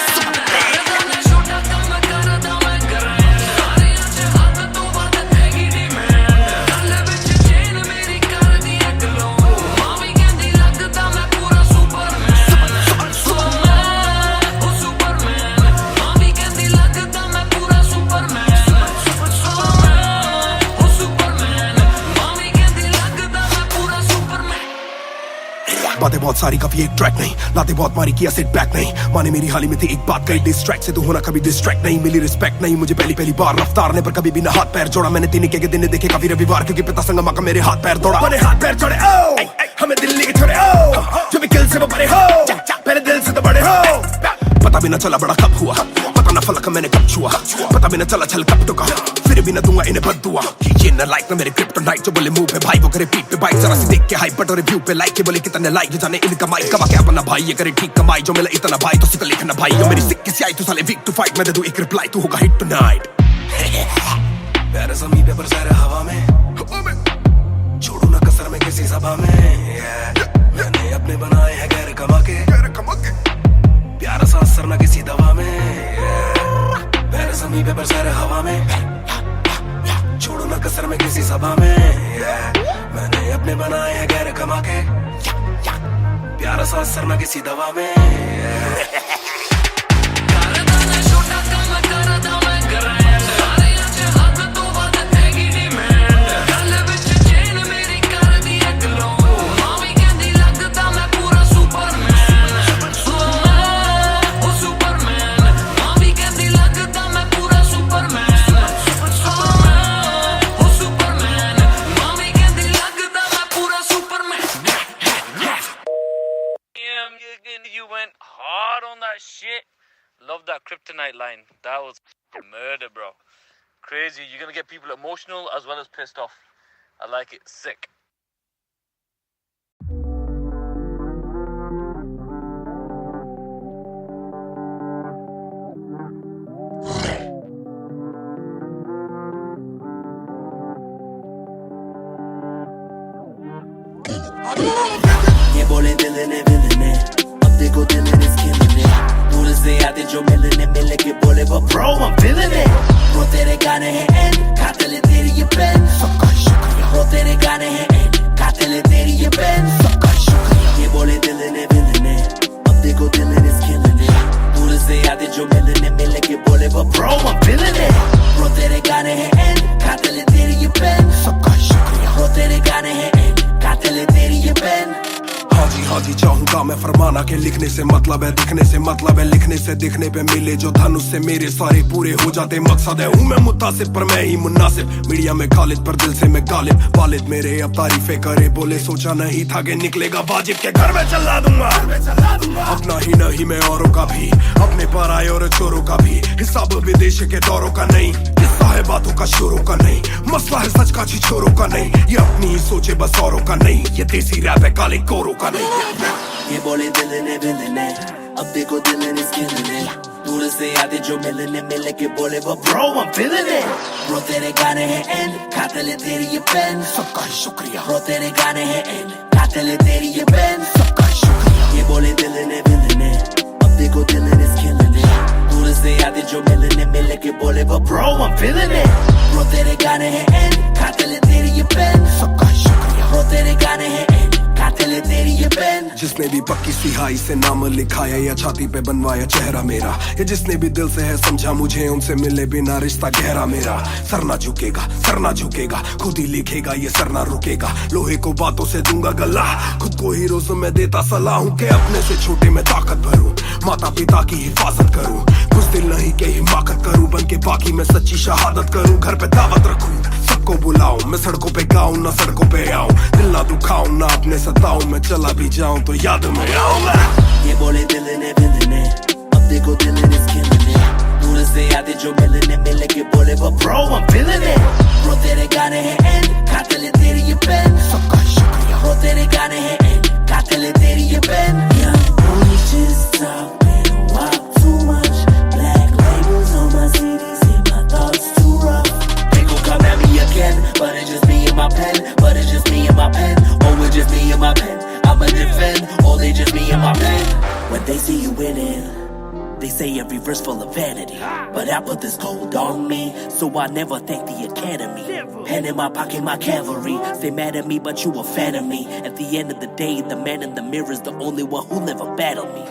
ਕਰਦਾ ਨਾ ਛੋਟਾ ਕੰਮ ਕਰਦਾ ਮੈਂ ਗ੍ਰੈਂਡ, ਸਾਰਿਆਂ ਚ ਹੱਦ ਤੋਂ ਵੱਧ ਹੈਗੀ ਡਿਮਾਂਡ, ਗੱਲ ਵਿੱਚ ਚੇਨ ਮੇਰੀ ਕਰਦੀ ਏ ਗਲੋ, ਮਾਵੀ ਕਹਿੰਦੀ ਲੱਗਦਾ ਮੈਂ ਪੂਰਾ ਸੁਪਰਮੈਨ, ਸੁਪਰਮੈਨ, ਉਹ ਸੁਪਰਮੈਨ, ਮਾਵੀ ਕਹਿੰਦੀ ਲੱਗਦਾ ਮੈਂ ਪੂਰਾ ਸੁਪਰਮੈਨ, ਸੁਪਰਮੈਨ, ਉਹ ਸੁਪਰਮੈਨ, ਮਾਵੀ ਕਹਿੰਦੀ ਲੱਗਦਾ ਮੈਂ ਪੂਰਾ ਸੁਪਰਮੈਨ। बातें बहुत सारी कभी एक ट्रैक नहीं, लाते बहुत मारी किया सेट बैक नहीं, माने मेरी हाल ही में थी एक बात कही, डिस्ट्रैक्ट से तू होना कभी डिस्ट्रैक्ट नहीं, मिली रिस्पेक्ट नहीं मुझे पहली बार रफ्तार ने, पर कभी भी ना हाथ पैर जोड़ा मैंने, तीन के दिन देखे काफी रविवार, क्योंकि पिता संगमा का मेरे हाथ पैर दौड़ा, मैंने हाथ पैर जोड़े ओ हमें दिल्ली के छोड़े ओ, जो भी किल से वो बड़े हो, पहले दिल से तो बड़े हो। पता भी ना चला बड़ा कब हुआ, पता ना फलक मैंने कब छुआ, पता भी ना चला छल कब टुका, फिर भी ना दूंगा इन्हें बद्दुआ, ये ना लाइक ना मेरे क्रिप्टोनाइट, जो बोले मुंह पे भाई वो करे पीठ पे बाइक, जरा सी देख के हाइप बट रिव्यू पे लाइक के बोले कितने लाइक, जाने इनका माइक कमा क्या बना भाई, ये करे ठीक कमाई, जो मिला इतना भाई तो सिक लिखना भाई, जो मेरी सिक किसी आई तो साले वीक टू फाइट, मैं दे दूं एक रिप्लाई तू होगा हिट टुनाइट। प्यारे समी पेपर सारे हवा में, छोड़ू ना कसर में किसी सभा में, मैंने अपने बनाए हैं गैर कमा के, प्यारा सा असर ना किसी दवा में, प्यारे समी पेपर सारे हवा में, छोड़ू ना कसर में किसी सभा में, मैंने अपने बनाए हैं गैर कमा के, प्यारा सा असर ना किसी दवा में। ਕਰਦਾ ਨਾ ਛੋਟਾ ਕੰਮ ਕਰਦਾ ਮੈਂ ਗ੍ਰੈਂਡ, ਸਾਰਿਆਂ ਚ ਹੱਦ ਤੋਂ ਵੱਧ ਹੈਗੀ ਡਿਮਾਂਡ, ਗੱਲ ਵਿੱਚ ਚੇਨ ਮੇਰੀ ਕਰਦੀ ਏ ਗਲੋ, ਮਾਵੀ ਕਹਿੰਦੀ ਲੱਗਦਾ ਮੈਂ ਪੂਰਾ ਸੁਪਰਮੈਨ, ਸੁਪਰਮੈਨ, ਉਹ ਸੁਪਰਮੈਨ, ਮਾਵੀ ਕਹਿੰਦੀ ਲੱਗਦਾ ਮੈਂ Love that kryptonite line. That was murder, bro. Crazy. You're gonna get people emotional as well as pissed off. I like it. Sick. ये बोले दिल ने अब देखो दिल ने स्किल दूर से आते जो मिलने मिल के बोले वो bro I'm feeling it bro तेरे गाने हैं एंड कातिल तेरी ये पेन सबका शुक्रिया bro तेरे गाने हैं एंड कातिल तेरी ये पेन सबका शुक्रिया ये बोले दिल ने अब देखो दिल ने स्किल दूर से आते जो मिलने मिल के बोले वो bro I'm feeling it bro तेरे गाने हैं एंड कातिल तेरी ये पेन सबका शुक्रिया bro तेरे गाने हैं एंड कातिल तेरी ये पेन हाँ जी चाहूंगा मैं फरमाना के लिखने से मतलब है दिखने से मतलब है लिखने से दिखने पे मिले जो धन उससे मेरे सारे पूरे हो जाते मकसद है हूँ मैं मुतासिब पर मैं ही मुनासिब मीडिया में खालिद पर दिल से मैं गालिब वालिद मेरे अब तारीफें करे बोले सोचा नहीं था कि निकलेगा वाजिब के घर में चला दूंगा अपना ही नहीं मैं औरों का भी अपने पर आए और चोरों का भी हिसाब विदेश के दौरों का नहीं किस्सा है बातों का शोरों का नहीं मसला है सच का छिछोरों का नहीं ये अपनी ही सोचे बस औरों का नहीं ये देसी रैप है काले कोरों का नहीं ये बोले दिल ने अब देखो दिल ने स्किल ने दूर से आते जो मिलने मिल के बोले वो bro I'm feeling it bro तेरे गाने हैं एंड कातिल तेरी ये पेन सबका शुक्रिया bro तेरे गाने हैं एंड कातिल तेरी ये पेन सबका शुक्रिया ये बोले दिल ने अब देखो दिल ने स्किल ने दूर से आते जो मिलने मिल के बोले वो bro I'm feeling it bro तेरे गाने हैं एंड कातिल तेरी ये पेन सबका शुक्रिया bro तेरे गाने हैं एंड कातिल तेरी ये पेन जिसने भी पक्की सिहाई से नाम लिखाया या छाती पे बनवाया चेहरा मेरा या जिसने भी दिल से है समझा मुझे उनसे मिले बिना रिश्ता गहरा मेरा सर ना झुकेगा खुद ही लिखेगा ये सर ना रुकेगा लोहे को बातों से दूंगा गला खुद को हीरो से मैं देता सलाह हूँ कि अपने से छोटे में ताकत भरूं माता पिता की हिफाजत करूं कुछ दिल नहीं के हिमाकत करूं बन के बाकी मैं सच्ची शहादत करूं घर पे दावत रखूं सबको बुलाऊं मैं सड़कों पे गाऊं ना सड़कों पे आऊं दिल ना दुखाऊं ना अपने सताऊं मैं चला भी जाऊं तो याद में आऊंगा ये बोले दिल ने अब देखो दिल ने स्किल ने दूर से आते जो मिलने मिल के बोले वो bro I'm feeling it bro तेरे गाने हैं एंड कातिल तेरी ये पेन सबका शुक्रिया bro तेरे गाने हैं एंड कातिल तेरी ये pen young boy just talking walk too much black labels on my CDs and my thoughts too rough they gon' come at me again but it's just me and my pen but it's just me and my pen oh it's just me and my pen I'ma defend, oh they just me and my pen when they see you winning they say every verse full of vanity but I put this gold on me so I never thank the academy pen in my pocket my cavalry stay mad at me but you a fan of me at the end of the day the man in the mirror is the only one who'll ever battle me